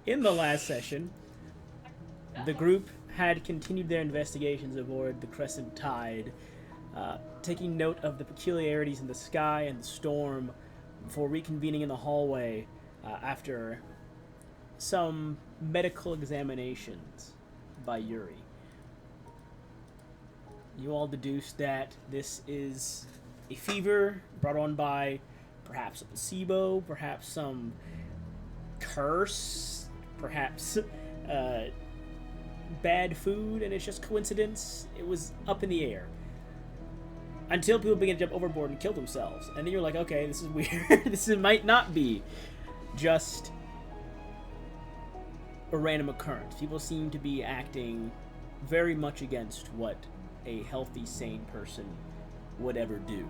In the last session, the group had continued their investigations aboard the Crescent Tide, taking note of the peculiarities in the sky and the storm before reconvening in the hallway after some medical examinations by Yuri. You all deduced that this is a fever brought on by perhaps a placebo, perhaps some curse, perhaps bad food, and it's just coincidence. It was up in the air. Until people begin to jump overboard and kill themselves. And then you're like, okay, this is weird. Might not be just a random occurrence. People seem to be acting very much against what a healthy, sane person would ever do.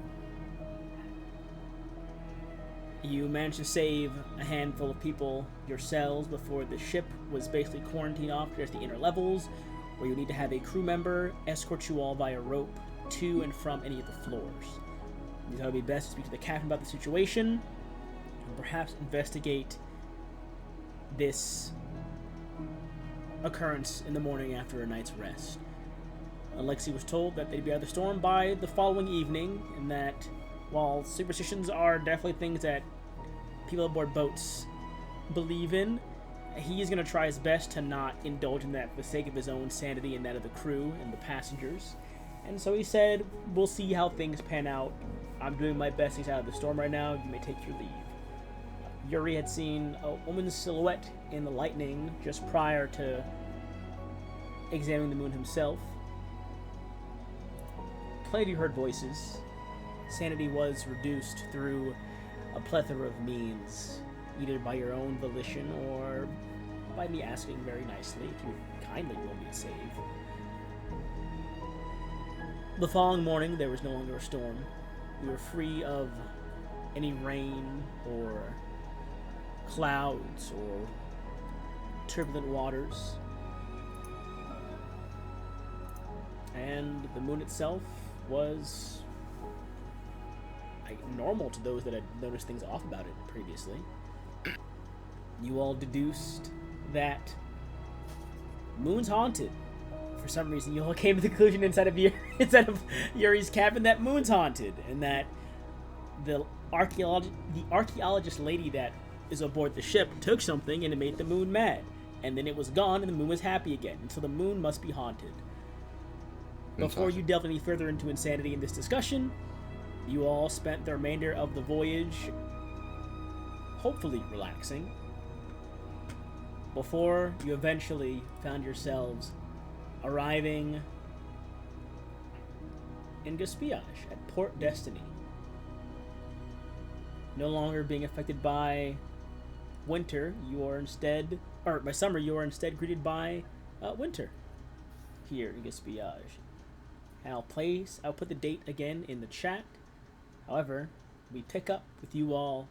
You managed to save a handful of people yourselves before the ship was basically quarantined off to just the inner levels, where you need to have a crew member escort you all via rope to and from any of the floors. You thought it would be best to speak to the captain about the situation, and perhaps investigate this occurrence in the morning after a night's rest. Alexei was told that they'd be out of the storm by the following evening, and that while superstitions are definitely things that people aboard boats believe in, he is going to try his best to not indulge in that for the sake of his own sanity and that of the crew and the passengers. And so he said, we'll see how things pan out. I'm doing my best to get out of the storm right now. You may take your leave. Yuri had seen a woman's silhouette in the lightning just prior to examining the moon himself. Plenty of you heard voices. Sanity was reduced through a plethora of means, either by your own volition or by me asking very nicely if you would kindly will me to save. The following morning, there was no longer a storm. We were free of any rain or clouds or turbulent waters. And the moon itself was normal to those that had noticed things off about it previously. You all deduced that moon's haunted. For some reason, you all came to the conclusion inside of Yuri's cabin that moon's haunted, and that the archaeologist lady that is aboard the ship took something and it made the moon mad, and then it was gone and the moon was happy again. And so the moon must be haunted. Before you delve any further into insanity in this discussion, you all spent the remainder of the voyage hopefully relaxing, before you eventually found yourselves arriving in Gaspiage at Port Destiny. No longer being affected by winter, you are instead, or by summer, you are instead greeted by winter here in Gaspiage. And I'll put the date again in the chat. However, we pick up with you all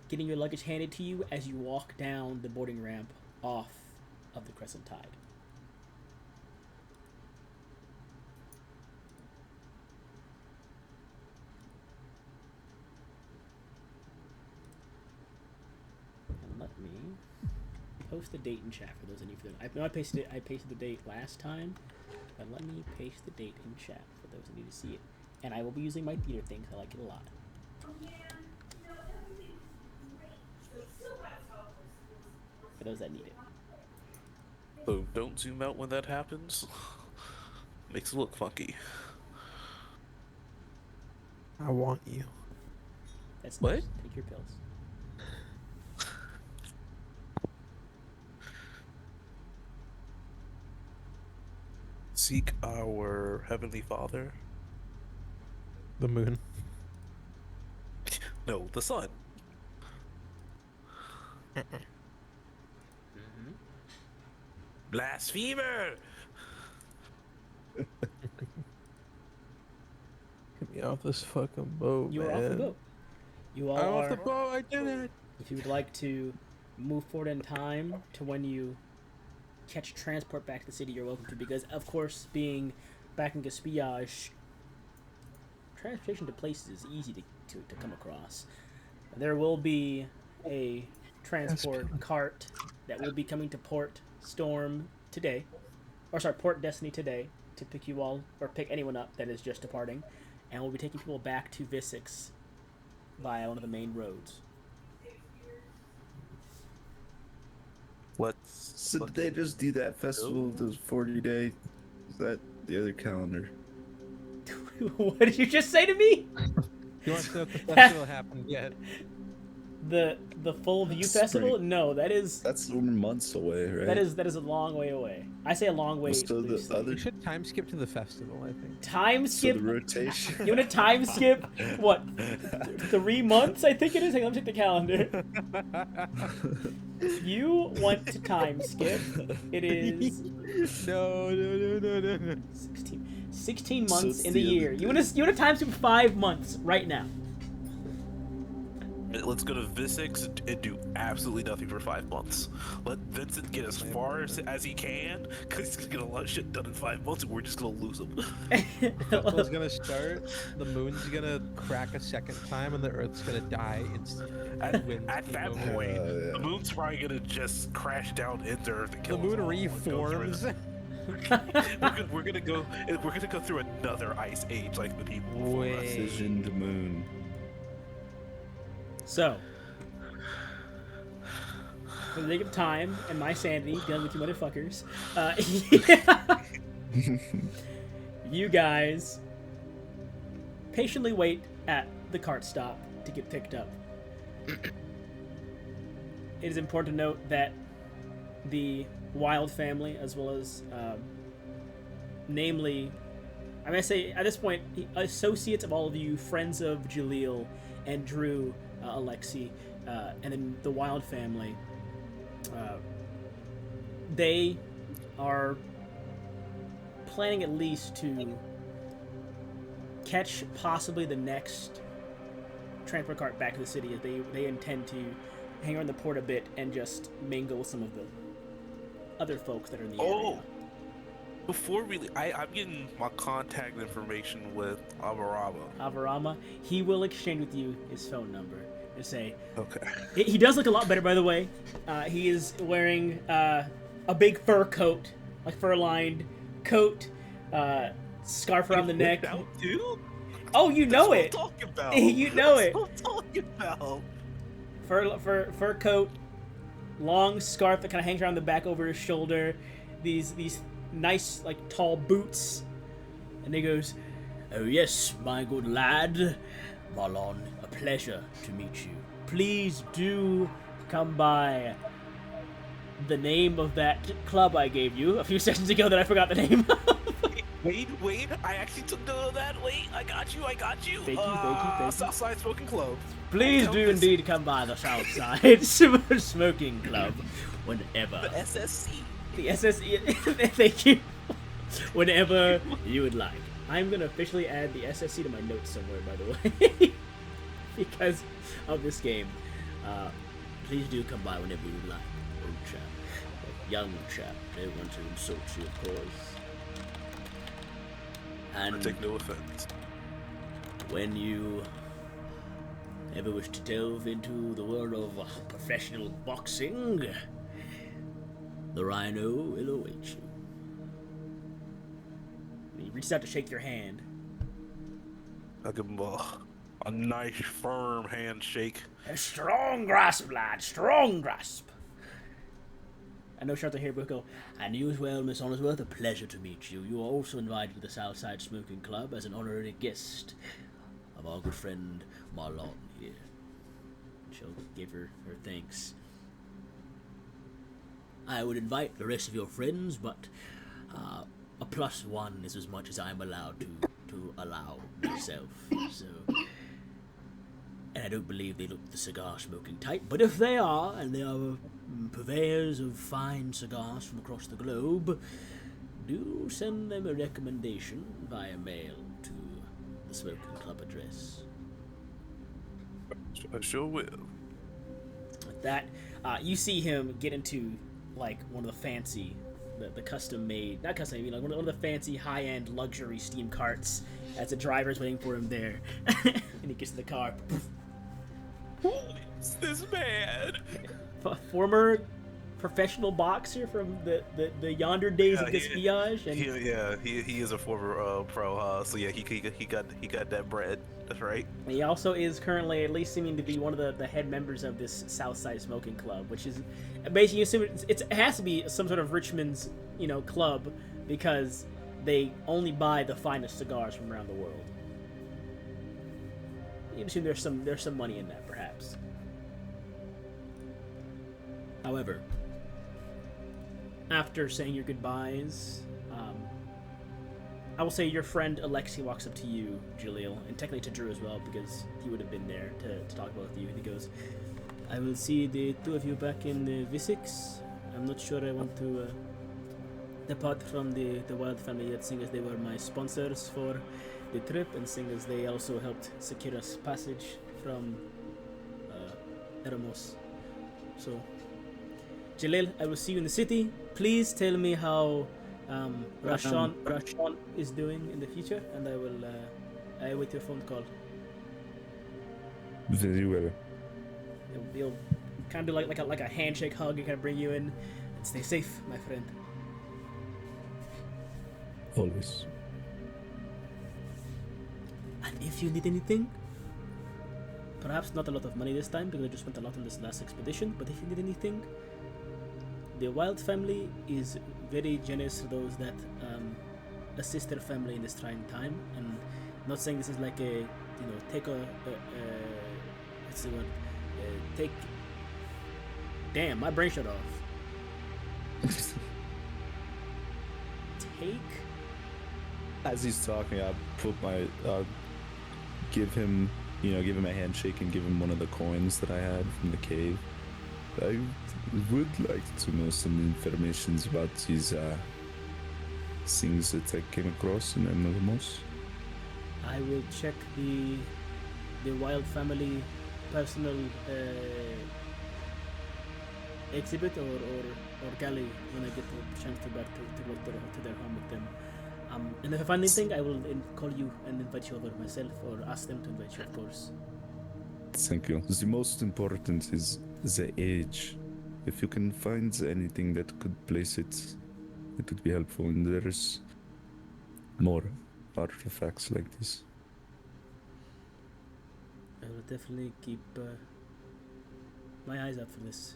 getting your luggage handed to you as you walk down the boarding ramp off of the Crescent Tide. And let me post the date in chat for those of you who don't. I pasted the date last time, but let me paste the date in chat for those that need to see it. And I will be using my theater thing because I like it a lot. For those that need it. So don't zoom out when that happens. Makes it look funky. I want you. That's What? nice. Take your pills. Seek our Heavenly Father. The moon. No, the sun. Mm-hmm. Blasphemer! Get me off this fucking boat, You man. are off the boat. You all I'm are. off the boat. I did it. If you would like to move forward in time to when you catch transport back to the city, you're welcome to, because, of course, being back in Gaspiage, transportation to places is easy to come across. There will be a transport cart that will be coming to Port Storm today, Port Destiny today, to pick you all or pick anyone up that is just departing, and we'll be taking people back to Visix via one of the main roads. So did they just do that festival, those 40-day? Is that the other calendar? What did you just say to me? You want to know if the festival happened yet? The Full View That's Festival? spring. No, that's months away, right? that is a long way away. I say a long way. So the loosely. other You should time skip to the festival, I think. Time so skip. the rotation. You want to time skip? What? 3 months? I think it is. Hang on, let me check the calendar. If you want to time skip, it is No. 16 So months it's in the the other year. day. You want to time skip 5 months right now. Let's go to Visix and do absolutely nothing for 5 months. Let Vincent get as far as he can, because he's gonna get a lot of shit done in 5 months, and we're just gonna lose him. The festival's gonna start, the moon's gonna crack a second time, and the earth's gonna die instantly. At that point, the moon's probably gonna just crash down into Earth and kill The us moon all and go through reforms. it. We're gonna go through another ice age like the people before us. Precision to moon. So, for the sake of time and my sanity, dealing with you motherfuckers, you guys patiently wait at the cart stop to get picked up. It is important to note that the Wild family, as well as, namely, I'm gonna say at this point, associates of all of you, friends of Jaleel and Drew, Alexi, and then the Wild family, they are planning at least to catch possibly the next transport cart back to the city. As they intend to hang around the port a bit and just mingle with some of the other folks that are in the area. Before we leave, I'm getting my contact information with Avaraba. Avarama, he will exchange with you his phone number and say, Okay. he does look a lot better, by the way. He is wearing a big fur coat, like fur-lined coat, scarf around the neck. Out, dude? Oh, you know That's it. what I'm talking about. You know it. That's what I'm talking about. Fur coat, long scarf that kind of hangs around the back over his shoulder. These nice, like, tall boots. And he goes, "Oh yes, my good lad, Marlon, a pleasure to meet you. Please do come by the name of that club I gave you a few sessions ago that I forgot the name of." Wait, I actually took note of that. Wait, I got you. Thank you. Southside Smoking Club. Please Tell do this- indeed come by the Southside Smoking Club whenever. The SSC. The SSE, thank you. Whenever you would like. I'm going to officially add the SSC to my notes somewhere, by the way. Because of this game. Please do come by whenever you would like. Old chap. Young chap. Don't want to insult you, of course. I And take no offense. when you ever wish to delve into the world of professional boxing, the Rhino will await you. And he reaches out to shake your hand. I'll give him a nice, firm handshake. A strong grasp, lad, strong grasp. I know Charlotte here, but go, and you as well, Miss Honorsworth, a pleasure to meet you. You are also invited to the Southside Smoking Club as an honorary guest of our good friend Marlon here. She'll give her thanks. I would invite the rest of your friends, but a +1 is as much as I'm allowed to allow myself. So, and I don't believe they look the cigar-smoking type, but if they are, and they are purveyors of fine cigars from across the globe, do send them a recommendation via mail to the Smoking Club address. I sure will. With that, you see him get into, like, one of the fancy, the custom-made, not custom-made, like one of the fancy high-end luxury steam carts as the driver's waiting for him there. And he gets to the car. Who is this man? former professional boxer from the yonder days of Gaspillage, and he is a former pro, so yeah, he got that bread. That's right. he also is currently at least seeming to be one of the head members of this Southside Smoking Club, which is basically you assume it has to be some sort of Richmond's club because they only buy the finest cigars from around the world. You assume there's some money in that, perhaps. However, after saying your goodbyes, I will say your friend Alexi walks up to you, Jaleel, and technically to Drew as well, because he would have been there to talk about with you. And he goes, I will see the two of you back in Visix. I'm not sure I want to depart from the Wild family yet, seeing as they were my sponsors for the trip, and seeing as they also helped secure us passage from Eremos. So, Jaleel, I will see you in the city. Please tell me how Rashawn is doing in the future, and I await your phone call. Very well. He'll kind of do like a handshake hug and kind of bring you in, and stay safe, my friend. Always. And if you need anything, perhaps not a lot of money this time because I just spent a lot on this last expedition, but if you need anything, the Wild family is very generous to those that assist their family in this trying time. And I'm not saying this is like a, take a what's the word? Take. Damn, my brain shut off. Take. As he's talking, I put my, give him a handshake and give him one of the coins that I had from the cave. I would like to know some information about these things that I came across in Eremos. I will check the Wild family personal exhibit or galley when I get the chance to go to their home with them. And if I find anything, I will call you and invite you over myself, or ask them to invite you, of course. Thank you. The most important is the age. If you can find anything that could place it, it would be helpful. And there's more artifacts like this. I will definitely keep my eyes out for this.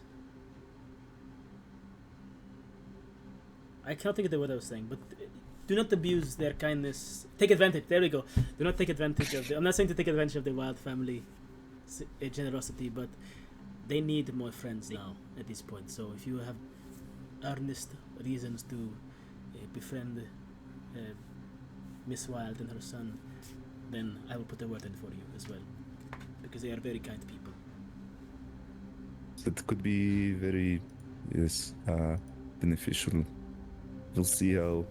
I cannot think of the word I was saying, but do not abuse their kindness. Take advantage. There we go. Do not take advantage of I'm not saying to take advantage of the Wild family generosity, but they need more friends now at this point. So if you have earnest reasons to befriend Miss Wild and her son, then I will put the word in for you as well, because they are very kind people. That could be very, beneficial. We'll see how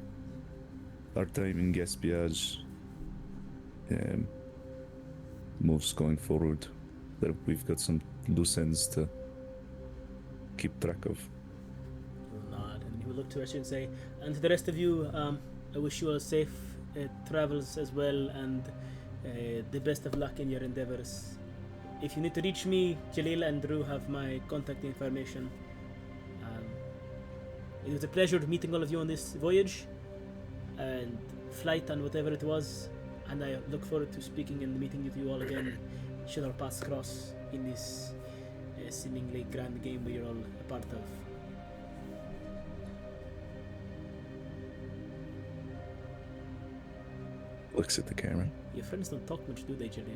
our time in Gaspillage moves going forward. That we've got some loose ends to keep track of. He will nod, and he will look to Rashu and say, and to the rest of you, I wish you all safe travels as well, and the best of luck in your endeavors. If you need to reach me, Jaleel and Drew have my contact information. It was a pleasure meeting all of you on this voyage and flight and whatever it was, and I look forward to speaking and meeting with you all again should our paths cross in this seemingly grand game we are all a part of. Looks at the camera. Your friends don't talk much, do they, Jaleel?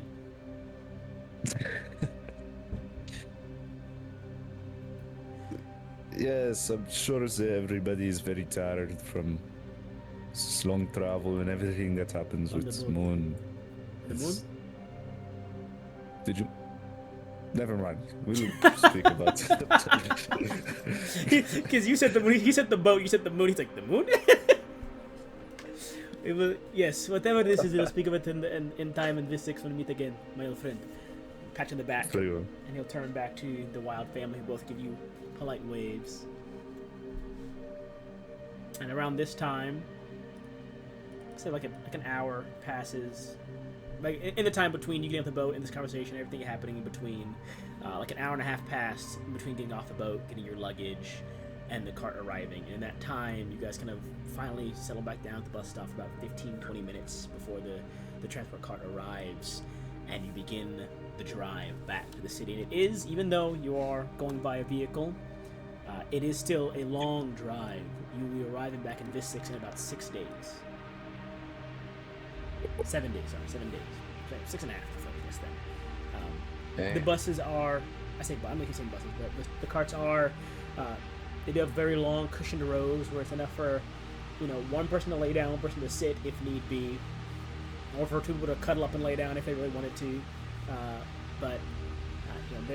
Yes, I'm sure everybody is very tired from this long travel and everything that happens On with the the boat. moon. The It's- moon? Did you? Never mind. We'll speak about it. Because you said the moon, he said the boat, you said the moon, he's like, the moon? It will, yes, whatever this is, we'll speak of it in time in Visix when we meet again, my old friend. Patch on the back, Very well. and he'll turn back to the Wild family, who both give you polite waves. And around this time, say like an hour passes, like in the time between you getting off the boat and this conversation, everything happening in between, like an hour and a half passed in between getting off the boat, getting your luggage, and the cart arriving. And in that time, you guys kind of finally settle back down at the bus stop for about 15-20 minutes before the transport cart arrives, and you begin the drive back to the city. And it is, even though you are going by a vehicle, it is still a long drive. You will be arriving back in Vissix in about 6 days. 7 days, sorry, 7 days. 6.5, I guess then. The buses are, I'm making saying buses, but the carts are, they do have very long cushioned rows where it's enough for, one person to lay down, one person to sit if need be, or for two people to cuddle up and lay down if they really wanted to. But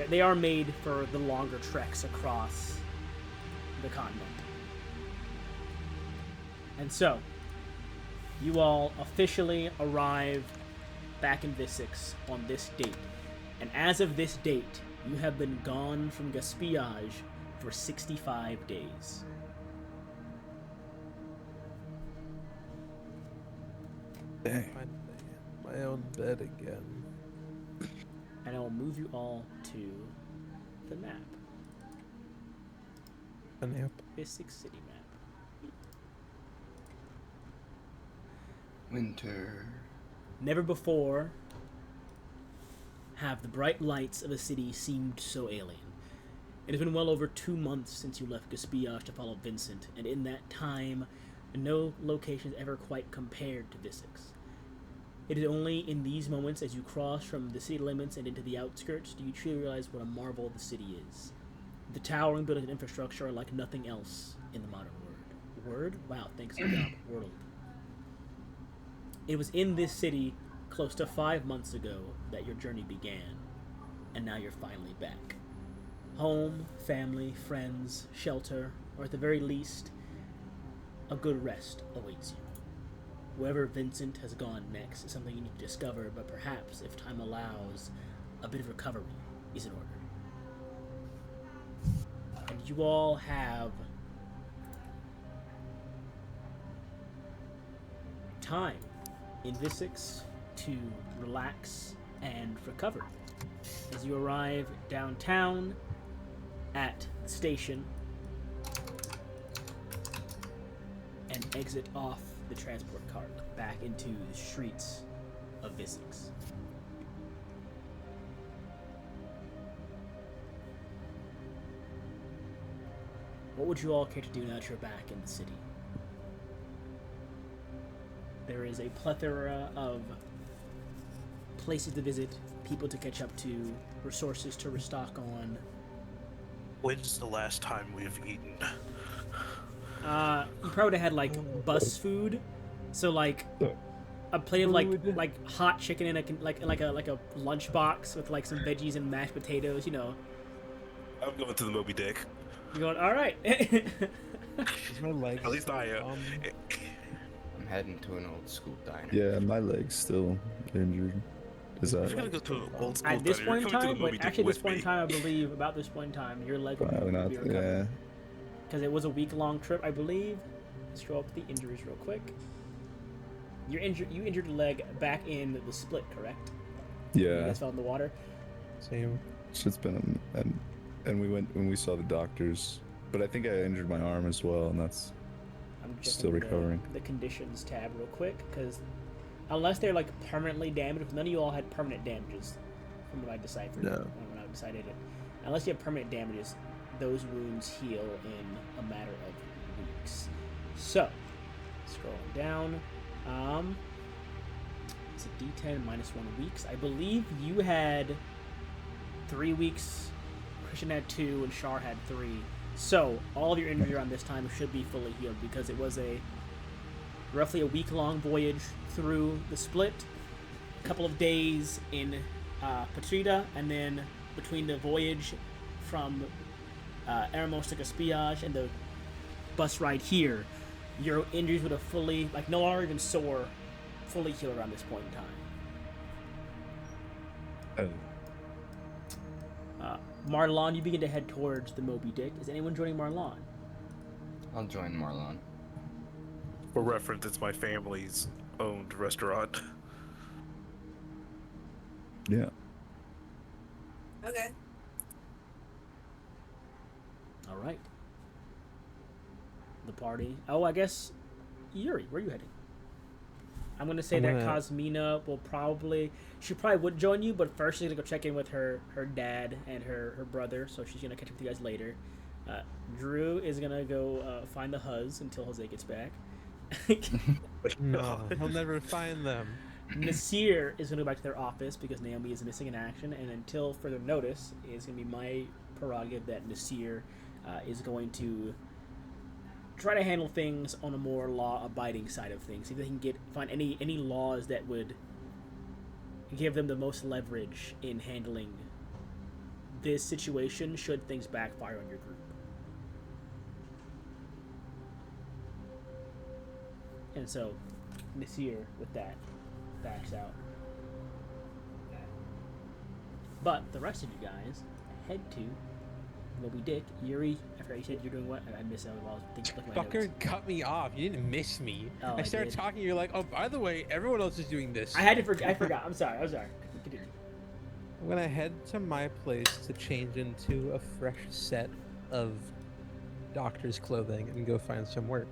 they are made for the longer treks across the continent. And so, you all officially arrive back in Vissix on this date. And as of this date, you have been gone from Gaspillage for 65 days. Dang. My own bed again. And I will move you all to the map. A nap. Vissix City map. Winter. Never before have the bright lights of a city seemed so alien. It has been well over 2 months since you left Gaspillage to follow Vincent, and in that time, no location has ever quite compared to Vissix. It is only in these moments, as you cross from the city limits and into the outskirts, do you truly realize what a marvel the city is. The towering buildings and infrastructure are like nothing else in the modern world. Word? Wow, thanks for job. World. It was in this city close to 5 months ago that your journey began, and now you're finally back. Home, family, friends, shelter, or at the very least, a good rest awaits you. Wherever Vincent has gone next is something you need to discover, but perhaps, if time allows, a bit of recovery is in order. And you all have time in Vissix to relax and recover. As you arrive downtown at the station and exit off the transport cart back into the streets of Vissix. What would you all care to do now that you're back in the city? There is a plethora of places to visit, people to catch up to, resources to restock on. When's the last time we've eaten? You probably had like bus food, so like a plate of like hot chicken in a like a lunchbox with like some veggies and mashed potatoes. I'm going to the Moby Dick. You're going, all right. Is my leg? At least I am. I'm heading to an old school diner. Yeah, my leg's still injured. Is We're that gonna go to an old school At this diner. point in You're coming time, to the Moby but actually Dick this point in with time, I believe about this point in time, your leg will probably not? be recovered. Yeah. Because it was a week-long trip, I believe. Let's scroll up the injuries real quick. You injured your leg back in the split, correct? You Yeah. guys fell in the water. Same. Shit's been and we went when we saw the doctors, but I think I injured my arm as well, and that's I'm Still checking recovering. the conditions tab real quick, because unless they're like permanently damaged, none of you all had permanent damages, from what I deciphered. No. When I decided it, unless you have permanent damages, those wounds heal in a matter of weeks. So, scrolling down, it's a D10 minus 1 weeks. I believe you had 3 weeks. Christian had 2, and Shar had 3. So, all of your injuries around this time should be fully healed, because it was roughly a week-long voyage through the split, a couple of days in Patrida, and then between the voyage from Eremos to Gaspillage and the bus ride here, your injuries would have fully, no longer even sore, fully healed around this point in time. Marlon, you begin to head towards the Moby Dick. Is anyone joining Marlon? I'll join Marlon. For reference, it's my family's owned restaurant. the party. Oh, I guess Yuri, where are you heading? I'm gonna say I'm that gonna- Cosmina will she probably would join you, but first she's gonna go check in with her dad and her brother, so she's gonna catch up with you guys later. Drew is gonna go find the Huz until Jose gets back. No, he'll never find them. Nasir is gonna go back to their office because Naomi is missing in action, and until further notice, it's gonna be my prerogative that Nasir is going to try to handle things on a more law-abiding side of things. See if they can find any laws that would give them the most leverage in handling this situation should things backfire on your group. And so, Nasir, with that, backs out. But the rest of you guys head to Moby Dick. Yuri, I forgot you said you're doing what? I missed that while I was thinking of my Fucker notes. cut me off. You didn't miss me. Oh, I started did. talking. You're like, oh, by the way, everyone else is doing this. I had to forget. I forgot. I'm sorry. Continue. I'm gonna head to my place to change into a fresh set of doctor's clothing and go find some work.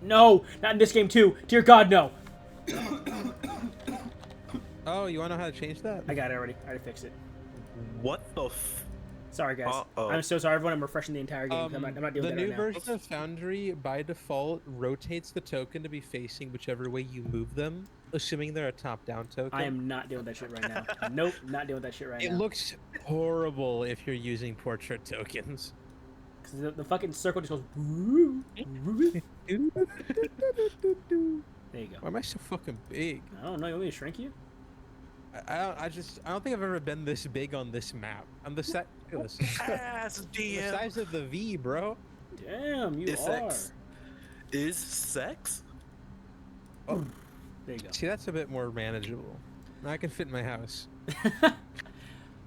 No, not in this game too. Dear God, no. Oh, you wanna know how to change that? I got it already. I already fixed it. What the f? Sorry, guys. Uh-oh. I'm so sorry, everyone. I'm refreshing the entire game. I'm not doing the that new right now. version of Foundry, by default, rotates the token to be facing whichever way you move them, assuming they're a top-down token. I am not doing that shit right now. Nope, not doing that shit right It now. looks horrible if you're using portrait tokens. Because the fucking circle just goes. Woo, woo. There you go. Why am I so fucking big? I don't know. You want me to shrink you? I don't think I've ever been this big on this map. I'm the set. Look at this. Ass The DM. size of the V, bro. Damn, you Is are. sex? Is sex? There you go. See, that's a bit more manageable. Now I can fit in my house.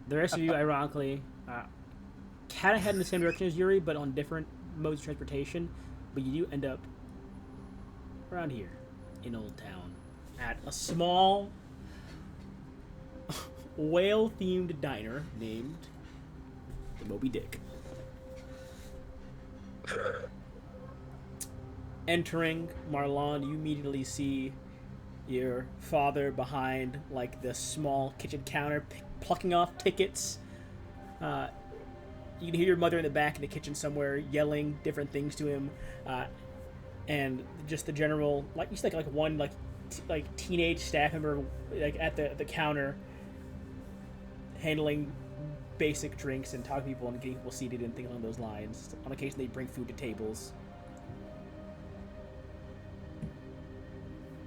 The rest of you, ironically, kind of head in the same direction as Yuri, but on different modes of transportation. But you do end up around here in Old Town at a small whale-themed diner named the Moby Dick. Entering Marlon, you immediately see your father behind like the small kitchen counter plucking off tickets. You can hear your mother in the back in the kitchen somewhere yelling different things to him, and just the general like you see like one like teenage staff member like at the counter handling basic drinks and talking to people and getting people seated and things along those lines. On occasion, they bring food to tables.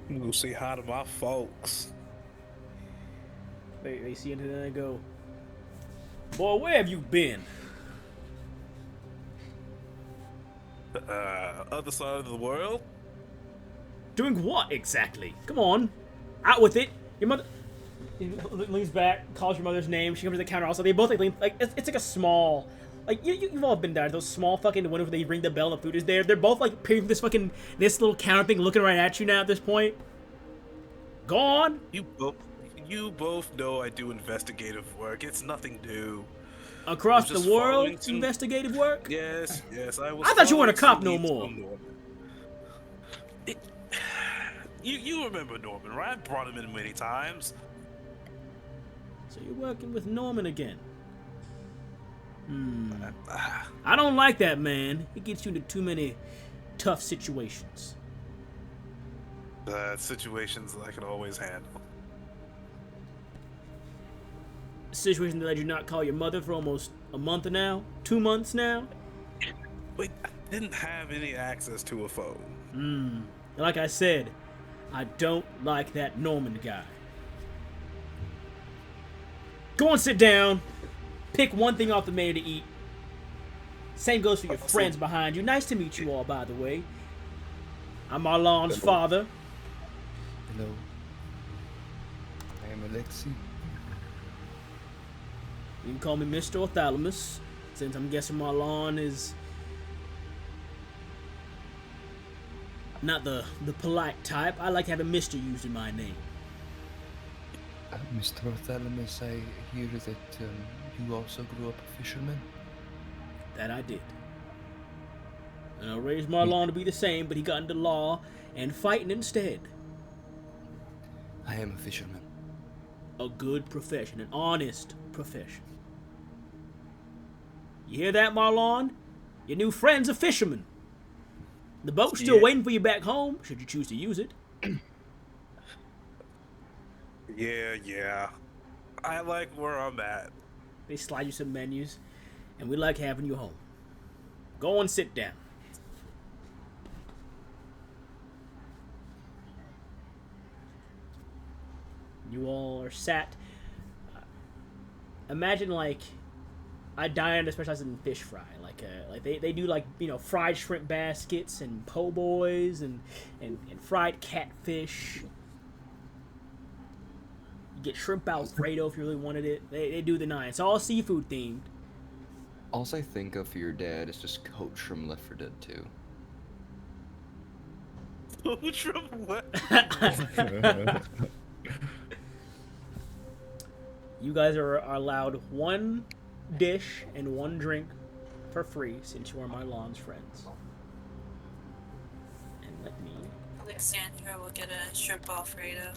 I'm gonna say hi to my folks. They see it and then they go, "Boy, where have you been?" Other side of the world? Doing what exactly? Come on, out with it. Your mother he leans back, calls your mother's name. She comes to the counter. Also, they both like lean like it's like a small, like you've all been there. Those small fucking windows where they ring the bell and the food is there. They're both like peering this little counter thing, looking right at you now at this point. Go on. You both know I do investigative work. It's nothing new. Across I'm just the world, following some- investigative work. Yes, I was. I thought you weren't a following cop some no leads more. from Norman. You remember Norman, right? I brought him in many times. So you're working with Norman again. I don't like that, man. It gets you into too many tough situations. Situations that I can always handle. Situation that I do not call your mother for almost a month now, 2 months now. Wait, I didn't have any access to a phone. Like I said, I don't like that Norman guy. Go on, sit down. Pick one thing off the menu to eat. Same goes for your friends behind you. Nice to meet you all, by the way. I'm Marlon's father. Hello. I am Alexi. You can call me Mr. Orthalamus, since I'm guessing Marlon is not the polite type. I like to have a Mr. used in my name. Mr. Bartholomew, I hear that you also grew up a fisherman. That I did. And I raised Marlon to be the same, but he got into law and fighting instead. I am a fisherman. A good profession, an honest profession. You hear that, Marlon? Your new friend's a fisherman. The boat's still waiting for you back home, should you choose to use it. Yeah. I like where I'm at. They slide you some menus, and we like having you home. Go and sit down. You all are sat. Imagine like a diner that specializes in fish fry. Like they do like, you know, fried shrimp baskets and po' boys and fried catfish. You get shrimp Alfredo if you really wanted it. They do the nine. It's all seafood themed. All I think of for your dad is just Coach from Left 4 Dead 2. Coach from what? You guys are allowed one dish and one drink for free since you are my lawn's friends. And let me... Alexandra will get a shrimp Alfredo.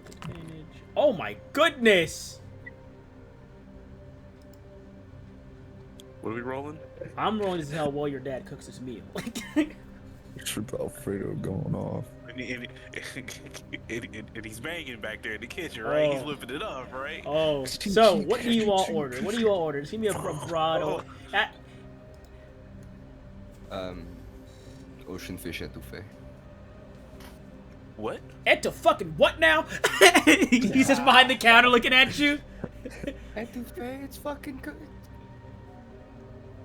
with advantage. Oh my goodness! What are we rolling? I'm rolling to tell while your dad cooks this meal. Shrimp Alfredo going off. And he's banging back there in the kitchen, right? He's Oh. whipping it up, right? Oh, so what do you all order? What do you all order? Just give me a broad... Ocean fish etouffee. What? Etta fucking what now? He's just behind the counter looking at you. Etouffee, it's fucking good.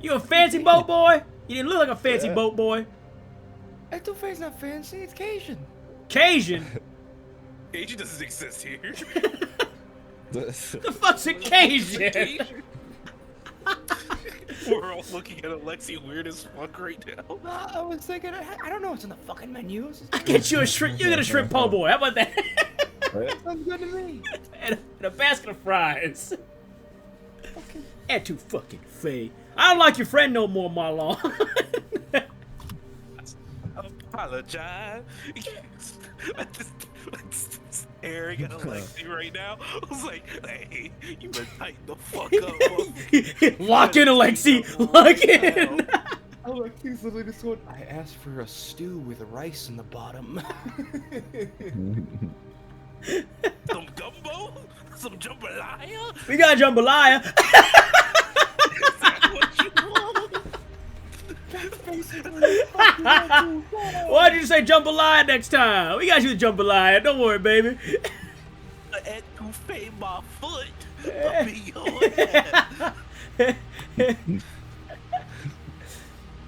You a fancy boat boy? You didn't look like a fancy boat boy. Etouffee's not fancy, it's Cajun. Cajun? Cajun doesn't exist here. The fuck's a Cajun? We're all looking at Alexi weird as fuck right now. I was thinking, I don't know what's in the fucking menu. I get you a shrimp. You get a shrimp po' boy. How about that? Sounds good to me. and a basket of fries. And too fucking fey. I don't like your friend no more, Marlon. Apologize. Staring at Alexi right now. I was like, hey, you better tighten the fuck up. Lock in, Alexi. Lock in. Alexi's literally just going, I asked for a stew with rice in the bottom. Some gumbo? Some jambalaya? We got jambalaya. Is that what you want? Why'd you say jambalaya next time? We got you the jambalaya. Don't worry, baby. Etouffee my foot. I'll be your head.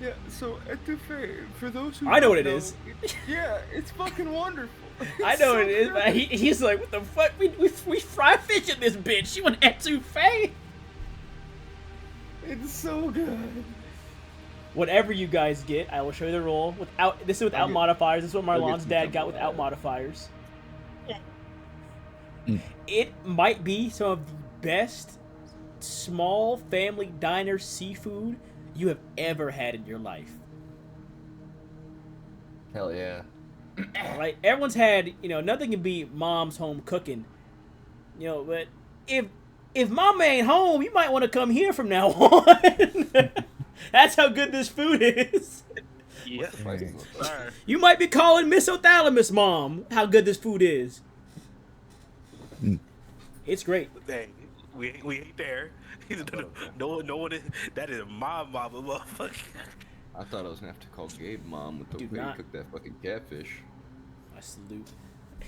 Yeah, so etouffee, for those who I know don't what it is. Yeah, it's fucking wonderful. I know what it is, but he's like, what the fuck? We fry fish in this bitch. You want etouffee? It's so good. Whatever you guys get, I will show you the roll. This is without modifiers. This is what Marlon's some dad got without modifiers. It might be some of the best small family diner seafood you have ever had in your life. Hell yeah. Right? Everyone's had, nothing can beat mom's home cooking. But if mama ain't home, you might want to come here from now on. That's how good this food is. Yeah. Alright. You might be calling Miss Othalamus mom how good this food is. It's great. Dang, we ain't there. No one is, that is my mama, motherfucker. I thought I was gonna have to call Gabe mom with the Do way he not. cooked that fucking catfish. I salute.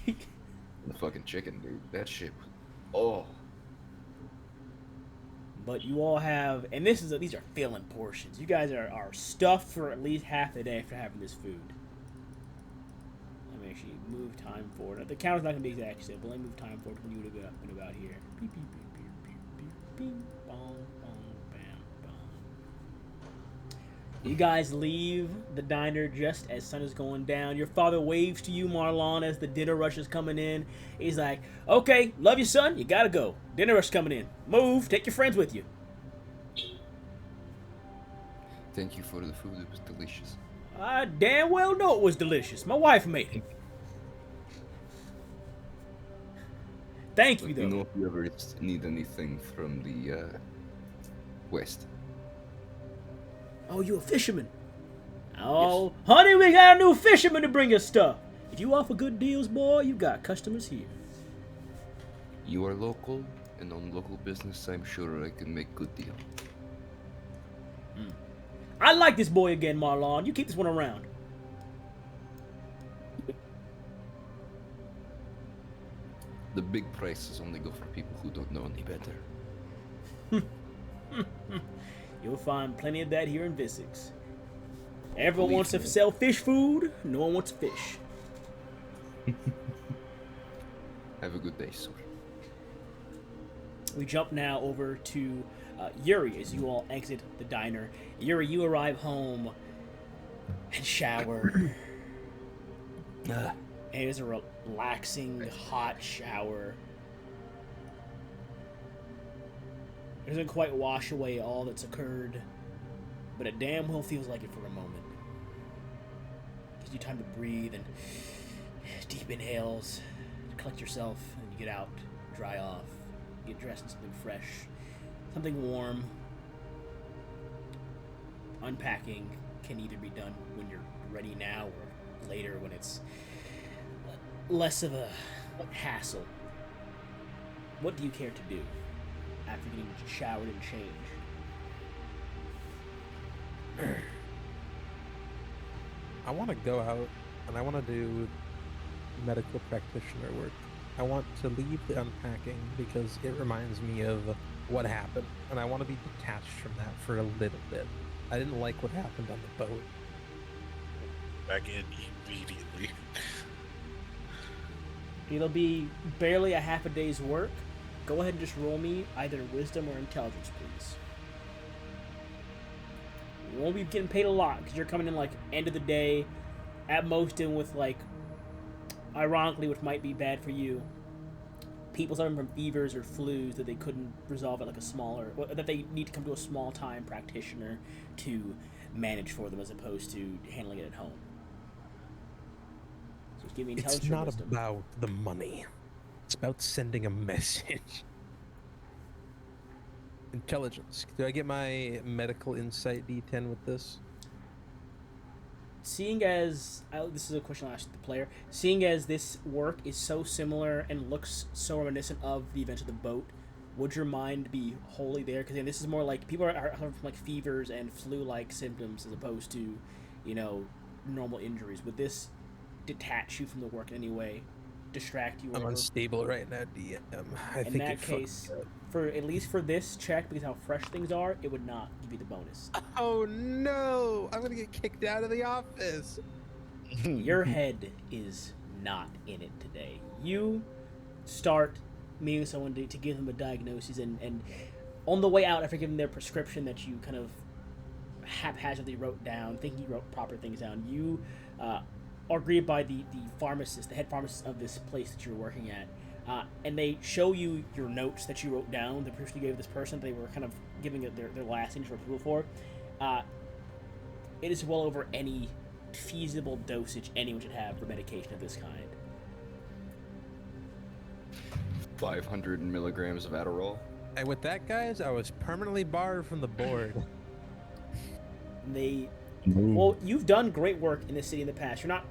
The fucking chicken, dude. That shit was... Oh. But you all have, and these are filling portions. You guys are stuffed for at least half the day after having this food. Let me actually move time forward. The counter's not gonna be exact still, but let me move time forward when you would have been about here. Beep, beep, beep, beep, beep, beep, beep, bong, bong, bam, bong. You guys leave the diner just as sun is going down. Your father waves to you, Marlon, as the dinner rush is coming in. He's like, okay, love you, son. You gotta go. Dinner rush coming in. Move. Take your friends with you. Thank you for the food. It was delicious. I damn well know it was delicious. My wife made it. Thank you, Let though. me know if you ever need anything from the west. Oh, you a fisherman? Oh, honey, we got a new fisherman to bring us stuff. If you offer good deals, boy, you got customers here. You are local, and on local business, I'm sure I can make good deal. I like this boy again, Marlon. You keep this one around. The big prices only go for people who don't know any better. You'll find plenty of that here in Visix. Everyone Believe wants to me. sell fish food. No one wants fish. Have a good day, sir. We jump now over to Yuri as you all exit the diner. Yuri, you arrive home and shower. It is a relaxing, hot shower. It doesn't quite wash away all that's occurred, but it damn well feels like it for a moment. Gives you time to breathe and deep inhales, collect yourself, and you get out, dry off, get dressed in something fresh, something warm. Unpacking can either be done when you're ready now or later when it's less of a hassle. What do you care to do after getting showered and changed? I want to go out and I want to do medical practitioner work. I want to leave the unpacking because it reminds me of what happened, and I want to be detached from that for a little bit. I didn't like what happened on the boat. Back in immediately. It'll be barely a half a day's work. Go ahead and just roll me either wisdom or intelligence, please. You won't be getting paid a lot because you're coming in like end of the day, at most in with like, ironically, which might be bad for you, people suffering from fevers or flus that they couldn't resolve at like a smaller, that they need to come to a small time practitioner to manage for them as opposed to handling it at home. So give me intelligence It's or not wisdom. about the money. It's about sending a message. Intelligence. Do I get my medical insight D10 with this? Seeing as this is a question I'll ask the player. Seeing as this work is so similar and looks so reminiscent of the events of the boat, would your mind be wholly there? Because this is more like people are suffering from like fevers and flu-like symptoms as opposed to, normal injuries. Would this detach you from the work in any way? Distract you? I'm or unstable right now, DM. I in think that it fucked case, me up. for at least for this check, because how fresh things are, it would not give you the bonus. Oh no! I'm gonna get kicked out of the office. Your head is not in it today. You start meeting someone to give them a diagnosis, and on the way out, after giving their prescription that you kind of haphazardly wrote down, thinking you wrote proper things down, you are greeted by the pharmacist, the head pharmacist of this place that you're working at. And they show you your notes that you wrote down, the prescription you gave this person, they were kind of giving it their last signature approval for. It is well over any feasible dosage anyone should have for medication of this kind. 500 milligrams of Adderall. And with that, guys, I was permanently barred from the board. And well, you've done great work in this city in the past. You're not,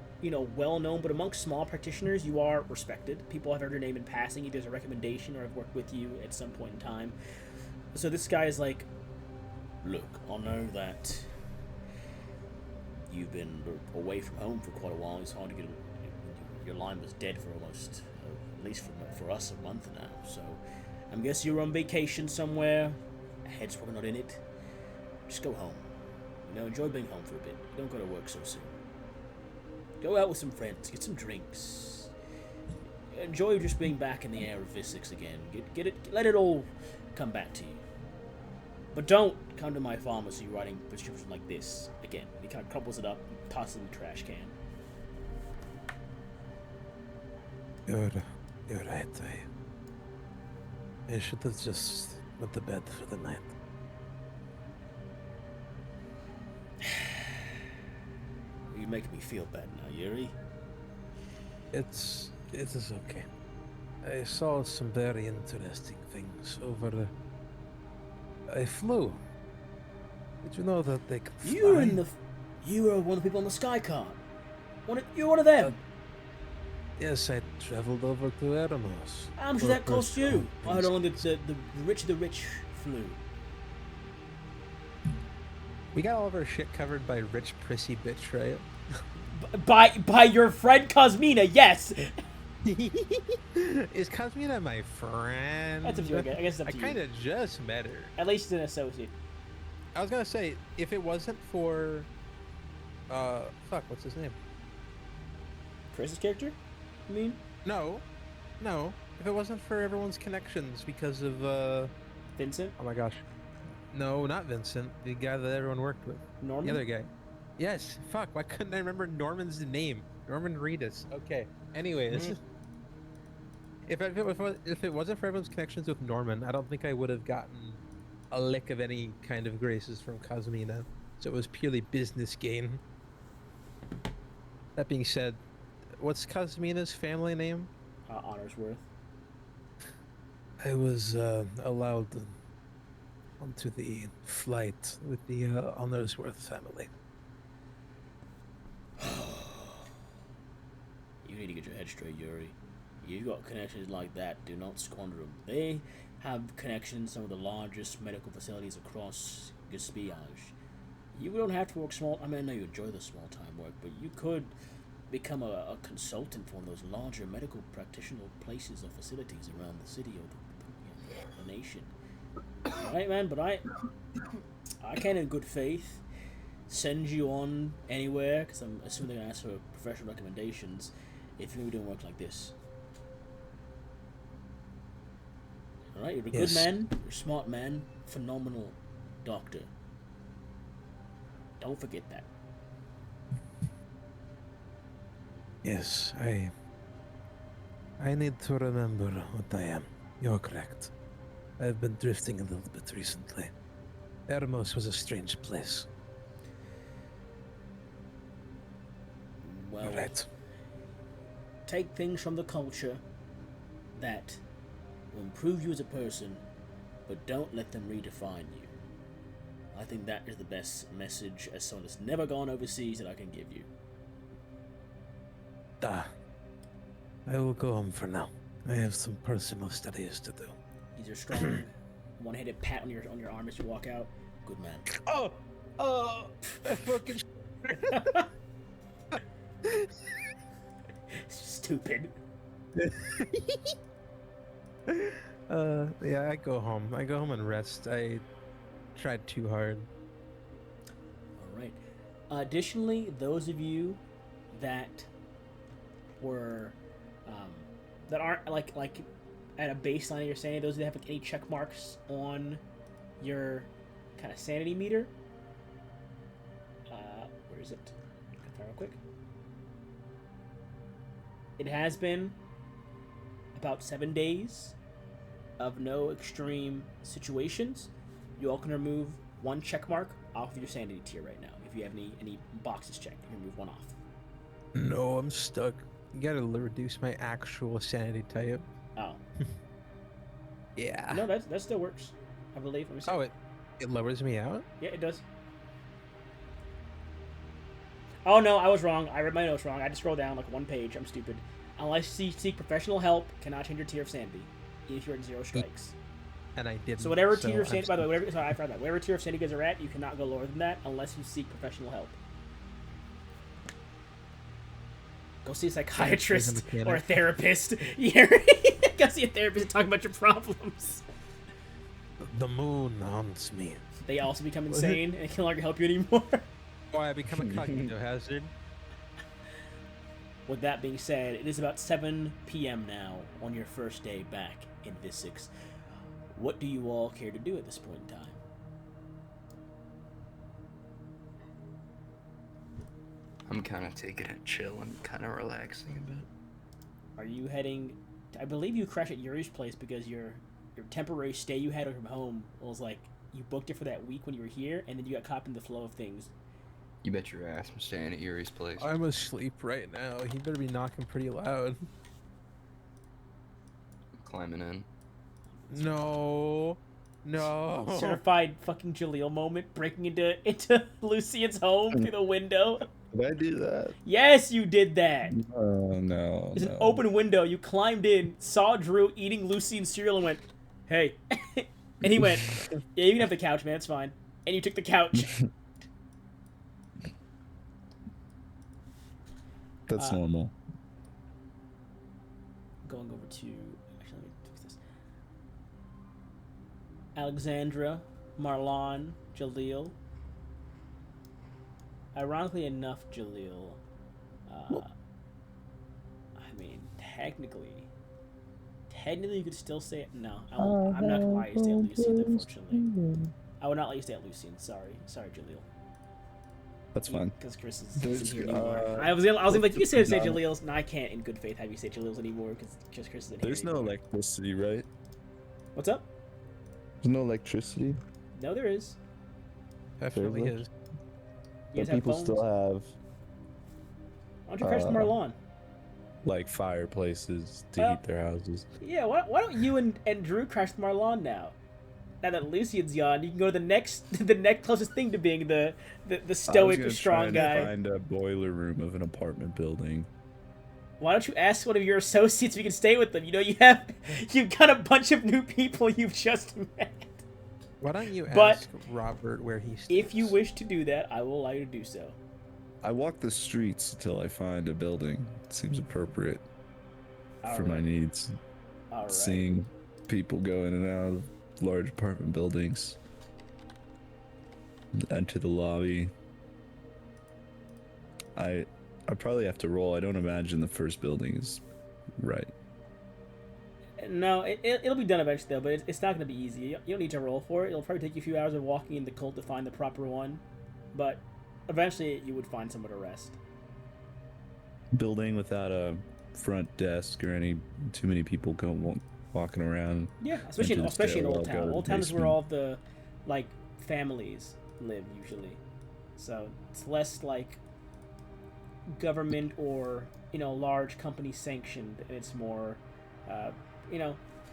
well known, but amongst small practitioners, you are respected. People have heard your name in passing, either as a recommendation or have worked with you at some point in time. So this guy is like, look, I know that you've been away from home for quite a while. It's hard to get. Your line was dead for almost, at least for us, a month now. So I'm guessing you're on vacation somewhere. Head's probably not in it. Just go home. Enjoy being home for a bit. Don't go to work so soon. Go out with some friends, get some drinks. Enjoy just being back in the air of Visix again. Get it, let it all come back to you. But don't come to my pharmacy writing prescriptions like this again. He kind of crumbles it up and tosses it in the trash can. You're right. I should have just went to bed for the night. making me feel bad now, Yuri. It is okay. I saw some very interesting things over a flu. Did you know that they can fly? You were one of the people on the sky car. You're one of them. Yes, I traveled over to Eremos. How much did for that cost personal you? I heard reasons. only the rich flew. We got all of our shit covered by rich prissy bitch, right? By your friend Cosmina, yes. Is Cosmina my friend? That's up to you. I guess it's up I to you. kind of just met her. At least it's an associate. I was gonna say, if it wasn't for, fuck, what's his name? Chris's character? I mean, No. If it wasn't for everyone's connections because of, Vincent, oh my gosh. No, not Vincent. The guy that everyone worked with. Norman. The other guy. Yes. Fuck. Why couldn't I remember Norman's name? Norman Reedus. Okay. Anyways, if it wasn't for everyone's connections with Norman, I don't think I would have gotten a lick of any kind of graces from Cosmina. So it was purely business gain. That being said, what's Cosmina's family name? Honorsworth. I was allowed onto the flight with the Honorsworth family. You need to get your head straight, Yuri. You got connections like that, do not squander them. They have connections to some of the largest medical facilities across Gaspiage. You don't have to work small. I mean, I know you enjoy the small time work, but you could become a consultant for one of those larger medical practitioner places or facilities around the city or the nation. Alright, man, but I can, in good faith, send you on anywhere, because I'm assuming they're going to ask for professional recommendations if you're doing work like this. Alright, you're a good man, you're a smart man, phenomenal doctor. Don't forget that. Yes, I need to remember what I am. You're correct. I've been drifting a little bit recently. Eremos was a strange place. Well, Right. take things from the culture that will improve you as a person, but don't let them redefine you. I think that is the best message as someone that's never gone overseas that I can give you. I will go home for now. I have some personal studies to do. He's your strong, one-handed pat on your arm as you walk out. Good man. I fucking. Stupid. Yeah, I go home. I go home and rest. I tried too hard. All right. Additionally, those of you that were that aren't like at a baseline of your sanity, those that have like any check marks on your kind of sanity meter. Where is it? Real quick. It has been about 7 days of no extreme situations. You all can remove one check mark off of your sanity tier right now. If you have any boxes checked, you can remove one off. No, I'm stuck. You gotta reduce my actual sanity type. Oh. Yeah. No, that still works, I believe. Let me see. Oh, it lowers me out? Yeah, it does. Oh no, I was wrong. I read my notes wrong. I just scrolled down like one page. I'm stupid. Unless you seek professional help, cannot change your tier of sanity, even if you're at 0 strikes. And I didn't. So whatever tier I'm of sanity, by the way, stuck. I forgot that. Whatever tier of sanity you guys are at, you cannot go lower than that unless you seek professional help. Go see a psychiatrist mechanic. or a therapist. Yeah, go see a therapist and talk about your problems. The moon haunts me. They also become insane and can no longer help you anymore. Why I become a cognitive hazard? With that being said, it is about 7 p.m. now on your first day back in Visix. What do you all care to do at this point in time? I'm kind of taking it chill and kind of relaxing a bit. Are you heading... I believe you crashed at Yuri's place because your temporary stay you had from home was like... You booked it for that week when you were here, and then you got caught in the flow of things. You bet your ass I'm staying at Yuri's place. I'm asleep right now. He better be knocking pretty loud. Climbing in. No. No. Certified fucking Jaleel moment, breaking into Lucian's home through the window. Did I do that? Yes, you did that. Oh no. It's an open window. You climbed in, saw Drew eating Lucian's cereal, and went, "Hey," and he went, "Yeah, you can have the couch, man. It's fine." And you took the couch. That's normal. Going over to actually, let me fix this. Alexandra, Marlon, Jaleel. Ironically enough, Jaleel. I mean, technically, you could still say it. No, I'm not gonna let you stay at Lucian. Unfortunately, I would not let you stay at Lucian. Sorry, Jaleel. That's fine. Because Chris There's, isn't here anymore. I was gonna like, you can say Jaleel's. No, I can't in good faith have you say Jaleel's anymore because Chris isn't There's here no anymore. electricity, right? What's up? There's no electricity. No, there is. Definitely Seriously? is. You guys But people have phones? still have Why don't you crash the Marlon? like fireplaces to Well- heat their houses. Yeah, why don't you and Drew crash the Marlon now? Now that Lucian's gone, you can go to the next closest thing to being the stoic I was strong gonna try guy. and find a boiler room of an apartment building. Why don't you ask one of your associates if you can stay with them? You know, you've got a bunch of new people you've just met. Why don't you But- ask Robert where he stays? If you wish to do that, I will allow you to do so. I walk the streets until I find a building. Seems appropriate for my Alright. needs. All right. Seeing people go in and out of large apartment buildings. Enter the lobby. I probably have to roll. I don't imagine the first building is right. No, it'll be done eventually though, but it's not going to be easy. You don't need to roll for it. It'll probably take you a few hours of walking in the cult to find the proper one, but eventually you would find somewhere to rest. Building without a front desk or too many people walking around. Yeah, especially in Enter the Old stairwell, Town. go to the Old Town is where basement. all of the like families live usually, so it's less like government or large company sanctioned, and it's more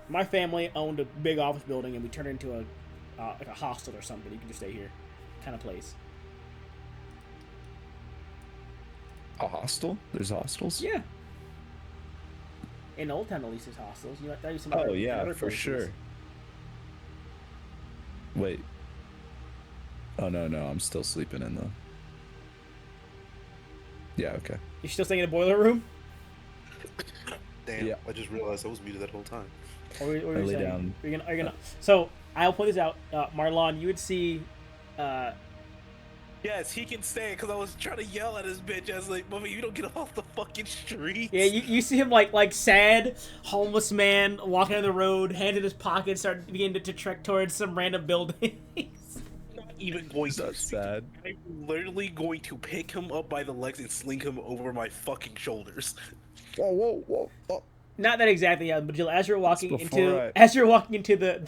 my family owned a big office building and we turned it into a like a hostel or something. You can just stay here, kind of place. A hostel? There's hostels? Yeah. In Old Town, at least, there's hostels. That used to be Oh other- yeah, other for places. sure. Wait. Oh no, I'm still sleeping in though. Yeah, okay. You're still staying in the boiler room? Damn, Yeah. I just realized I was muted that whole time. Or I lay down. Are you gonna? So I'll point this out, Marlon. You would see. Yes, he can stay because I was trying to yell at his bitch. I was like, "Mother, you don't get off the fucking street." Yeah, you see him like sad, homeless man walking down the road, hand in his pocket, start beginning to trek towards some random building. Not even going to. That's sad. I'm literally going to pick him up by the legs and sling him over my fucking shoulders. Whoa. Not that exactly, yeah, but Jill, as you're walking before into the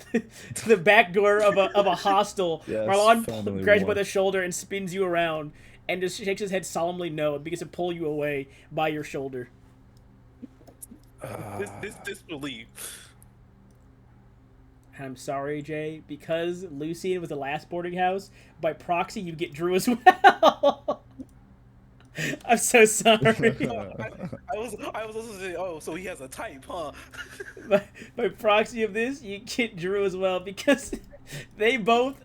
to the back door of a hostel, Yes, Marlon family grabs you by war. the shoulder and spins you around, and just shakes his head solemnly no, and begins to pull you away by your shoulder. This disbelief. And I'm sorry, Jay, because Lucian was the last boarding house. By proxy, you get Drew as well. I'm so sorry. I was also saying, oh, so he has a type, huh? by proxy of this, you get Drew as well because they both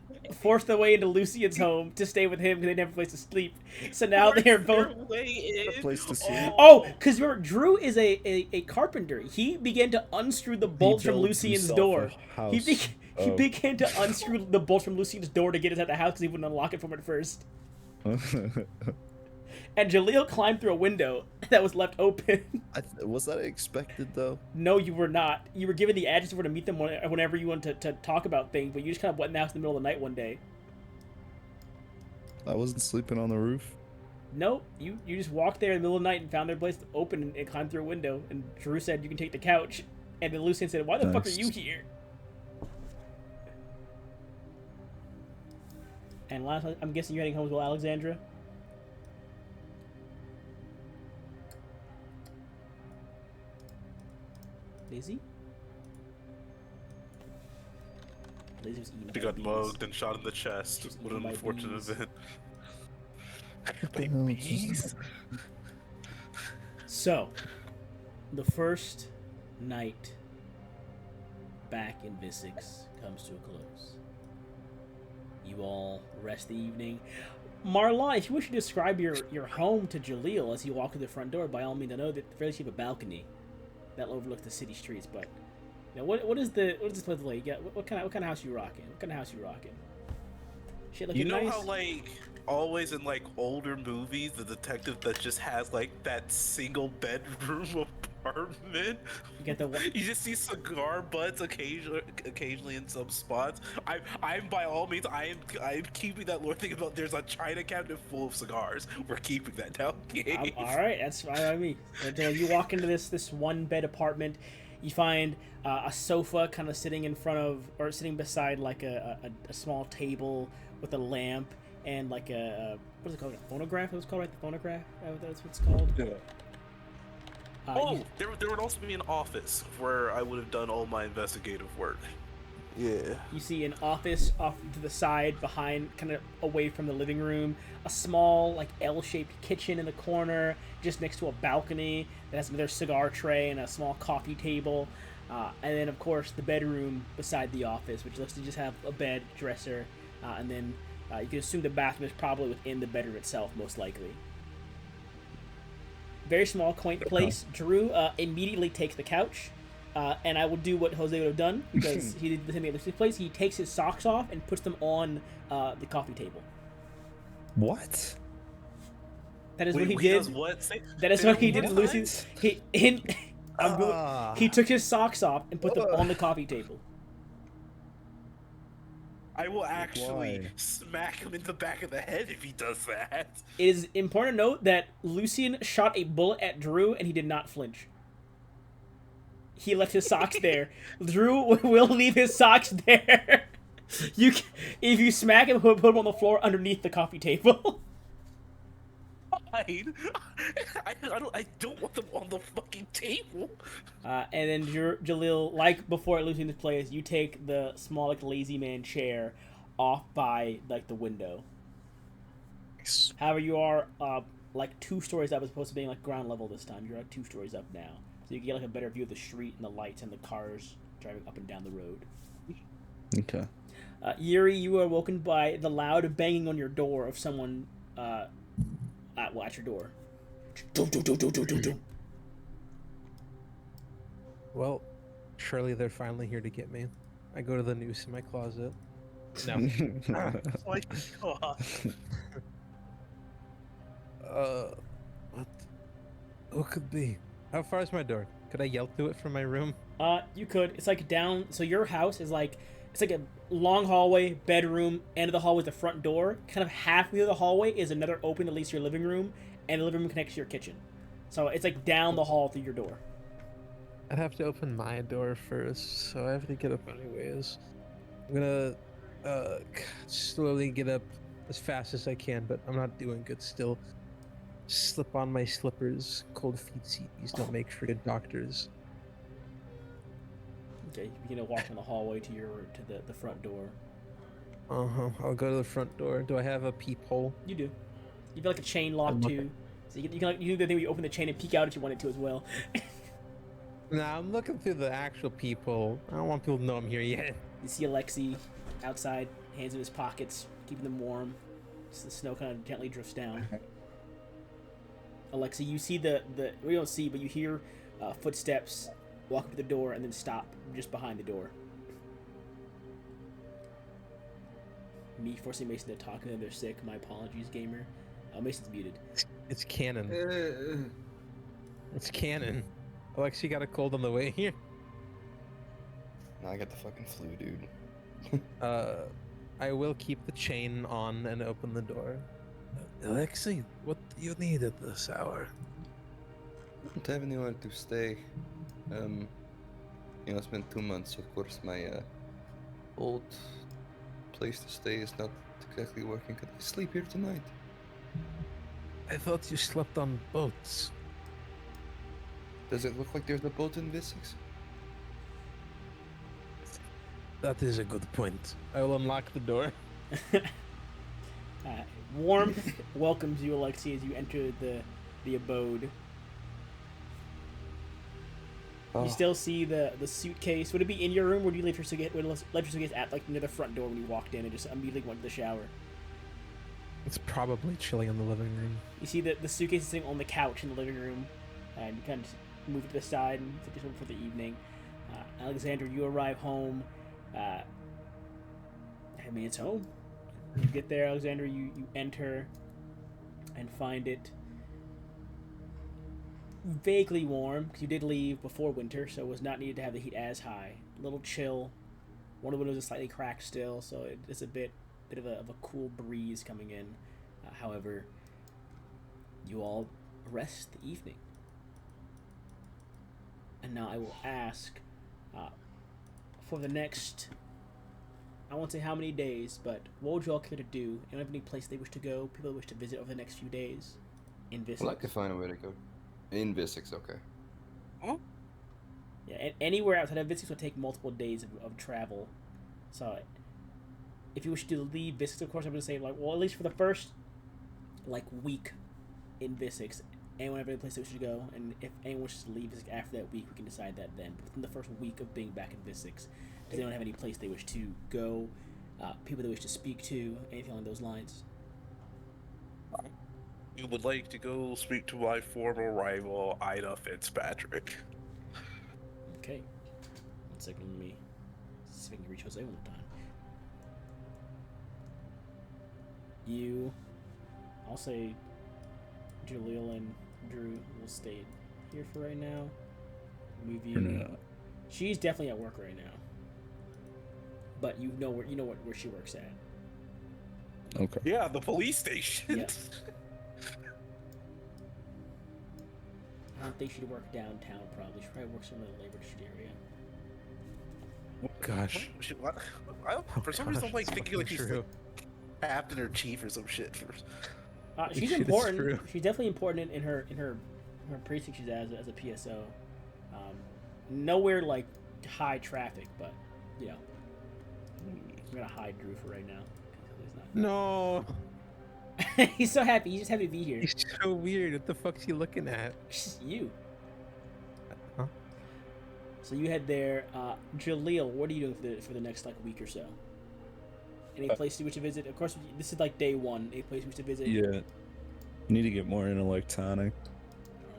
forced their way into Lucian's home to stay with him because they didn't have a place to sleep. So now they are both. A place to sleep. Oh, because remember, Drew is a carpenter. He began to unscrew the bolts from built Lucian's himself door. a house. He began to unscrew the bolts from Lucian's door to get us out of the house because he wouldn't unlock it from it first. And Jaleel climbed through a window that was left open. Was that expected though? No, you were not. You were given the address for to meet them whenever you wanted to talk about things, but you just kind of went in the house in the middle of the night one day. I wasn't sleeping on the roof. Nope, you just walked there in the middle of the night and found their place open and climbed through a window. And Drew said you can take the couch, and then Lucian said, "Why the fuck are Nice. you here?" And last, I'm guessing you're heading home as well, Alexandra. Lazy? Lazy was eaten He by got bees. mugged and shot in the chest. Just What eaten an by unfortunate bees. event. the hell just- So, the first night back in Visix comes to a close. You all rest the evening. Marlon, if you wish to describe your home to Jaleel as you walk through the front door, by all means, I know that you have a balcony that overlooks the city streets, but you know, what is this place like? What kind of house you rocking? What kind of house you rocking? Shit looking You know nice? how like always in like older movies, the detective that just has like that single bedroom apartment. You get the You just see cigar butts occasionally in some spots. I'm by all means I'm keeping that lore thing about there's a china cabinet full of cigars. We're keeping that down. All right, that's fine by me. So you walk into this one bed apartment, you find a sofa kind of sitting in front of or sitting beside like a small table with a lamp and like what is it called? A phonograph? It was called, right? The phonograph? That's what it's called. Yeah. Oh, there would also be an office where I would have done all my investigative work. Yeah. You see an office off to the side behind, kind of away from the living room. A small, like, L-shaped kitchen in the corner, just next to a balcony that has another cigar tray and a small coffee table. And then, of course, the bedroom beside the office, which looks to just have a bed, dresser, and then you can assume the bathroom is probably within the bedroom itself, most likely. Very small, quaint place. Drew immediately takes the couch. And I will do what Jose would have done, because he did the same thing at Lucy's place. He takes his socks off and puts them on the coffee table. What? That is Wait, what he he did. does what? That is say what that he one did at more Lucy's. time? He took his socks off and put them on the coffee table. I will actually Why? smack him in the back of the head if he does that. It is important to note that Lucian shot a bullet at Drew and he did not flinch. He left his socks there. Drew will leave his socks there. If you smack him, put him on the floor underneath the coffee table. Fine. I don't want them on the fucking table. And then Jalil, like before at Lucian's place, you take the small, like, lazy man chair off by, like, the window. However, you are, like, 2 stories up as opposed to being, like, ground level this time. You're, like, 2 stories up now. So you can get, like, a better view of the street and the lights and the cars driving up and down the road. Okay. Yuri, you are woken by the loud banging on your door of someone, at your door. Well, surely they're finally here to get me. I go to the noose in my closet. No. Oh my god. What could be? How far is my door? Could I yell through it from my room? You could. It's like down. So your house is like, it's like a long hallway, bedroom, end of the hallway is the front door. Kind of halfway through the hallway is another open that leads to your living room, and the living room connects to your kitchen. So it's like down the hall through your door. I'd have to open my door first, so I have to get up anyways. I'm gonna slowly get up as fast as I can, but I'm not doing good still. Slip on my slippers. Cold feet CDs don't make for good doctors. Okay, you begin to walk down the hallway to the front door. I'll go to the front door. Do I have a peephole? You do. You feel like a chain lock too, so you can do the thing where you open the chain and peek out if you wanted to as well. Nah, I'm looking through the actual peephole. I don't want people to know I'm here yet. You see Alexi outside, hands in his pockets, keeping them warm. Just the snow kind of gently drifts down. Alexi, you see well, you don't see, but you hear footsteps walk up to the door and then stop just behind the door. Me forcing Mason to talk to them, they're sick. My apologies, gamer. Mason's muted. It's canon. It's canon. Alexi got a cold on the way here. No, I got the fucking flu, dude. I will keep the chain on and open the door. Alexi, what do you need at this hour? I don't have anywhere to stay. It's been 2 months. Of course, my old place to stay is not exactly working. Could I sleep here tonight? I thought you slept on boats. Does it look like there's a boat in Visix? That is a good point. I will unlock the door. Warmth welcomes you, Alexi, as you enter the abode. Oh, You still see the suitcase. Would it be in your room, or do you leave your suitcase at like near the front door when you walked in and just immediately went to the shower? It's probably chilly in the living room. You see the suitcase is sitting on the couch in the living room, and you kind of move it to the side and set yourself for the evening. Alexander, you arrive home. I mean, it's home. You get there, Alexander. You enter and find it vaguely warm because you did leave before winter, so it was not needed to have the heat as high. A little chill. One of the windows is slightly cracked still, so it's a bit of a cool breeze coming in. However, you all rest the evening. And now I will ask, for the next, I won't say how many days, but what would you all care to do? Anyone have any place they wish to go? People they wish to visit over the next few days? In Visix? I'd like to find a way to go. In Visix, okay. Yeah, anywhere outside of Visix will take multiple days of travel. So, if you wish to leave Visix, of course, I'm going to say, like, well, at least for the first, like, week in Visix, anyone have any place they wish to go? And if anyone wishes to leave Visix after that week, we can decide that then. But within the first week of being back in Visix, does anyone have any place they wish to go? People they wish to speak to? Anything along those lines? We would like to go speak to my former rival, Ida Fitzpatrick. Okay. 1 second, let me see if I can reach Jose one time. I'll say Jaleel and Drew will stay here for right now. Move you. For now. She's definitely at work right now. But you know where she works at. Okay. Yeah, the police station. Yeah. I don't think she'd work downtown probably. She probably works in the labor district area. Gosh. For some reason, I'm like That's thinking like fucking she's true. like captain or chief or some shit. She's Shit is important. true. She's definitely important in her precinct she's as a PSO. Nowhere like high traffic, but you know, I'm gonna hide Drew for right now. No. He's not. He's so happy. He's just happy to be here. He's so weird. What the fuck's he looking at? You. Huh? So you head there. Jaleel, what are you doing for the next like week or so? Any place you wish to visit? Of course, this is like day one. Any place you wish to visit? Yeah. Need to get more into electronic.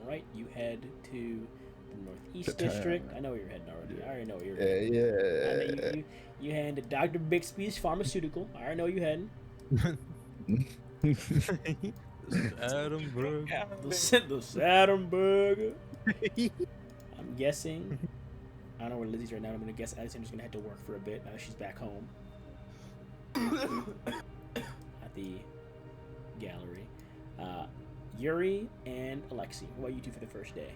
All right, you head to the Northeast The District. town. I know where you're heading already. I already know where you're Yeah, heading. I know you head to Dr. Bixby's Pharmaceutical. I already know you heading. Adam, The Saturnburger. I'm guessing. I don't know where Lizzie's right now. I'm gonna guess Alexander's gonna head to work for a bit now that she's back home. At the gallery. Yuri and Alexi, what about you two for the first day?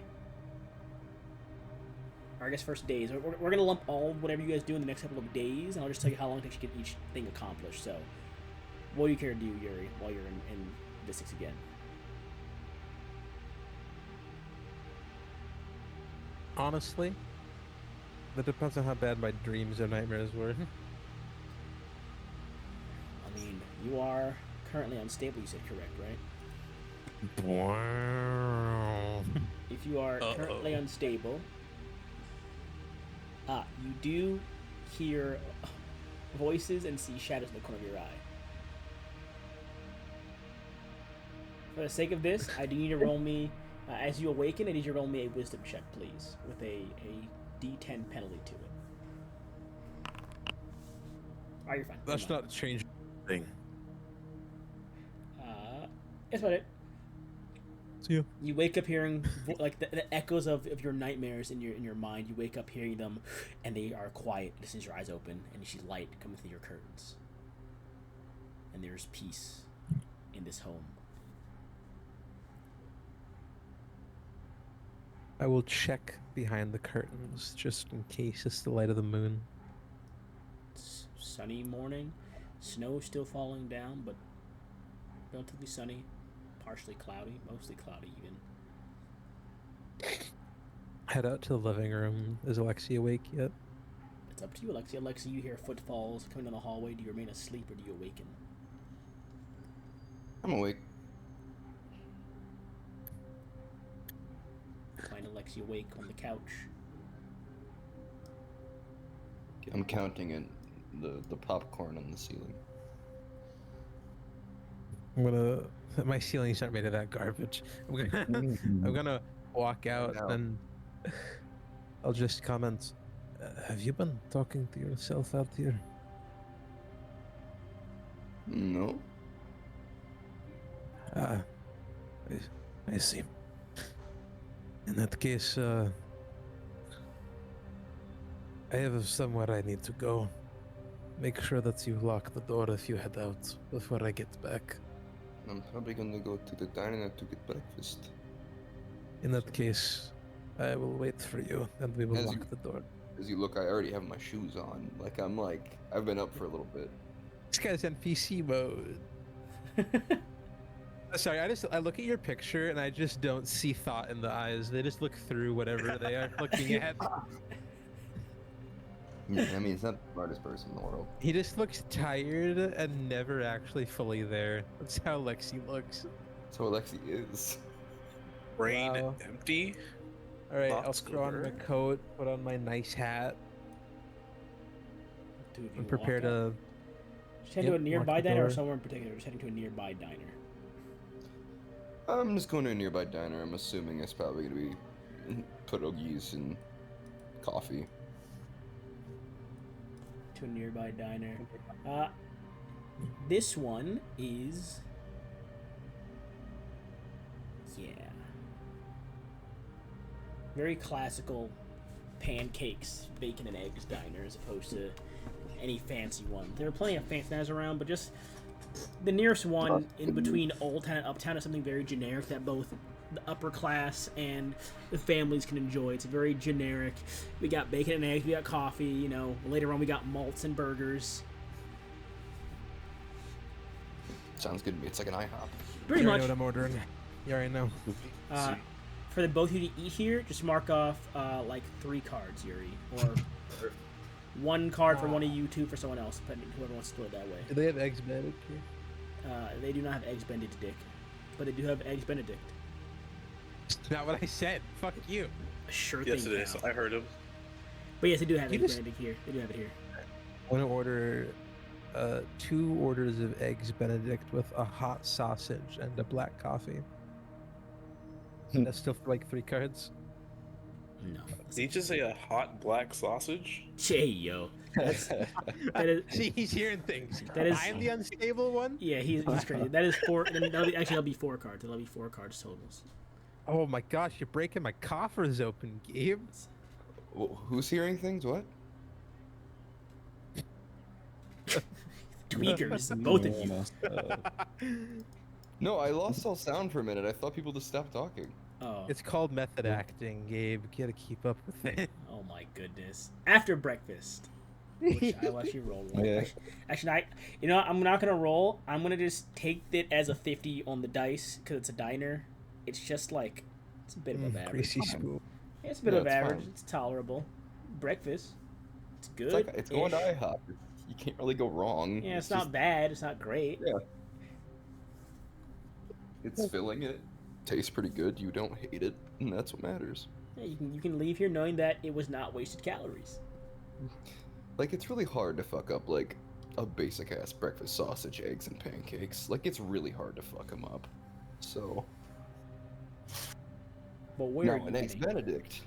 Or I guess first days. We're gonna lump all whatever you guys do in the next couple of days, and I'll just tell you how long it takes to get each thing accomplished. So, what do you care to do, Yuri, while you're in Visix again? Honestly, that depends on how bad my dreams or nightmares were. I mean, you are currently unstable, you said correct, right? Wow. If you are currently unstable, you do hear voices and see shadows in the corner of your eye. For the sake of this, I do need to roll me, as you awaken, I need you to roll me a wisdom check, please, with a D10 penalty to it. Oh, you're fine. That's Never mind. not changing thing. That's about it. See ya. You wake up hearing like the echoes of your nightmares in your mind. You wake up hearing them, and they are quiet as soon as your eyes open, and you see light coming through your curtains. And there's peace in this home. I will check behind the curtains just in case it's the light of the moon. It's sunny morning, snow still falling down, but relatively sunny, partially cloudy, mostly cloudy even. Head out to the living room. Is Alexi awake yet? It's up to you, Alexia. Alexia, you hear footfalls coming down the hallway. Do you remain asleep or do you awaken? I'm awake. Find Alexia awake on the couch. I'm counting in the popcorn on the ceiling. I'm gonna. My ceilings aren't made of that garbage. I'm gonna walk out No. and I'll just comment. Have you been talking to yourself out here? No. Ah, I see. In that case, I have somewhere I need to go. Make sure that you lock the door if you head out before I get back. I'm probably gonna go to the diner to get breakfast. In that case, I will wait for you and we will As lock you- the door. As you look, I already have my shoes on. I've been up for a little bit. This guy's NPC mode. Sorry, I look at your picture and I just don't see thought in the eyes. They just look through whatever they are looking at. I mean, he's not the smartest person in the world. He just looks tired and never actually fully there. That's how Lexi looks. So Alexi is. Brain Wow. empty. All right, I'll Thoughts, throw on my Cooper? coat, put on my nice hat, Dude, you and prepare walk out. to. Just head to a Yep, nearby lock the diner or door. somewhere in particular? Just heading to a nearby diner. I'm just going to a nearby diner. I'm assuming it's probably gonna be pierogies and coffee. To a nearby diner. This one is. Yeah. Very classical pancakes, bacon and eggs diner as opposed to any fancy one. There are plenty of fancy diners around, but just the nearest one in between Old Town and Uptown is something very generic that both the upper class and the families can enjoy. It's very generic. We got bacon and eggs, we got coffee, you know. Later on we got malts and burgers. Sounds good to me. It's like an IHOP. Pretty You already much. know what I'm ordering. You already know. For the both of you to eat here, just mark off like 3 cards, Yuri, or 1 card for one of you, 2 for someone else, depending whoever wants to split it that way. Do they have eggs Benedict here? They do not have eggs Benedict, but they do have eggs Benedict. That's not what I said. Fuck you. Sure Yes, thing. it is. pal. I heard him. But yes, they do have You eggs just- Benedict here. They do have it here. I want to order 2 orders of eggs Benedict with a hot sausage and a black coffee. That's still for like 3 cards. No. Did you just say a hot black sausage? Hey, yo. That is, See, he's hearing things. That is- I'm the unstable one. yeah, he's crazy. That is 4. That'll be 4 cards. That'll be 4 cards totals. Oh my gosh, you're breaking my coffers open, Gabe. Who's hearing things? What? Tweakers, both of you. No, I lost all sound for a minute. I thought people just stopped talking. Oh. It's called method acting, Gabe. You gotta keep up with it. Oh my goodness. After breakfast. Which I'll actually roll one. Yeah. Actually, you know what? I'm not gonna roll. I'm gonna just take it as a 50 on the dice because it's a diner. It's just like it's a bit of average. Greasy spoon. Yeah, it's a bit Yeah, of it's average. fine. It's tolerable. Breakfast. It's good. It's like it's going to IHOP. You can't really go wrong. Yeah, it's not bad. It's not great. Yeah. It's filling. It tastes pretty good. You don't hate it, and that's what matters. Yeah, you can leave here knowing that it was not wasted calories. Like, it's really hard to fuck up like a basic ass breakfast sausage, eggs, and pancakes. Like, it's really hard to fuck them up. So But where no, are you an eggs getting? Benedict.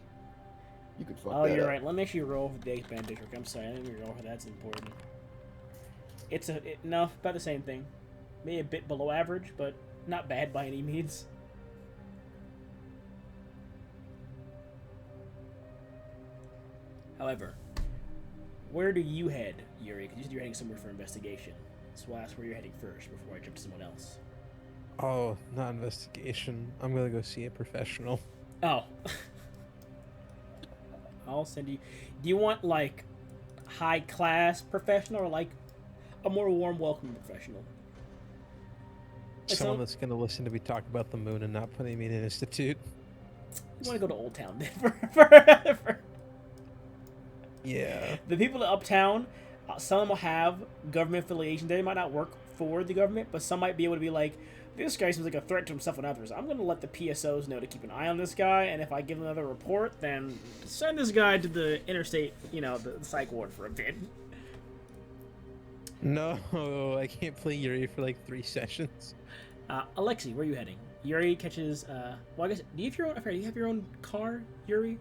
You could fuck Oh, that you're up. right. Let me actually roll for the eggs Benedict. I'm sorry. I didn't even roll for that's important. It's no, about the same thing. Maybe a bit below average, but not bad by any means. However, where do you head, Yuri? Because you said you're heading somewhere for investigation. So I'll ask where you're heading first before I jump to someone else. Oh, not investigation. I'm gonna go see a professional. Oh. I'll send you. Do you want, like, high class professional or, like, a more warm welcome professional? Like Someone some- that's gonna listen to me talk about the moon and not putting me in an institute. You want to go to Old Town then for Yeah. The people uptown, some of them will have government affiliation. They might not work for the government, but some might be able to be like, this guy seems like a threat to himself and others. I'm going to let the PSOs know to keep an eye on this guy, and if I give another report, then send this guy to the interstate, the psych ward for a bit. No, I can't play Yuri for like 3 sessions. Alexi, where are you heading? Yuri catches, well, I guess, do you have your own car, Yuri?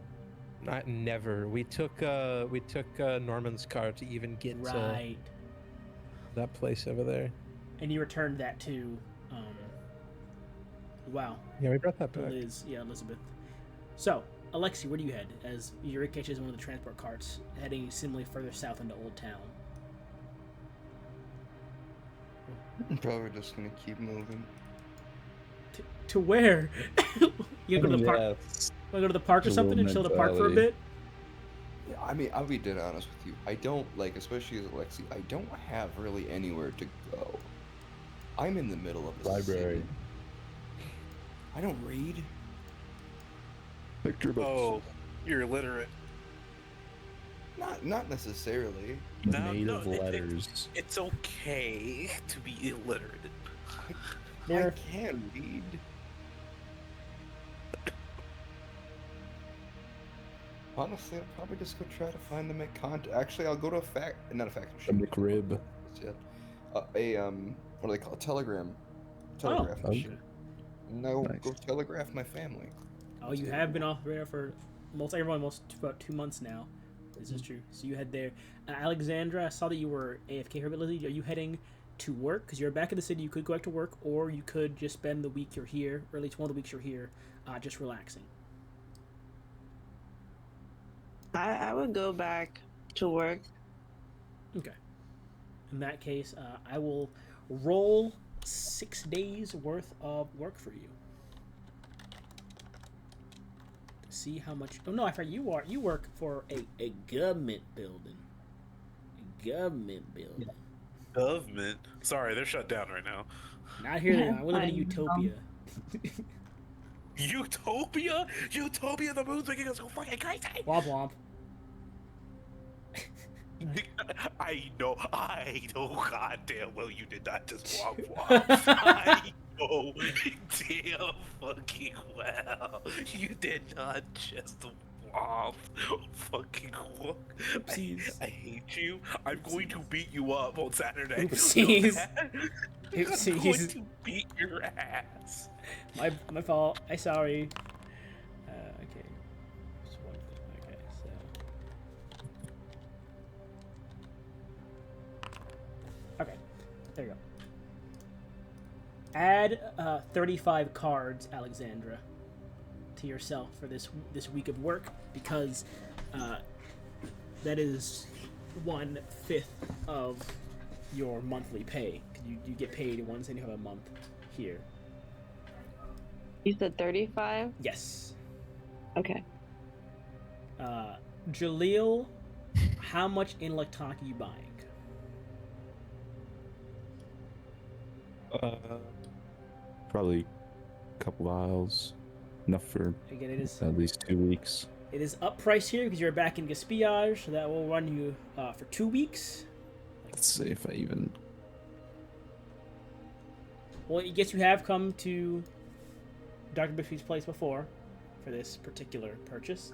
Not never. We took Norman's car to even get to Right. that place over there. And you returned that to, wow, Yeah, we brought that back. Elizabeth. So, Alexi, where do you head as Yuri catches one of the transport carts heading similarly further south into Old Town? I'm probably just gonna keep moving. To where? You gonna go to the park? Yes. Wanna go to the park or something and chill at the park for a bit? Yeah, I mean, I'll be dead honest with you. I don't, like, especially as Alexi, I don't have really anywhere to go. I'm in the middle of a Library. city. I don't read. Picture books. Oh, you're illiterate. Not necessarily. The No, native no, letters. It's okay to be illiterate. I There. can read. Honestly, I'll probably just go try to find them at Actually, I'll go to not a fax A machine. McRib. Yet. What do they call it? Telegraph Oh. machine. No, Nice. go telegraph my family. Oh, you have been off the radar for almost about 2 months now. This is true. So you head there. Alexandra, I saw that you were AFK here, but Lizzie, are you heading to work? Because you're back in the city, you could go back to work, or you could just spend the week you're here, or at least one of the weeks you're here, just relaxing. I would go back to work. Okay. In that case, I will roll 6 days worth of work for you. To see how much. Oh no, I forgot you work for a government building. A government building. Government. Sorry, they're shut down right now. Not here. They Yeah, are. We live in a fine. utopia. Utopia? Utopia, the moon's making us go fucking crazy. Womp womp. I know goddamn well you did not just walk. I know damn fucking well you did not just walk. Fucking walk. Oopsies. I hate you. I'm going to beat you up on Saturday. Oopsies. I'm Oopsies. going to beat your ass. My fault. I sorry. Okay. Just one thing. Okay, so. Okay, there you go. Add 35 cards, Alexandra, to yourself for this week of work, because that is 1/5 of your monthly pay. You get paid once and you have a month here. You said 35? Yes. Okay. Jaleel, how much electronic are you buying? Probably a couple vials. Enough for Again, it is at least 2 weeks. up price here because you're back in Gaspillage, so that will run you for 2 weeks. Let's see if I even. Well, I guess you have come to Dr. Biffy's place before for this particular purchase,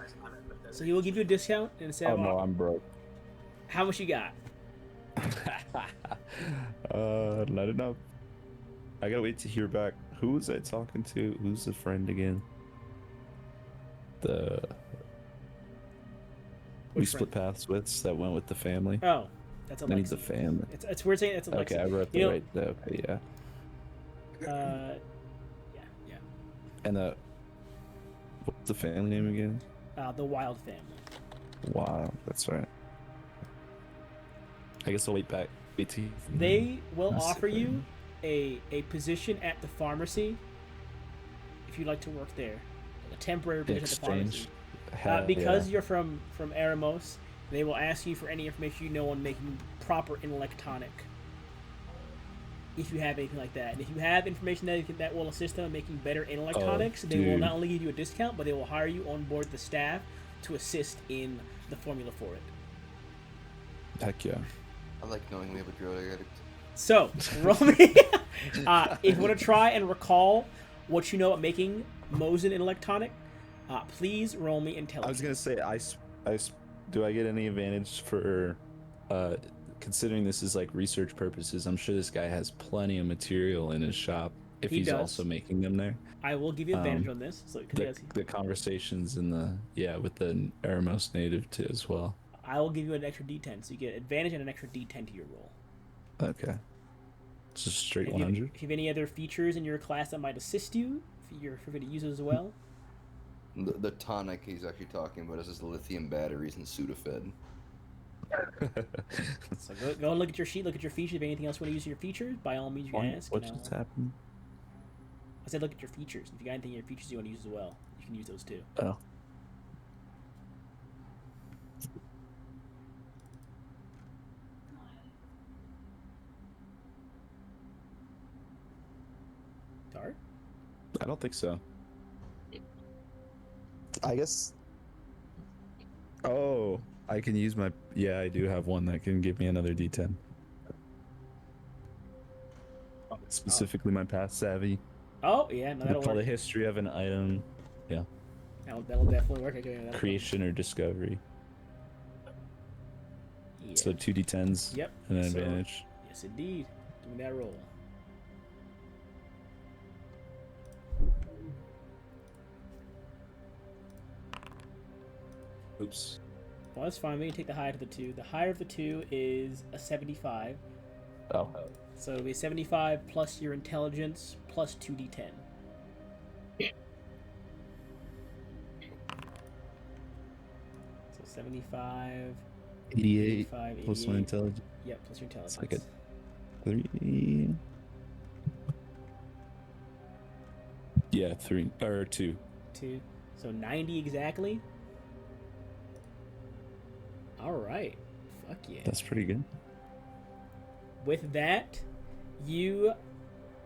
so he will give you a discount instead Oh of no, I'm broke. how much you got. Not enough. I gotta wait to hear back. Who was I talking to? Who's the friend again? We Which split paths with that went with the family. Oh, that's I need the Alexi. family. It's weird saying it's Alexi. Okay, I wrote You the know- right. Okay, yeah. Yeah. And what's the family name again? The Wild family. Wow, that's right. I guess I'll wait to. They will That's offer the you thing. a position at the pharmacy if you'd like to work there. A temporary In position at the pharmacy. exchange. Because you're from Eremos, they will ask you for any information you know on making proper electronic. If you have anything like that, and if you have information that will assist them in making better electronics, they will dude. not only give you a discount, but they will hire you on board the staff to assist in the formula for it. Heck yeah. I like knowing we have a drug addict. So, roll me. If you want to try and recall what you know about making Mosin in electronic, please roll me intelligence. I was gonna say, do I get any advantage for, considering this is like research purposes? I'm sure this guy has plenty of material in his shop if He he's does. also making them there. I will give you advantage on this. So, The conversations in with the Eremos native too as well. I will give you an extra D10, so you get advantage and an extra D10 to your roll. Okay. Just straight If 100. if you have any other features in your class that might assist you, if you're free to use it as well. The tonic he's actually talking about is his lithium batteries and Sudafed. So go and look at your sheet, look at your features. If anything else you want to use your features, by all means you can ask. What just happened? I said look at your features. If you got anything in your features you want to use as well, you can use those too. Oh. Dart? I don't think so. I guess. Oh, I can use my. Yeah, I do have one that can give me another D10. Specifically, my path savvy. Oh yeah, no, that'll Call the work. history of an item. Yeah. That'll definitely work. Okay, that'll Creation or discovery. Yeah. So 2d10s. Yep. And an So- advantage. Yes, indeed. Give me that roll. Oops. Well, that's fine. We can take the higher of the two. The higher of the two is a 75. Oh. So it'll be 75 plus your intelligence plus 2d10. So 75, 88 85, plus 1 88. intelligence. Yep, plus your intelligence. It's like a 3. Yeah, 3 or 2. 2. So 90 exactly. All right. Fuck yeah. That's pretty good. With that, you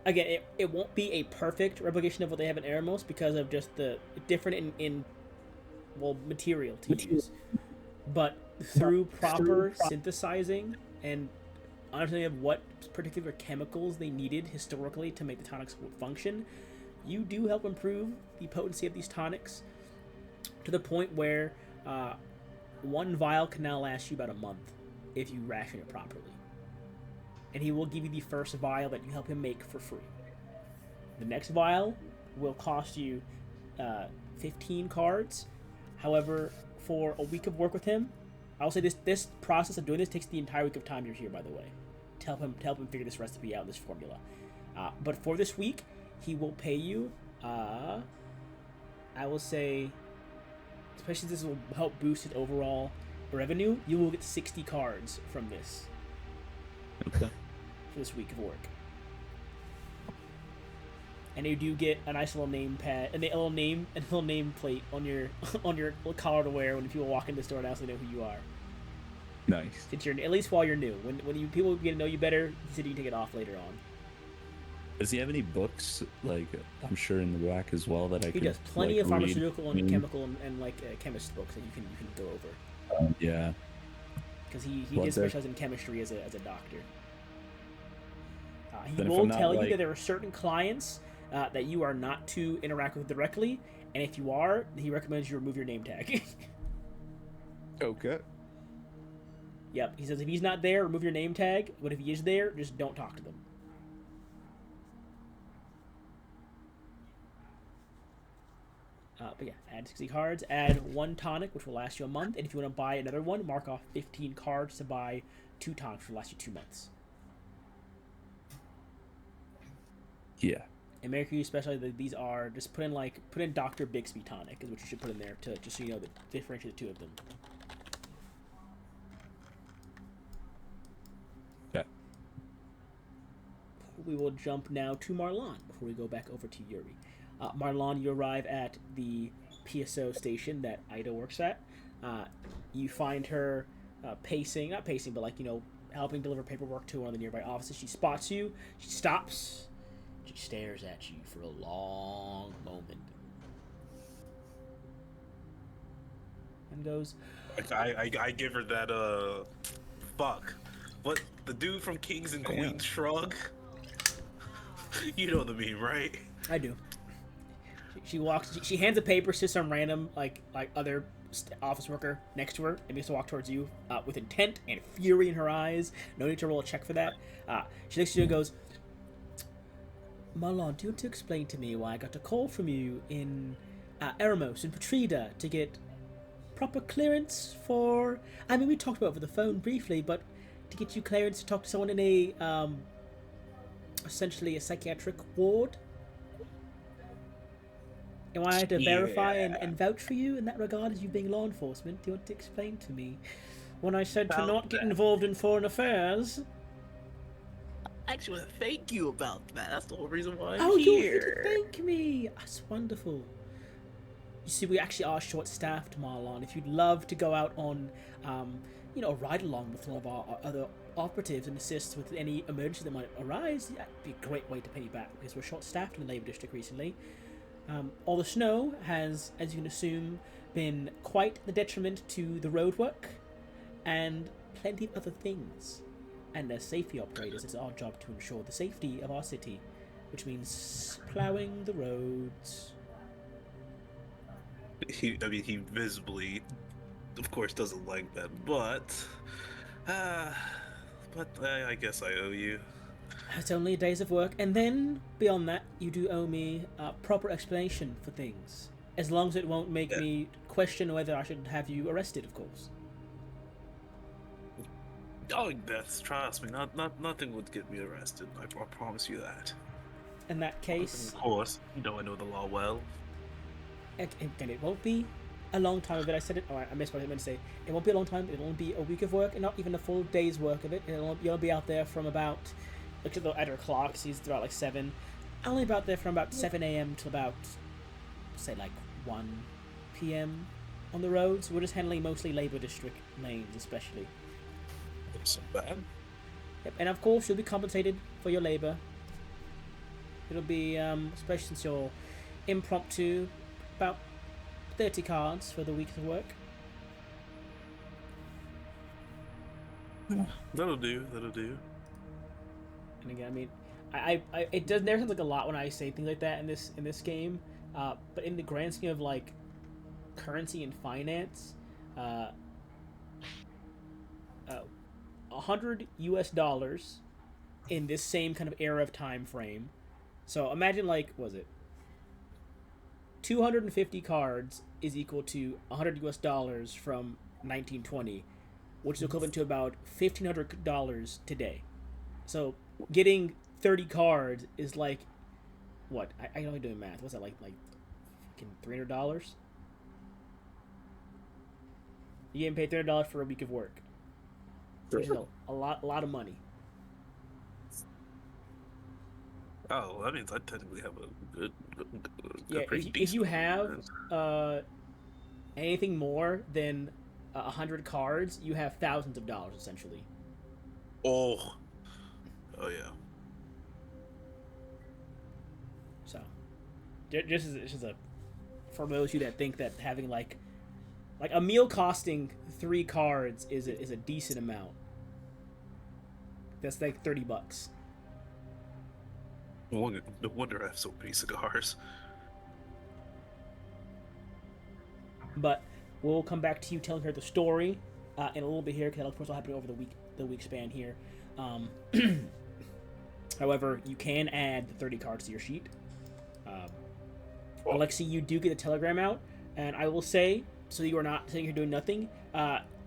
again it won't be a perfect replication of what they have in Eremos because of just the different in material to use, but through proper synthesizing and understanding of what particular chemicals they needed historically to make the tonics function, you do help improve the potency of these tonics to the point where one vial can now last you about a month if you ration it properly. And he will give you the first vial that you help him make for free. The next vial will cost you 15 cards. However, for a week of work with him, I'll say this process of doing this takes the entire week of time you're here, by the way, to help him figure this recipe out, this formula. But for this week, he will pay you, I will say, especially this will help boost his overall revenue, you will get 60 cards from this. Okay. For this week of work. And you do get a nice little name pad, and a little name plate on your collar to wear when people walk in the store and actually know who you are. Nice. Since you're at least while you're new, when people get to know you better, you said you can take it off later on. Does he have any books, like, I'm sure in the back as well, that I He could, does plenty like, of pharmaceutical read? and chemical and chemist books that you can go over. Yeah. Because he Well, did there- specialize in chemistry as a doctor. He Then if will I'm not, tell you like- that there are certain clients that you are not to interact with directly, and if you are, he recommends you remove your name tag. Okay. Yep, he says if he's not there, remove your name tag, but if he is there, just don't talk to them. But yeah, add 60 cards, add 1 tonic, which will last you a month, and if you want to buy another one, mark off 15 cards to buy 2 tonics, which will last you 2 months. Yeah. And make sure you specify that these are, just put in Dr. Bixby tonic is what you should put in there to just so you know the differentiate the two of them. Yeah. We will jump now to Marlon before we go back over to Yuri. Marlon, you arrive at the PSO station that Ida works at. You find her not pacing, but helping deliver paperwork to one of the nearby offices. She spots you. She stops. She stares at you for a long moment. And goes, I give her that fuck? What, the dude from Kings and Damn. Queens Shrug? You know the meme, right? I do. She walks. She hands a paper to some random like other office worker next to her and begins to walk towards you with intent and fury in her eyes. No need to roll a check for that. She looks at you and goes, Marlon, do you want to explain to me why I got a call from you in Eremos and Petrida to get proper clearance for... I mean, we talked about it over the phone briefly, but to get you clearance to talk to someone in a, essentially a psychiatric ward? And why I had to verify and vouch for you in that regard as you being law enforcement. Do you want to explain to me when I said to not get involved in foreign affairs? I actually want to thank you about that. That's the whole reason why I'm Oh, here. you're here to thank me. That's wonderful. You see, we actually are short-staffed, Marlon. If you'd love to go out on, you know, a ride-along with one of our other operatives and assist with any emergency that might arise, that'd be a great way to pay you back because we're short-staffed in the Labor District recently. All the snow has, as you can assume, been quite the detriment to the roadwork and plenty of other things. And as safety operators, it's our job to ensure the safety of our city, which means plowing the roads. He visibly, of course, doesn't like that, but I guess I owe you. It's only days of work, and then, beyond that, you do owe me a proper explanation for things. As long as it won't make me question whether I should have you arrested, of course. Oh, Beth, trust me, nothing would get me arrested. I promise you that. In that case... Of course, you know I know the law well. And it won't be a long time of it. I said it... Alright, I missed what I meant to say. It won't be a long time. It'll only be a week of work, and not even a full day's work of it. You'll be out there from about... Look at her clock, she's about like 7. I'll only be out there from about 7 a.m. to about, say, like 1 p.m. on the roads. We're just handling mostly Labor District lanes, especially. Not so bad. Yep, and of course, you'll be compensated for your labor. It'll be, especially since you're impromptu, about 30 cards for the week of work. That'll do. And again, I mean, it does never sounds like a lot when I say things like that in this game, but in the grand scheme of like currency and finance, $100 US in this same kind of era of time frame. So imagine like, what was it? 250 cards is equal to $100 US from 1920, which is equivalent to about $1,500 today. So getting 30 cards is like, what? I'm only doing math. What's that like fucking $300? You're getting paid $300 for a week of work, which is a lot of money. Oh, that means I technically have a good Yeah, if you have anything more than 100 cards, you have thousands of dollars essentially. Oh yeah. So, just as a for those of you that think that having like a meal costing 3 cards is a decent amount. That's like $30. No wonder I have so many cigars. But we'll come back to you telling her the story in a little bit here, because that'll of course will happen over the week span here. However, you can add the 30 cards to your sheet. Alexi, you do get a telegram out, and I will say, so you are not sitting here doing nothing,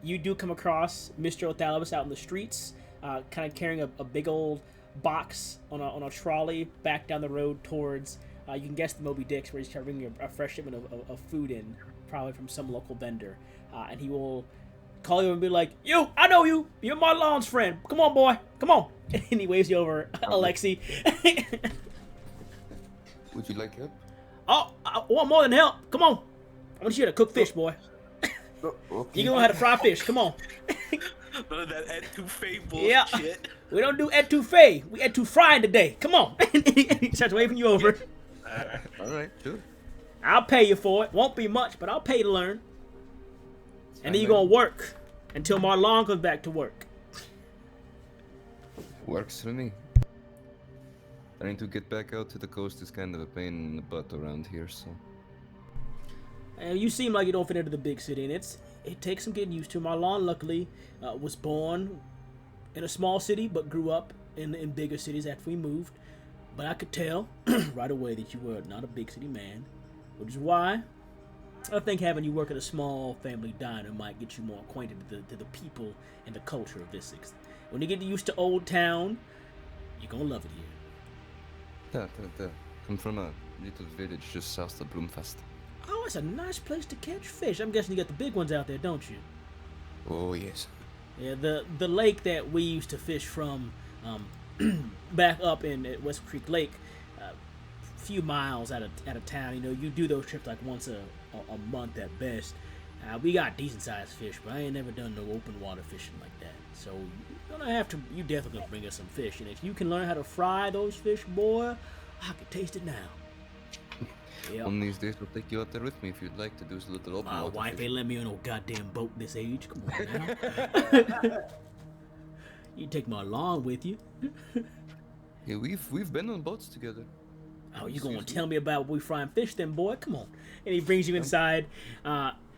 you do come across Mr. Othalibus out in the streets, kind of carrying a big old box on a trolley back down the road towards, you can guess the Moby Dick's, where he's trying to bring a fresh shipment of food in, probably from some local vendor. And he will call you and be like, "You, I know you. You're my lawn's friend. Come on, boy. Come on." And he waves you over, Alexi. Would you like help? Oh, I want more than help. Come on. I want you to cook fish, boy. Okay. You gonna know how to fry fish. Come on. None of that etouffee bullshit. Yeah. We don't do etouffee. We etouffee today. Come on. And he starts waving you over. All right, sure. I'll pay you for it. Won't be much, but I'll pay you to learn. And then you're gonna work until Marlon comes back to work. Works for me. Trying to get back out to the coast is kind of a pain in the butt around here, so. You seem like you don't fit into the big city, and it takes some getting used to. Marlon, luckily, was born in a small city, but grew up in bigger cities after we moved. But I could tell right away that you were not a big city man, which is why I think having you work at a small family diner might get you more acquainted to the people and the culture of this. When you get used to Old Town, you're gonna love it here. I'm from a little village just south of Bloomfest. Oh, it's a nice place to catch fish. I'm guessing you got the big ones out there, don't you? Oh, yes. Yeah, the lake that we used to fish from back up at West Creek Lake, a few miles out of town. You know, you do those trips like once a month at best. We got decent sized fish, but I ain't never done no open water fishing like that. So you definitely gonna bring us some fish. And if you can learn how to fry those fish, boy, I can taste it now. Yep. One of these days, we'll take you out there with me if you'd like to do a little open My water wife fishing. ain't let me on no goddamn boat this age. Come on now. You take my lawn with you. Yeah, we've been on boats together. Oh, you gonna tell me about we frying fish then, boy? Come on. And he brings you inside.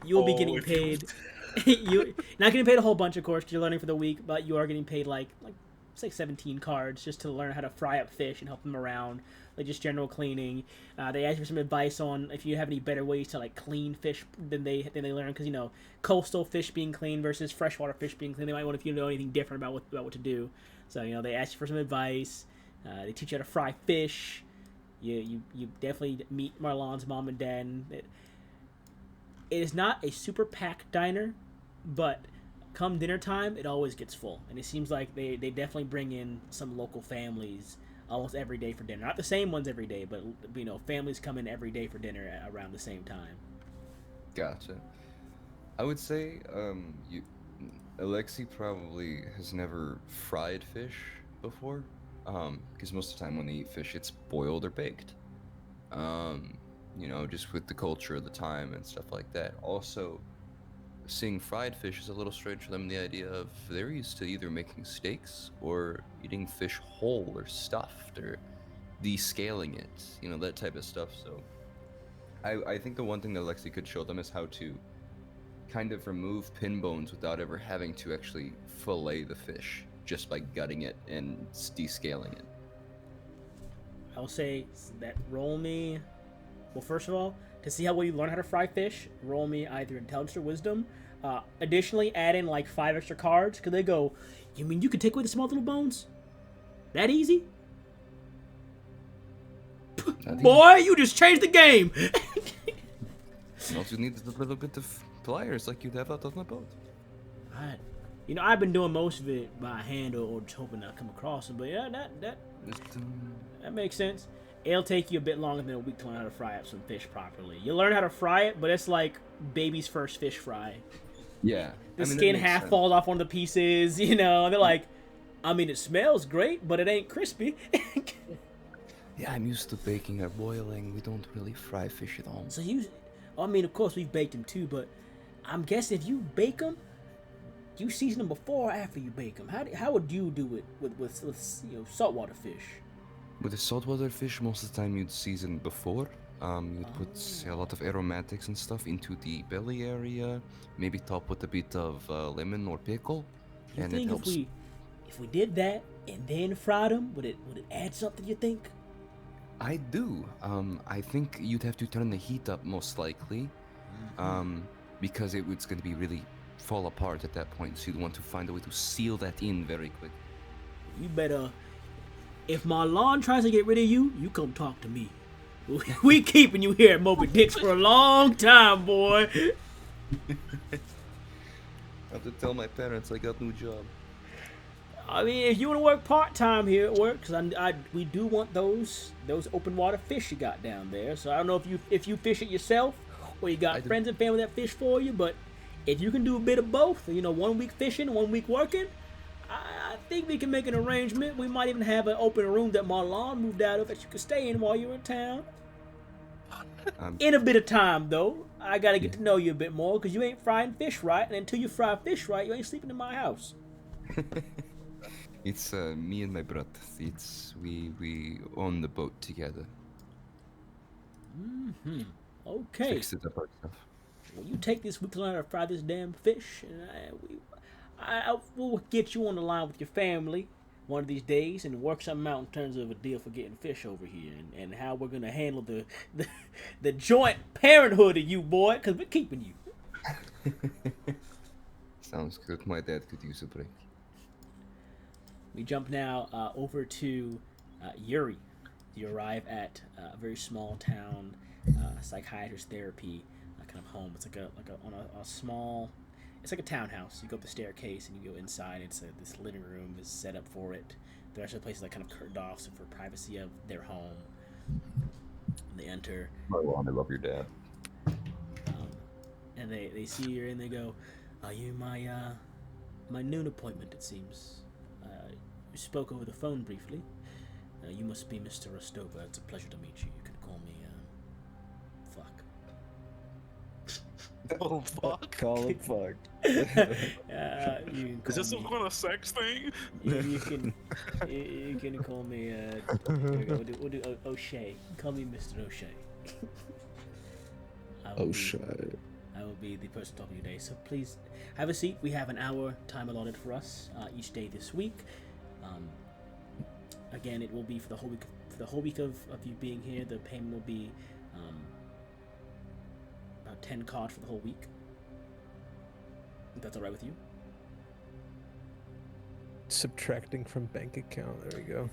You'll be getting paid. You're not getting paid a whole bunch, of course, because you're learning for the week, but you are getting paid like it's like 17 cards just to learn how to fry up fish and help them around, like just general cleaning. They ask you for some advice on if you have any better ways to like clean fish than they learn, because you know coastal fish being clean versus freshwater fish being clean. They might want if you know anything different about what to do. So you know they ask you for some advice. They teach you how to fry fish. You definitely meet Marlon's mom and dad. It is not a super packed diner, but come dinner time, it always gets full. And it seems like they definitely bring in some local families almost every day for dinner. Not the same ones every day, but you know, families come in every day for dinner around the same time. Gotcha. I would say Alexi probably has never fried fish before, because most of the time when they eat fish, it's boiled or baked. You know, just with the culture of the time and stuff like that. Also, seeing fried fish is a little strange for them. The idea of they're used to either making steaks or eating fish whole or stuffed or descaling it, you know, that type of stuff. So I think the one thing that Lexi could show them is how to kind of remove pin bones without ever having to actually fillet the fish, just by gutting it and descaling it. I'll say that roll me. Well, first of all, to see how well you learn how to fry fish, roll me either intelligence or wisdom. Additionally, add in like 5 extra cards, because they go, you mean you can take away the small little bones? That easy? Boy, you just changed the game! All you need is a little bit of pliers like you'd have out on the boat. Alright. You know, I've been doing most of it by hand or just hoping to come across them, but yeah, that makes sense. It'll take you a bit longer than a week to learn how to fry up some fish properly. You learn how to fry it, but it's like baby's first fish fry. Yeah. The skin half falls off one of the pieces, you know. They're like, I mean, it smells great, but it ain't crispy. Yeah, I'm used to baking or boiling. We don't really fry fish at all. So I mean, of course, we've baked them too, but I'm guessing if you bake them, you season them before or after you bake them. How would you do it with you know, saltwater fish? With the saltwater fish, most of the time you'd season before. You'd put a lot of aromatics and stuff into the belly area, maybe top with a bit of lemon or pickle, You and think it helps. if we did that and then fried them, would it add something? You think? I do. I think you'd have to turn the heat up most likely, because it's going to be really fall apart at that point. So you'd want to find a way to seal that in very quick. You better. If Marlon tries to get rid of you, you come talk to me. We keeping you here at Moby Dick's for a long time, boy. I have to tell my parents I got a new job. I mean, if you want to work part-time here at work, because we do want those open water fish you got down there. So I don't know if you fish it yourself or you got friends and family that fish for you, but if you can do a bit of both, you know, 1 week fishing, 1 week working, I think we can make an arrangement. We might even have an open room that Marlon moved out of that you can stay in while you're in town. In a bit of time, though, I got to get to know you a bit more, because you ain't frying fish right, and until you fry fish right, you ain't sleeping in my house. It's me and my brother. It's we own the boat together. Mm-hmm. Okay. Fix it up ourselves. Well, you take this week to learn how to fry this damn fish, and I will get you on the line with your family one of these days and work something out in terms of a deal for getting fish over here and how we're gonna handle the joint parenthood of you, boy, because we're keeping you. Sounds good. My dad could use a break. We jump now over to Yuri. You arrive at a very small town psychiatrist therapy kind of home. It's like a small. It's like a townhouse. You go up the staircase and you go inside. This living room is set up for it. The rest of the place is like kind of curtained off, so for privacy of their home. They enter. Oh, well, I love your dad. And they see you and they go, "Are you my noon appointment? It seems. We spoke over the phone briefly. You must be Mr. Rostova. It's a pleasure to meet you. You can call me fuck." Oh fuck! Call it fuck. You can call Is this some me, kind of sex thing? you can call me. Here we go. We'll do O'Shea. Call me Mr. O'Shea. I will be the person talking today. So please have a seat. We have an hour time allotted for us each day this week. Again, it will be for the whole week. For the whole week of you being here, the payment will be about 10 COD for the whole week. If that's all right with you. Subtracting from bank account. There we go.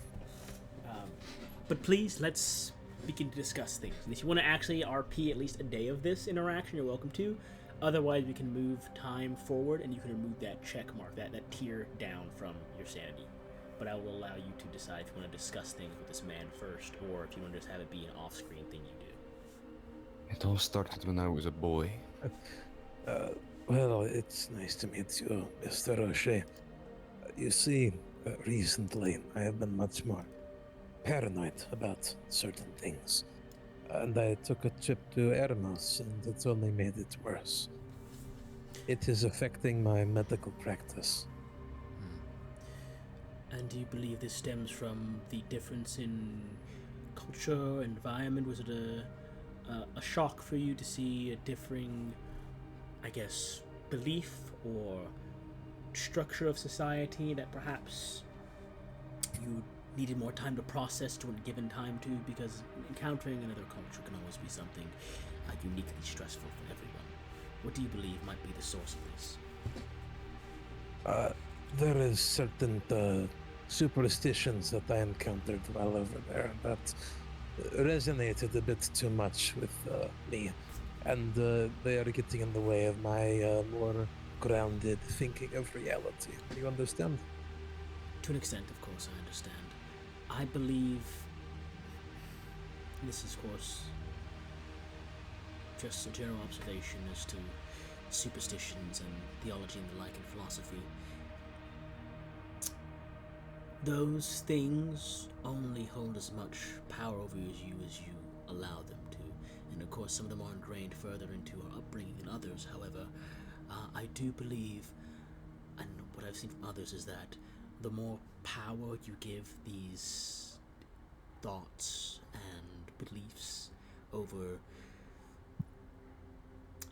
But please, let's begin to discuss things. And if you want to actually RP at least a day of this interaction, you're welcome to. Otherwise, we can move time forward, and you can remove that check mark, that tier down from your sanity. But I will allow you to decide if you want to discuss things with this man first, or if you want to just have it be an off-screen thing you do. It all started when I was a boy. Well, it's nice to meet you, Mr. O'Shea. You see, recently I have been much more paranoid about certain things. And I took a trip to Ermos, and it's only made it worse. It is affecting my medical practice. And do you believe this stems from the difference in culture, environment? Was it a shock for you to see a differing, I guess, belief or structure of society that perhaps you needed more time to process to a given time to? Because encountering another culture can always be something uniquely stressful for everyone. What do you believe might be the source of this? There is certain superstitions that I encountered while over there that resonated a bit too much with me, and they are getting in the way of my more grounded thinking of reality. Do you understand? To an extent, of course, I understand. I believe, this is, of course, just a general observation as to superstitions and theology and the like in philosophy. Those things only hold as much power over you as you allow them to. And of course, some of them are ingrained further into our upbringing than others. However, I do believe, and what I've seen from others is that the more power you give these thoughts and beliefs over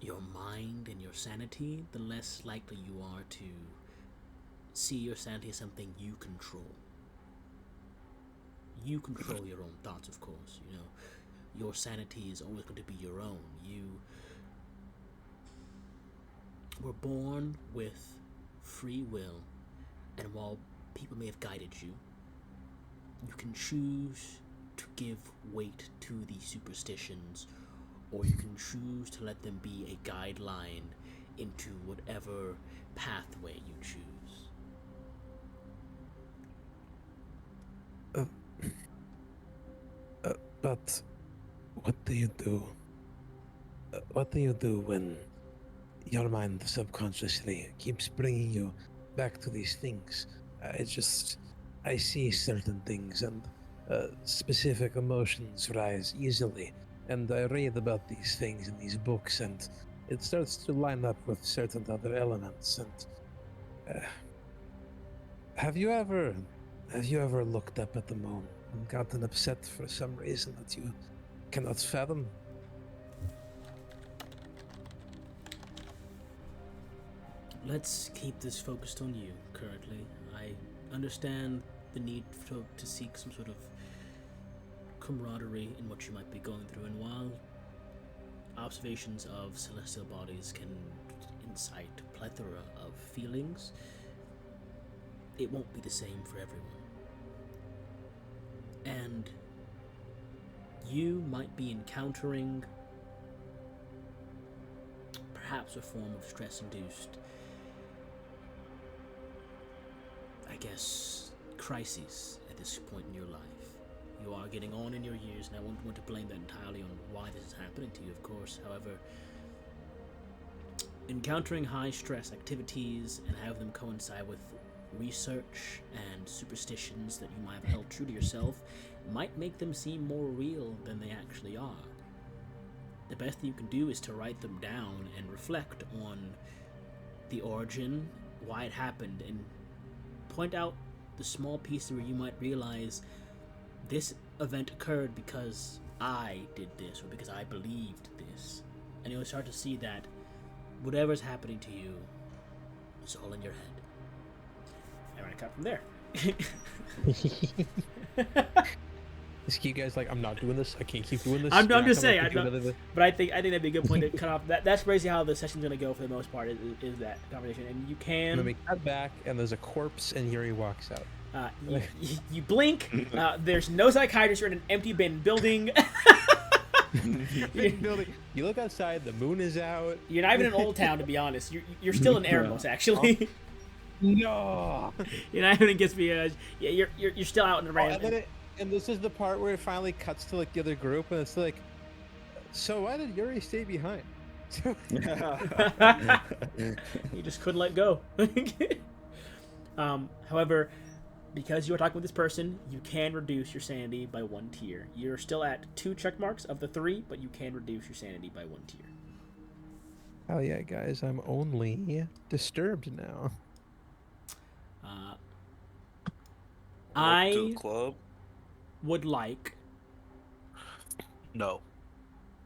your mind and your sanity, the less likely you are to see your sanity as something you control. You control your own thoughts, of course. You know, your sanity is always going to be your own. You were born with free will, and while people may have guided you, you can choose to give weight to these superstitions, or you can choose to let them be a guideline into whatever pathway you choose. But what do you do? What do you do when your mind subconsciously keeps bringing you back to these things? I see certain things, and specific emotions rise easily, and I read about these things in these books, and it starts to line up with certain other elements, and Have you ever looked up at the moon and gotten upset for some reason that you cannot fathom? Let's keep this focused on you currently. I understand the need to seek some sort of camaraderie in what you might be going through, and while observations of celestial bodies can incite a plethora of feelings, it won't be the same for everyone. And you might be encountering perhaps a form of stress-induced, I guess, crises at this point in your life. You are getting on in your years, and I won't want to blame that entirely on why this is happening to you, of course. However, encountering high-stress activities and have them coincide with research and superstitions that you might have held true to yourself might make them seem more real than they actually are. The best thing you can do is to write them down and reflect on the origin, why it happened, and point out the small pieces where you might realize this event occurred because I did this, or because I believed this. And you'll start to see that whatever's happening to you is all in your head. And we're gonna cut from there. Is you guys like, I'm not doing this. I can't keep doing this. I'm just saying. But But I think that'd be a good point to cut off. That's basically how the session's gonna go for the most part. Is that conversation, and you can. Then we cut back, and there's a corpse, and Yuri walks out. You blink. There's no psychiatrist. You're in an empty bin building. You look outside. The moon is out. You're not even in Old Town, to be honest. You're still in Erebos, actually. No. You're not even in Gatsby. Yeah, you're still out in the rain. And this is the part where it finally cuts to like the other group, and it's like, so why did Yuri stay behind? He just couldn't let go. However, because you are talking with this person, you can reduce your sanity by 1 tier. You're still at 2 check marks of the 3, but you can reduce your sanity by 1 tier. Hell yeah, guys! I'm only disturbed now. I to the club. would like No.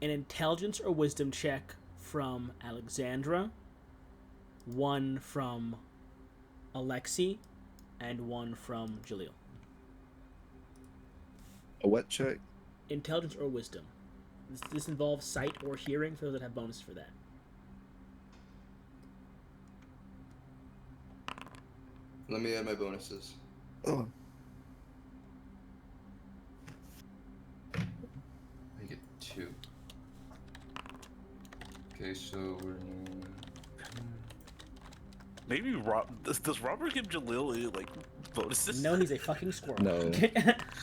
an intelligence or wisdom check from Alexandra, 1 from Alexi, and 1 from Jaleel. A what check? Intelligence or wisdom. This involves sight or hearing for those that have bonuses for that. Let me add my bonuses. Oh. I get 2. Okay, so we're... Maybe does Robert give Jalil like bonuses? No, he's a fucking squirrel. No.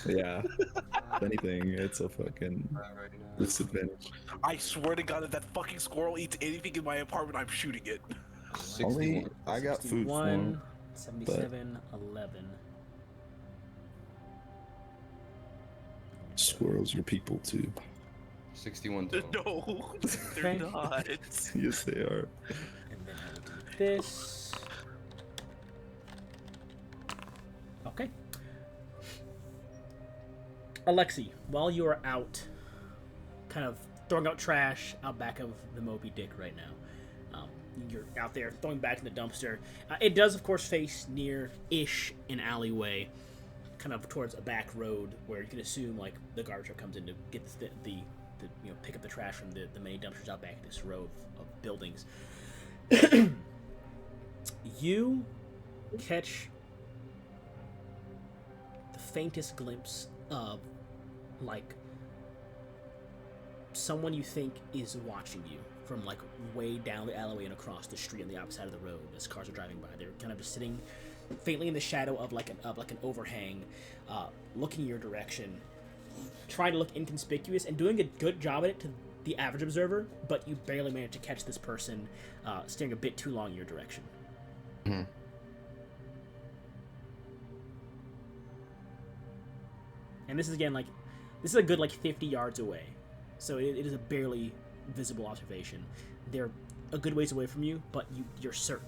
Yeah. If anything, it's a fucking disadvantage. I swear to God, if that fucking squirrel eats anything in my apartment, I'm shooting it. 61. Only I got food for 61, him. 77, 11. Squirrels are people too. 61 total. No, they're Okay. not. Yes, they are. And then I will do this. Okay. Alexi, while you are out, kind of throwing out trash out back of the Moby Dick right now, you're out there throwing back in the dumpster. It does, of course, face near-ish an alleyway, kind of towards a back road where you can assume like the garbage truck comes in to get the pick up the trash from the many dumpsters out back in this row of buildings. You catch the faintest glimpse of like someone you think is watching you from like way down the alleyway and across the street on the opposite side of the road as cars are driving by. They're kind of just sitting faintly in the shadow of like an overhang, looking your direction, trying to look inconspicuous and doing a good job at it to the average observer, but you barely manage to catch this person staring a bit too long in your direction. Mm-hmm. And this is again like this is a good like 50 yards away, so it is a barely visible observation. They're a good ways away from you, but you're certain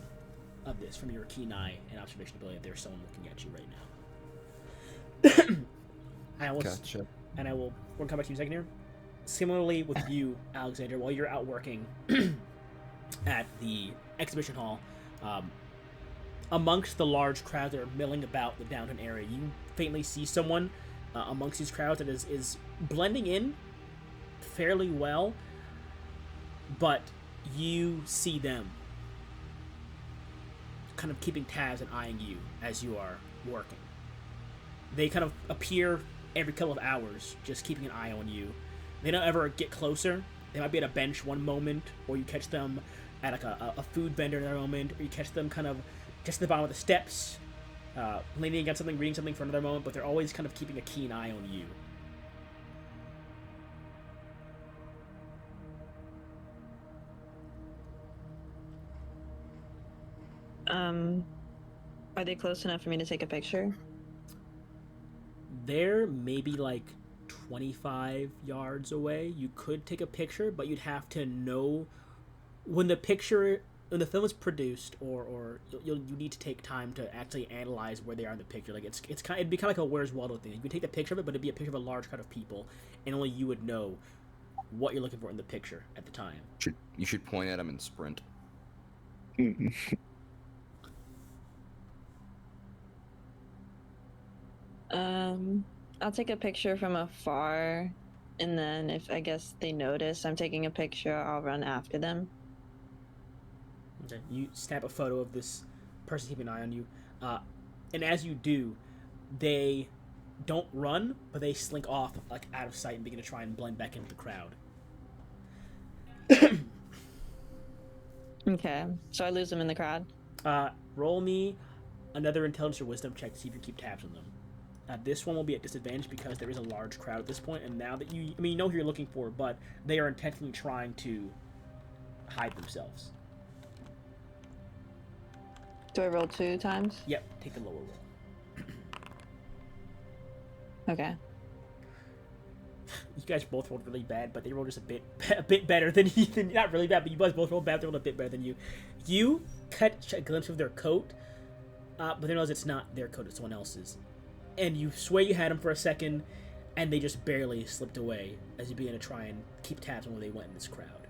of this from your keen eye and observation ability that there's someone looking at you right now. I will, Gotcha. and we'll come back to you in a second here. Similarly with you, Alexander, while you're out working at the exhibition hall, amongst the large crowds that are milling about the downtown area, you faintly see someone amongst these crowds that is blending in fairly well, but you see them kind of keeping tabs and eyeing you as you are working. They kind of appear every couple of hours, just keeping an eye on you. They don't ever get closer. They might be at a bench one moment, or you catch them at like a food vendor another moment, or you catch them kind of just at the bottom of the steps, leaning against something, reading something for another moment, but they're always kind of keeping a keen eye on you. Are they close enough for me to take a picture? They're maybe like 25 yards away. You could take a picture, but you'd have to know when the film is produced, or you need to take time to actually analyze where they are in the picture. Like it'd be kind of like a Where's Waldo thing. You could take the picture of it, but it'd be a picture of a large crowd of people, and only you would know what you're looking for in the picture at the time. You should point at them and sprint. I'll take a picture from afar, and then if I guess they notice I'm taking a picture, I'll run after them. Okay. You snap a photo of this person keeping an eye on you, and as you do, they don't run, but they slink off like out of sight and begin to try and blend back into the crowd. Okay, so I lose them in the crowd. Roll me another intelligence or wisdom check to see if you keep tabs on them. This one will be at disadvantage because there is a large crowd at this point, and now that you know who you're looking for, but they are intentionally trying to hide themselves. Do I roll 2 times? Yep, take the lower roll. Okay. You guys both rolled really bad, but they rolled just a bit better than you. Not really bad, but you guys both rolled bad. They rolled a bit better than you. You catch a glimpse of their coat, but then realize it's not their coat; it's someone else's. And you swear you had them for a second, and they just barely slipped away as you begin to try and keep tabs on where they went in this crowd.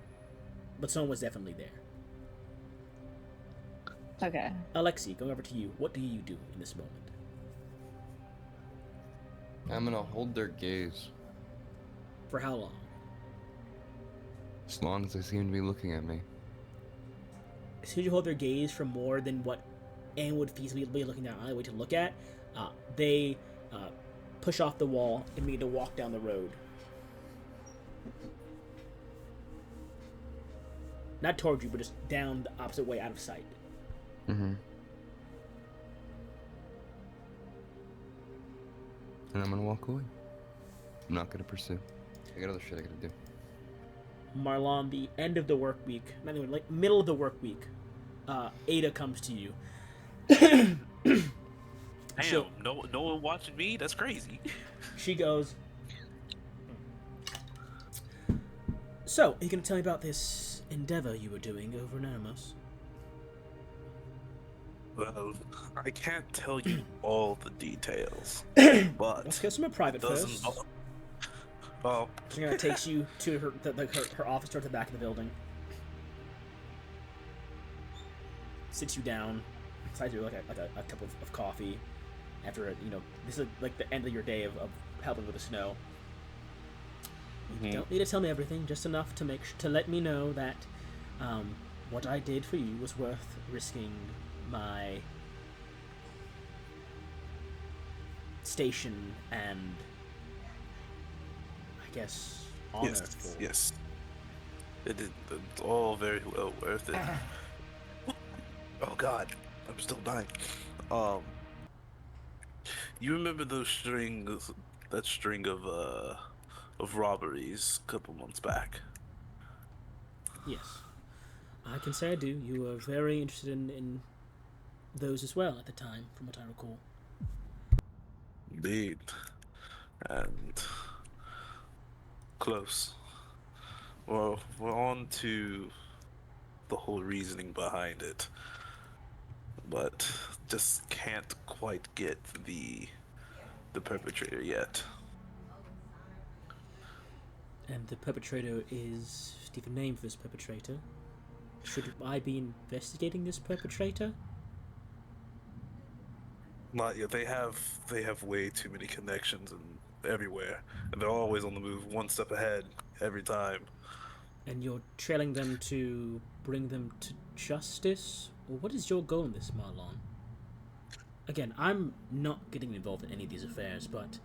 But someone was definitely there. Okay. Alexi, going over to you. What do you do in this moment? I'm gonna hold their gaze. For how long? As long as they seem to be looking at me. As soon as you hold their gaze for more than what anyone would feasibly be looking down an alleyway to look at, they push off the wall and begin to walk down the road. Not towards you, but just down the opposite way out of sight. Mm-hmm. And I'm gonna walk away. I'm not gonna pursue. I got other shit I gotta do. Marlon, the end of the work week, not even like middle of the work week, Ada comes to you. Damn, no one watching me? That's crazy. She goes, so, are you going to tell me about this endeavor you were doing over in Animos? Well, I can't tell you all the details, but Let's get some private first. Well, She kind of takes you to her office towards the back of the building. Sits you down, decides you like a cup of coffee. After this is like the end of your day of helping with the snow. You don't need to tell me everything, just enough to let me know that what I did for you was worth risking my station and I guess honor for. Yes. It's all very well worth it. Oh God, I'm still dying. You remember that string of robberies a couple months back? Yes, I can say I do. You were very interested in those as well at the time, from what I recall. Indeed, and close. Well, we're on to the whole reasoning behind it. but just can't quite get the perpetrator yet. And the perpetrator is... Do you have a name for this perpetrator? Should I be investigating this perpetrator? Not yet. They have way too many connections and everywhere, and they're always on the move, one step ahead every time. And you're trailing them to bring them to justice? Or what is your goal in this, Marlon? Again, I'm not getting involved in any of these affairs, but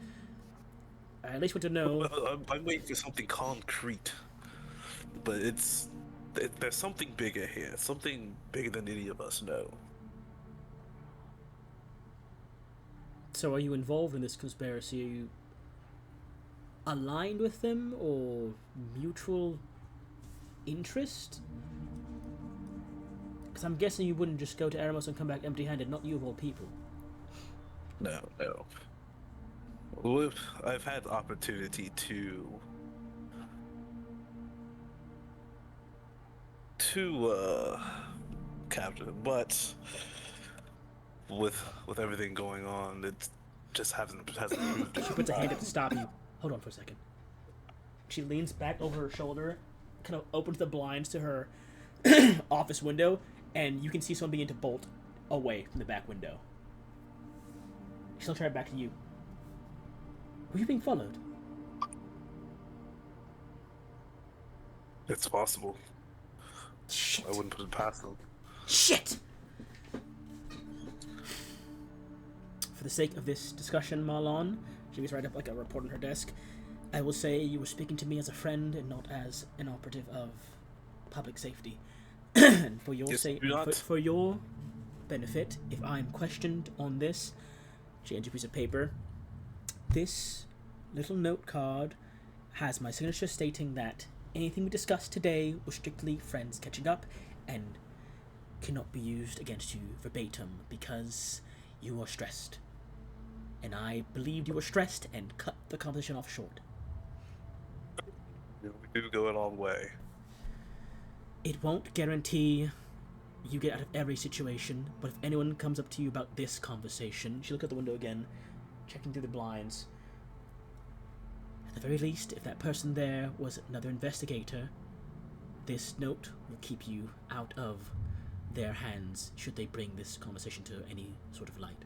I at least want to know... I'm waiting for something concrete, but there's something bigger here, something bigger than any of us know. So are you involved in this conspiracy? Are you aligned with them, or mutual interest? Because I'm guessing you wouldn't just go to Eremos and come back empty-handed, not you of all people. No. Well, I've had opportunity to capture them, but with everything going on, it just hasn't proved it. She puts a hand up to stop you. Hold on for a second. She leans back over her shoulder, kind of opens the blinds to her office window, and you can see someone begin to bolt away from the back window. She'll try back to you. Were you being followed? It's possible. Shit. I wouldn't put it past them. Shit! For the sake of this discussion, Marlon, she gets right up like a report on her desk. I will say you were speaking to me as a friend and not as an operative of public safety. And for your for your benefit, if I'm questioned on this, she hands you a piece of paper. This little note card has my signature stating that anything we discussed today was strictly friends catching up and cannot be used against you verbatim because you are stressed. And I believed you were stressed and cut the conversation off short. We do go a long way. It won't guarantee you get out of every situation, but if anyone comes up to you about this conversation, she looked out the window again, checking through the blinds. At the very least, if that person there was another investigator, this note will keep you out of their hands should they bring this conversation to any sort of light.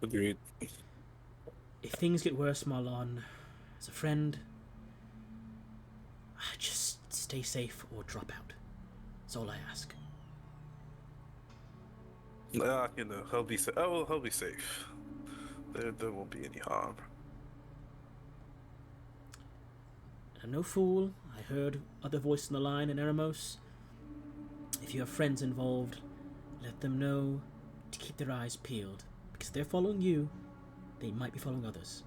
Agreed. If things get worse, Marlon, as a friend, just stay safe or drop out. That's all I ask. He'll be safe. Oh, he'll be safe. There won't be any harm. I'm no fool. I heard other voices on the line in Eremos. If you have friends involved, let them know to keep their eyes peeled. Because if they're following you, they might be following others.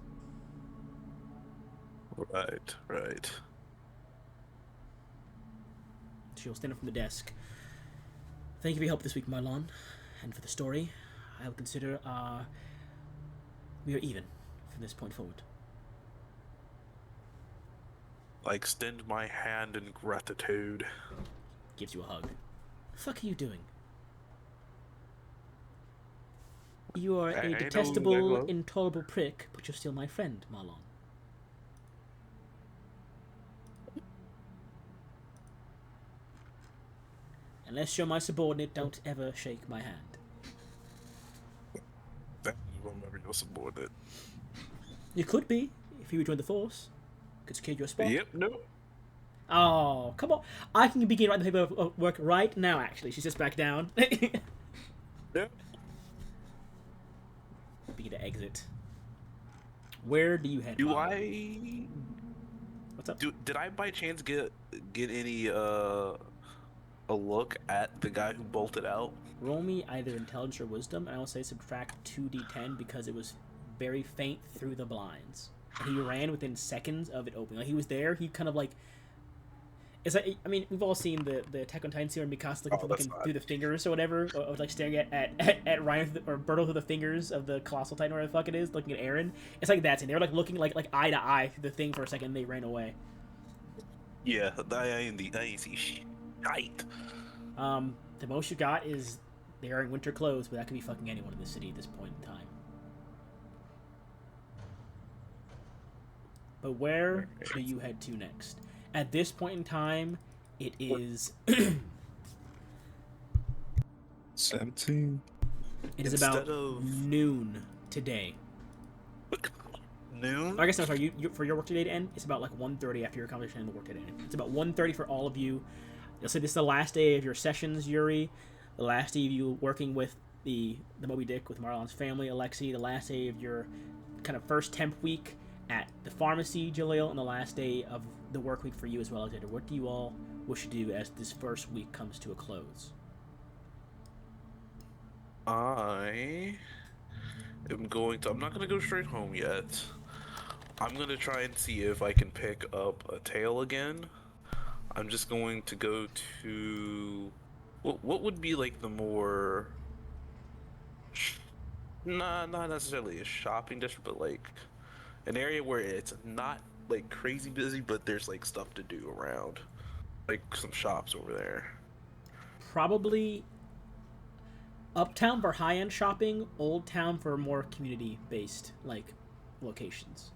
Right. She'll stand up from the desk. Thank you for your help this week, Marlon. And for the story, I will consider we are even from this point forward. I extend my hand in gratitude. Gives you a hug. The fuck are you doing? You are a detestable, intolerable prick, but you're still my friend, Marlon. Unless you're my subordinate, don't ever shake my hand. That will never your subordinate. You could be, if you rejoin the force. Could secure your spot. Yep, no. Oh, come on. I can begin writing the paperwork right now, actually. She sits back down. Yep. Begin to exit. Where do you head? What's up? Did I by chance get any a look at the guy who bolted out? Roll me either intelligence or wisdom, and I will say subtract 2d10 because it was very faint through the blinds. And he ran within seconds of it opening. Like, he was there, he kind of like... It's like, I mean, we've all seen the Attack on Titan scene where Mikasa looking through the fingers or whatever, or like staring at Ryan or Bertle through the fingers of the Colossal Titan or whatever the fuck it is, looking at Eren. It's like that scene. They were like looking like eye to eye through the thing for a second, and they ran away. Yeah, I ain't see shit. The most you got is they are in winter clothes, but that could be fucking anyone in the city at this point in time. But where do you head to next? At this point in time, it is 17. it is Instead about of- noon today. Noon? I guess no, sorry. You for your work today to end, it's about like 1:30 after your conversation and the work today to end. It's about 1:30 for all of you. You'll say this is the last day of your sessions, Yuri. The last day of you working with the Moby Dick with Marlon's family, Alexi. The last day of your kind of first temp week at the pharmacy, Jaleel, and the last day of the work week for you as well, Alexander. What do you all wish to do as this first week comes to a close? I am going to. I'm not going to go straight home yet. I'm going to try and see if I can pick up a tail again. I'm just going to go to. What would be like the more. Nah, not necessarily a shopping district, but like an area where it's not like crazy busy, but there's like stuff to do around. Like some shops over there. Probably Uptown for high-end shopping, Old Town for more community-based like locations.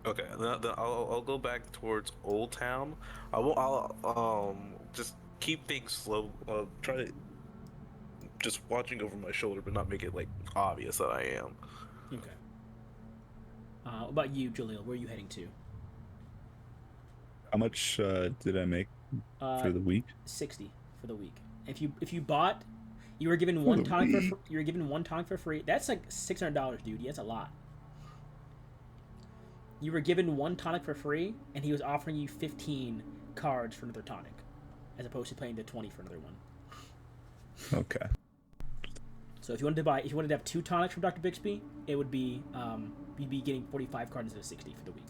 Okay, then I'll go back towards Old Town. I'll just keep things slow. Try to just watching over my shoulder, but not make it like obvious that I am. Okay. What about you, Jaleel? Where are you heading to? How much did I make for the week? 60 for the week. If you bought, you were given For one the tonic week? you were given one tonic for free. That's like $600, dude. Yeah, that's a lot. You were given one tonic for free, and he was offering you 15 cards for another tonic, as opposed to paying the 20 for another one. Okay. So if you wanted to have 2 tonics from Dr. Bixby, it would be you'd be getting 45 cards instead of 60 for the week.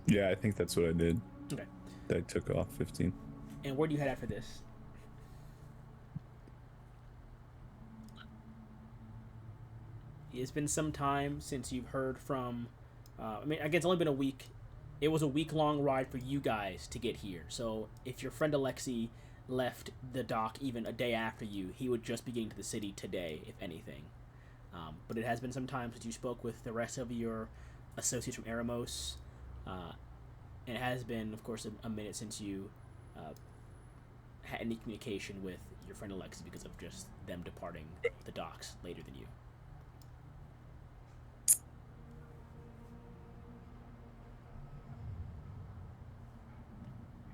Yeah, I think that's what I did. Okay. I took off 15. And where do you head after this? It's been some time since you've heard from. I mean, I guess it's only been a week. It was a week-long ride for you guys to get here. So if your friend Alexi left the dock even a day after you, he would just be getting to the city today, if anything. But it has been some time since you spoke with the rest of your associates from Eremos. And it has been, of course, a minute since you had any communication with your friend Alexi because of just them departing the docks later than you.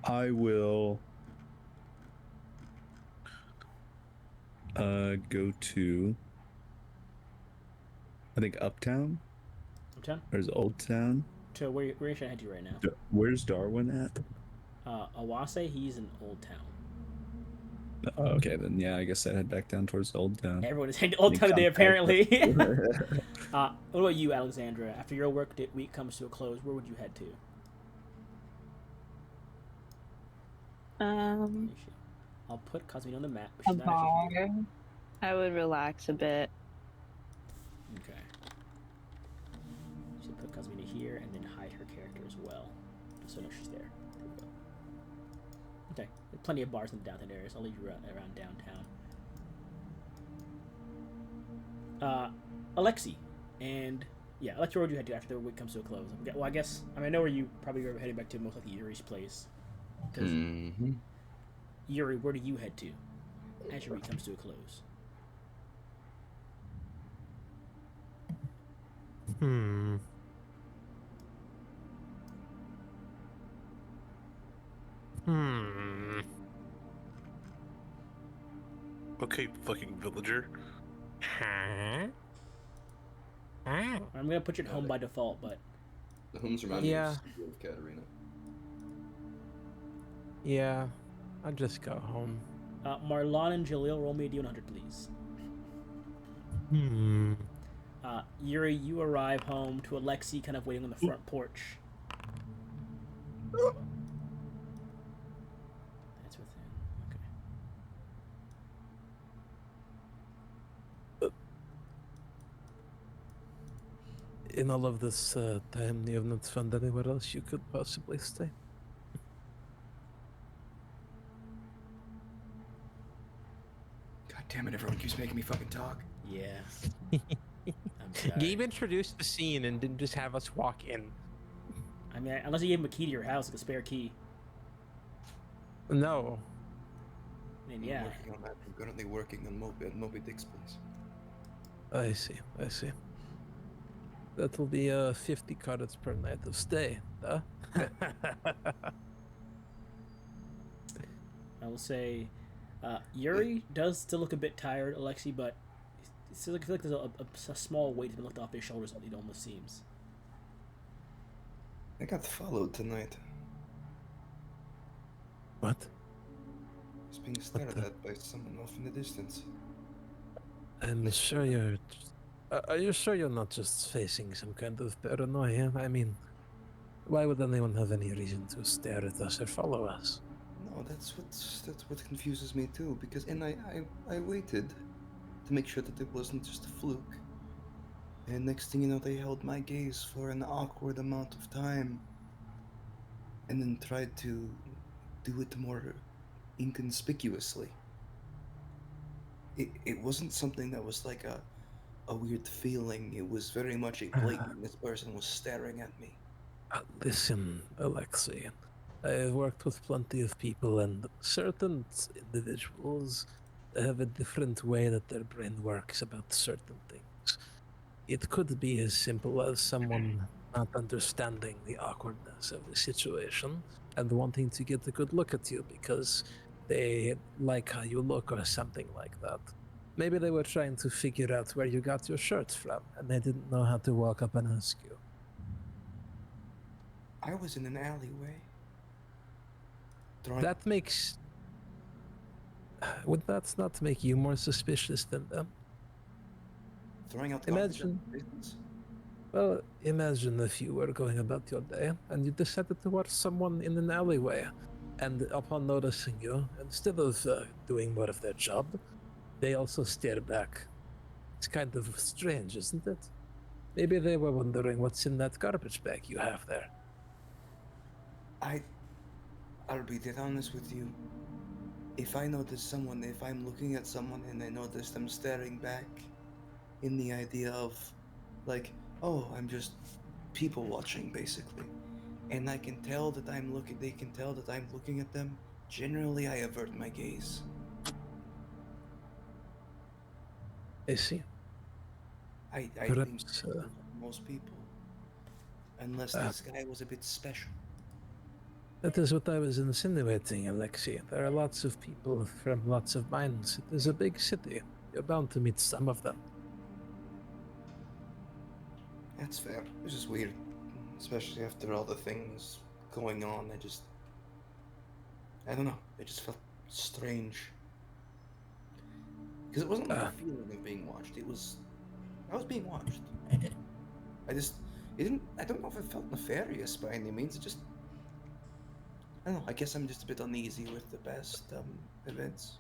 I will go to, I think, Uptown. Uptown? Or is it Old Town? So where should I head to right now? Where's Darwin at? Awase, he's in Old Town. Oh, okay, then yeah, I guess I'd head back down towards Old Town. Everyone is heading to Old Town today, apparently. What about you, Alexandra? After your work week comes to a close, where would you head to? I'll put Cosmina on the map. But A she's not actually bar. here. I would relax a bit. Okay. Should put Cosmina here and then hide her character as well, just so I know she's there. There we go. Okay, there's plenty of bars in the downtown areas. I'll leave you around downtown. Alexi, and yeah, Alexi, where would you head to after the week comes to a close? Well, I guess I know where you probably are heading back to, most likely Yuri's place. Mm-hmm. Yuri, where do you head to as your week comes to a close? Okay, fucking villager. I'm gonna put you at home by default, but The homes remind me Yeah. of Steel of Katarina. Yeah, I'll just go home. Marlon and Jaleel, roll me a D100, please. Yuri, you arrive home to Alexi kind of waiting on the front porch. That's within. Okay. In all of this time, you have not found anywhere else you could possibly stay. Damn it, everyone keeps making me fucking talk. Yeah. I'm sorry. Gabe introduced the scene and didn't just have us walk in. I mean, unless you gave him a key to your house, like a spare key. No. Then yeah. I'm working on that. I'm currently working on Moby Dick's place. I see. That will be 50 credits per night of stay, huh? I will say, Yuri does still look a bit tired, Alexi, but I feel like there's a small weight has been lifted off his shoulders. It almost seems. I got followed tonight. What? I was being stared at by someone off in the distance. I'm sure you're... Are you sure you're not just facing some kind of paranoia? I mean, why would anyone have any reason to stare at us or follow us? No, that's what confuses me too. Because I waited to make sure that it wasn't just a fluke. And next thing you know, they held my gaze for an awkward amount of time, and then tried to do it more inconspicuously. It wasn't something that was like a weird feeling. It was very much a blatant. This person was staring at me. Listen, Alexei, I have worked with plenty of people, and certain individuals have a different way that their brain works about certain things. It could be as simple as someone not understanding the awkwardness of the situation and wanting to get a good look at you because they like how you look or something like that. Maybe they were trying to figure out where you got your shirt from, and they didn't know how to walk up and ask you. I was in an alleyway. That makes... Would that not make you more suspicious than them? Throwing out Imagine... business. Well, imagine if you were going about your day and you decided to watch someone in an alleyway, and upon noticing you, instead of doing more of their job, they also stare back. It's kind of strange, isn't it? Maybe they were wondering what's in that garbage bag you have there. I'll be dead honest with you. If I notice someone, if I'm looking at someone and I notice them staring back, in the idea of, like, oh, I'm just people watching, basically, and I can tell that they can tell that I'm looking at them, generally I avert my gaze. I see. I Perhaps, think most people, unless this guy was a bit special. That is what I was insinuating, Alexei. There are lots of people from lots of minds. It is a big city. You're bound to meet some of them. That's fair. It's just weird, especially after all the things going on. I don't know. It just felt strange. Because it wasn't like a feeling of being watched. I was being watched. I don't know if it felt nefarious by any means. I don't know. I guess I'm just a bit uneasy with the past events.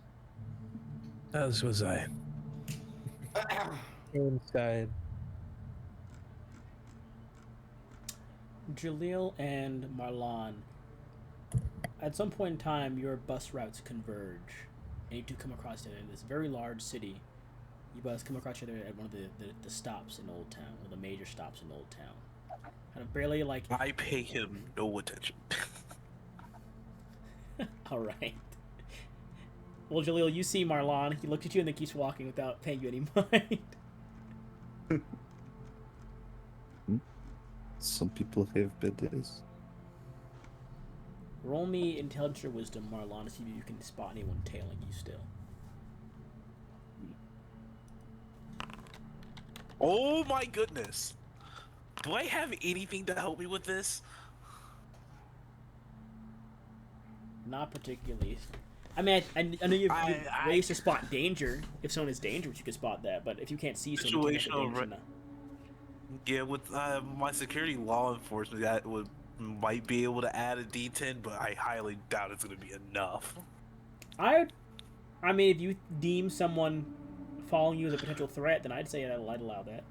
As was I. Inside. Jaleel and Marlon, at some point in time, your bus routes converge, and you two come across each other in this very large city. You guys come across each other at one of the stops in Old Town, one of the major stops in Old Town. Kind of barely like... I pay him no attention. Alright. Well, Jaleel, you see Marlon. He looks at you and then keeps walking without paying you any mind. Some people have bad days. Roll me intelligence or wisdom, Marlon, to see if you can spot anyone tailing you still. Oh my goodness! Do I have anything to help me with this? Not particularly. I mean, I know you've ways to spot danger. If someone is dangerous, you can spot that. But if you can't see someone, you can't Situational, danger, no. Yeah, with my security law enforcement, that might be able to add a D10, but I highly doubt it's going to be enough. I mean, if you deem someone following you as a potential threat, then I'd say I'd allow that.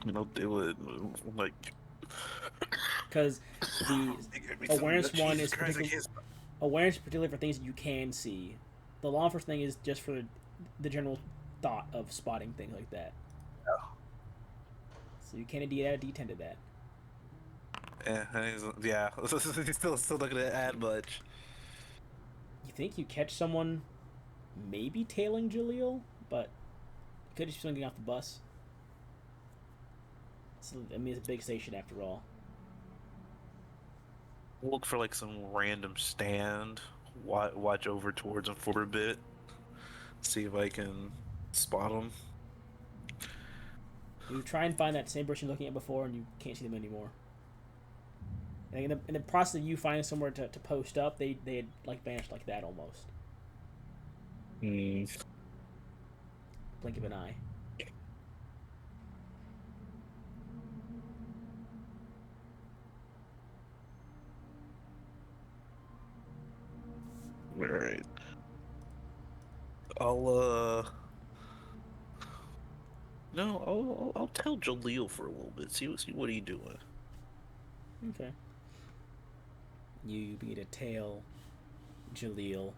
You know, they would like because the awareness one is awareness, particularly for things that you can see. The law enforcement thing is just for the general thought of spotting things like that. So you can indeed add a D10 to that. Yeah. He's still not gonna add much. You think you catch someone maybe tailing Jaleel, but it could just be something off the bus. So, I mean, it's a big station after all. Look for like some random stand. Watch over towards him for a bit. See if I can spot him. You try and find that same person you're looking at before, and you can't see them anymore. And in the process of you finding somewhere to post up, they had like vanished like that almost. Hmm. Blink of an eye. All right. I'll No, I'll tell Jaleel for a little bit. See what he's doing. Okay. You begin to tail Jaleel.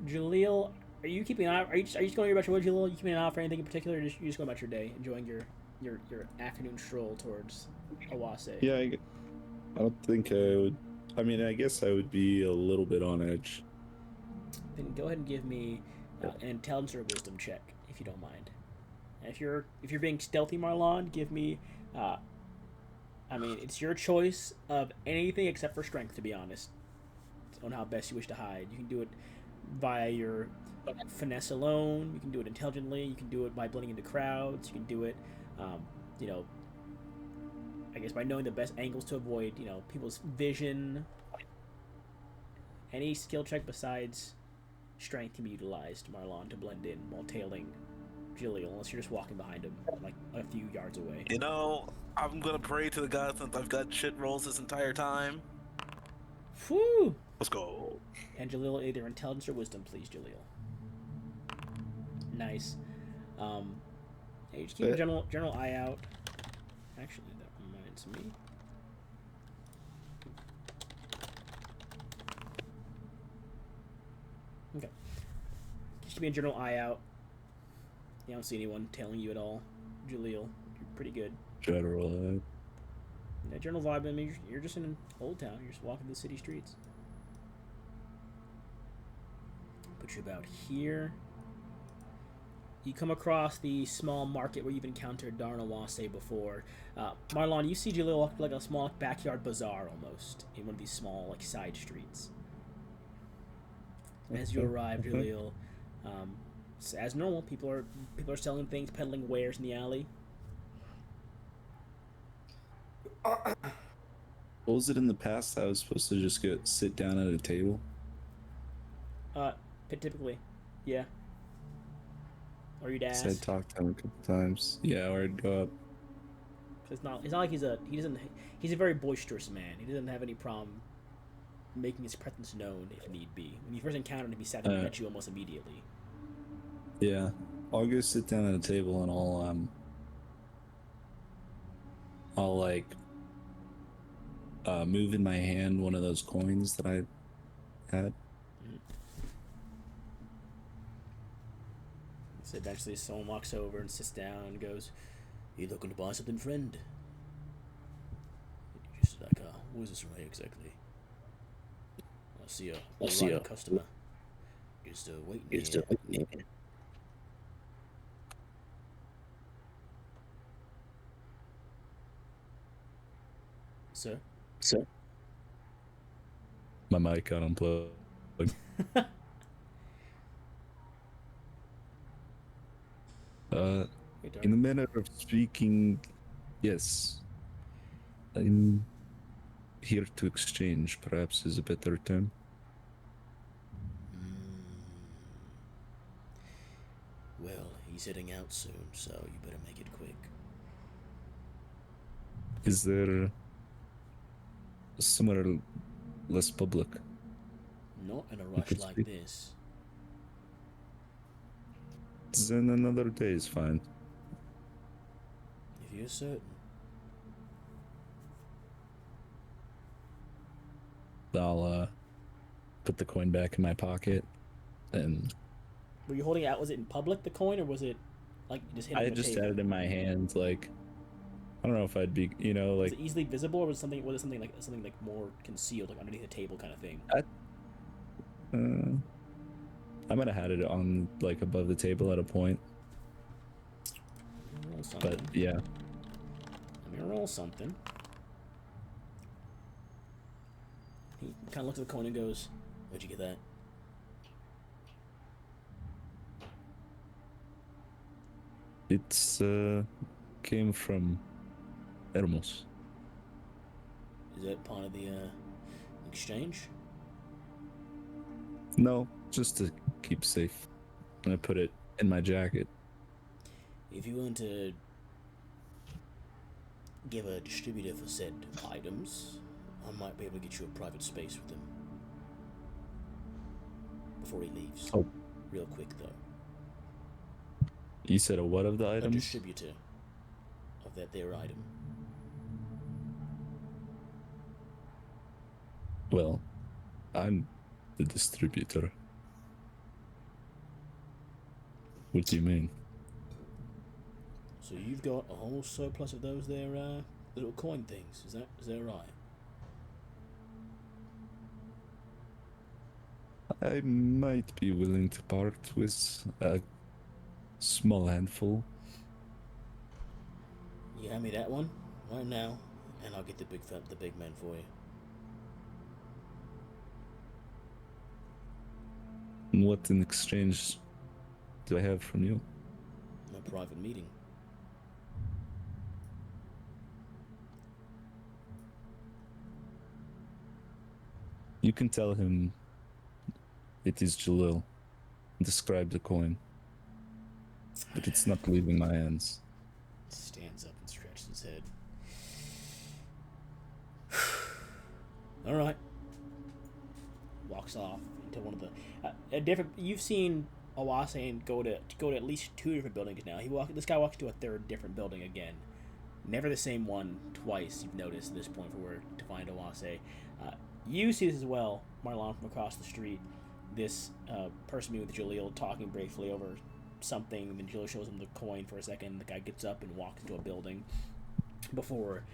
Jaleel, are you keeping an eye? Are you just going about your way, Jaleel? Are you keeping an eye for anything in particular, or you just going about your day, enjoying your afternoon stroll towards Awase? Yeah, I don't think I would. I mean, I guess I would be a little bit on edge. Then go ahead and give me an intelligence or wisdom check, if you don't mind. And if you're being stealthy, Marlon, give me. I mean, it's your choice of anything except for strength, to be honest. On how best you wish to hide. You can do it via your finesse alone. You can do it intelligently. You can do it by blending into crowds. You can do it, I guess by knowing the best angles to avoid, people's vision. Any skill check besides strength can be utilized, Marlon, to blend in while tailing Jaleel, unless you're just walking behind him, like a few yards away. I'm gonna pray to the gods since I've got shit rolls this entire time. Whew! Let's go. And Jaleel, either intelligence or wisdom, please, Jaleel. Nice. Hey, just keep a general eye out. Actually, that reminds me. Okay. Just keep a general eye out. You don't see anyone tailing you at all, Jaleel. You're pretty good. General. Yeah, general vibe. I mean, you're just in Old Town. You're just walking the city streets. Put you about here. You come across the small market where you've encountered Darnawase before. Marlon, you see Jaleel walk like a small backyard bazaar almost in one of these small like side streets. As you arrive, Jaleel, as normal, people are selling things, peddling wares in the alley. What was it in the past? I was supposed to just sit down at a table. Typically, yeah. Or you'd ask. So I'd talk to him a couple times. Yeah, or I'd go up. It's not like he's a very boisterous man. He doesn't have any problem making his presence known if need be. When you first encountered him, he sat down at you almost immediately. Yeah, I'll go sit down at a table and I'll like move in my hand one of those coins that I had. So eventually someone walks over and sits down and goes, "You looking to buy something, friend?" Just like, what is this from here exactly? I see a customer. Just waiting here. Sir? My mic got unplugged. In the manner of speaking, yes. I'm here to exchange, perhaps is a better term. Well, he's heading out soon, so you better make it quick. Is there somewhere less public? Not in a rush like this. Then another day is fine. If you're certain. I'll put the coin back in my pocket, and Were you holding it out? Was it in public, the coin, or was it like you just hit it I on the just table? had it in my hand. Like, I don't know if I'd be, Was like, it easily visible, or was it something like more concealed, like underneath the table kind of thing? I might have had it on like above the table at a point, Let me roll something. but yeah. Let me roll something. He kind of looks at the coin and goes, "Where'd you get that?" It's came from Hermos. Is that part of the exchange? No, just to keep safe. And I put it in my jacket. If you want to give a distributor for said items, I might be able to get you a private space with him before he leaves. Oh. Real quick though. You said a what of the A items? distributor of their item. Well, I'm the distributor. What do you mean? So you've got a whole surplus of those there little coin things. Is that right? I might be willing to part with a small handful. You hand me that one right now, and I'll get the big man for you. And what in exchange do I have from you? A private meeting. You can tell him it is Jalil. Describe the coin. But it's not leaving my hands. Stands up and stretches his head. All right. Walks off into one of the a different. You've seen Owase go to at least 2 different buildings now. This guy walks to a third different building again. Never the same one twice. You've noticed at this point for where to find Owase. You see this as well, Marlon, from across the street. This person with Jalil talking briefly over something, and then Jalil shows him the coin for a second. The guy gets up and walks into a building. Before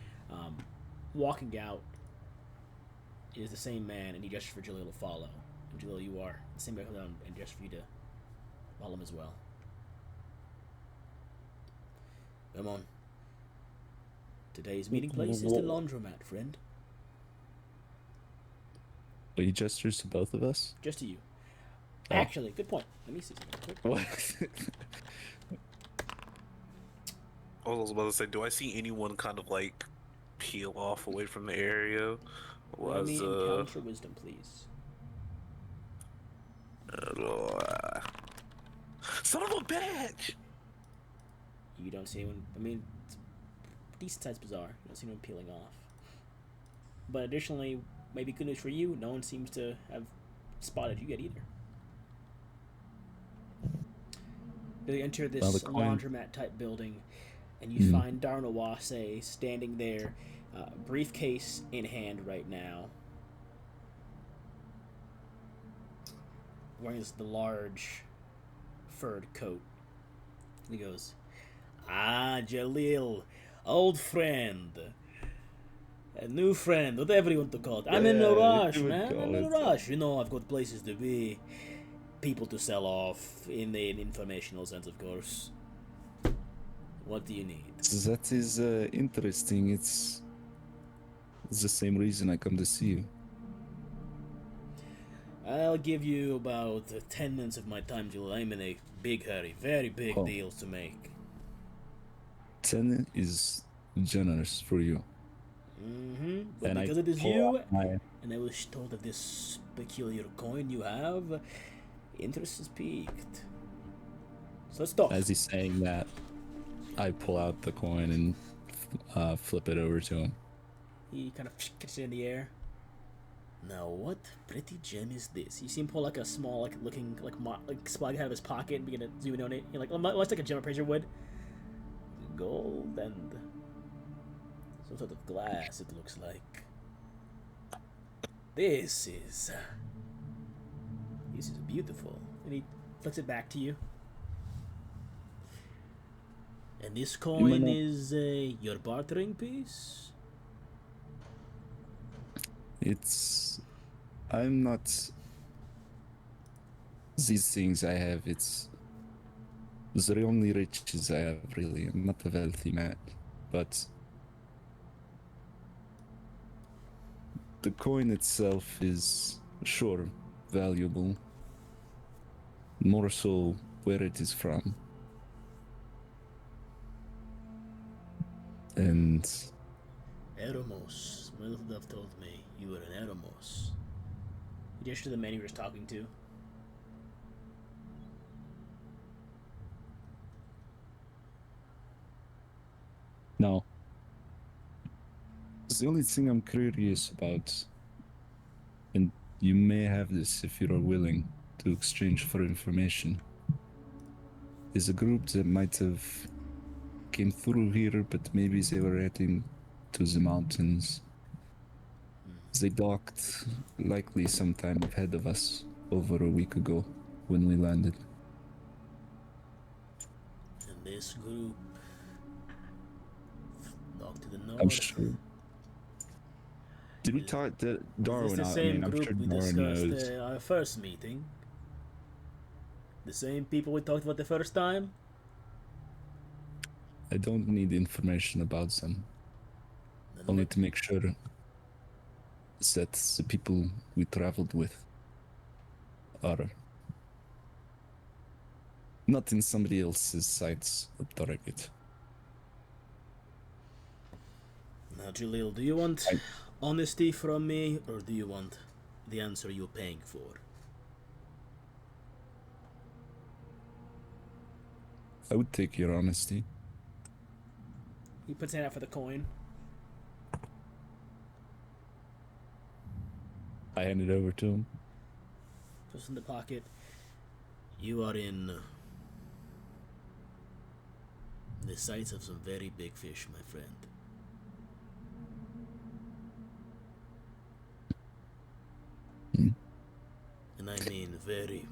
walking out is the same man, and he gestures for Jalil to follow. And Jalil, you are the same guy comes down and gestures for you to follow him as well. Come on. Today's meeting place is the laundromat, friend. He gestures to both of us? Just to you. Oh. Actually, good point. Let me see something real quick. I was about to say, do I see anyone kind of like peel off away from the area? Let me encounter wisdom, please. Son of a bitch! You don't see anyone. I mean, it's decent sized bazaar. You don't see anyone peeling off. But additionally, maybe good news for you, no one seems to have spotted you yet either. They enter this laundromat type building, and you find Darna Wase standing there, briefcase in hand right now, wearing the large furred coat. And he goes, "Ah, Jalil, old friend. A new friend, whatever you want to call it. I'm in a rush, man. I'm in a rush. You know, I've got places to be, people to sell off, in the informational sense, of course. What do you need?" That is interesting. It's the same reason I come to see you. I'll give you about 10 minutes of my time, Jill. I'm in a big hurry. Very big deals to make. 10 is generous for you. But and because it is you, and I was told of this peculiar coin you have, interest is peaked. So let's talk. As he's saying that, I pull out the coin and flip it over to him. He kind of gets it in the air. Now, what pretty gem is this? You see him pull like a small, looking spike out of his pocket and begin to zoom in on it. Much like a gem appraiser would. Gold and some sort of glass, it looks like. This is beautiful. And he flips it back to you. And this might coin not- is your bartering piece? It's. I'm not. These things I have, it's. The only riches I have, really. I'm not a wealthy man. But. The coin itself is, sure, valuable. More so where it is from. And Eremos. My little dove told me you were an Eremos. He gestures to the man he was talking to. no. The only thing I'm curious about, and you may have this if you're willing to exchange for information, is a group that might have came through here, but maybe they were heading to the mountains. They docked likely sometime ahead of us over a week ago when we landed. And this group docked to the north. I'm sure. Did we talk to Is Darwin? this the I same mean, I'm group sure we Darwin discussed knows. our first meeting? The same people we talked about the first time? I don't need information about them. Then Only let- to make sure that the people we traveled with are not in somebody else's sights of target. Now, Jalil, do you want honesty from me, or do you want the answer you're paying for? I would take your honesty. He puts his hand out for the coin. I hand it over to him. Puts it in the pocket. You are in the sights of some very big fish, my friend. And I mean very,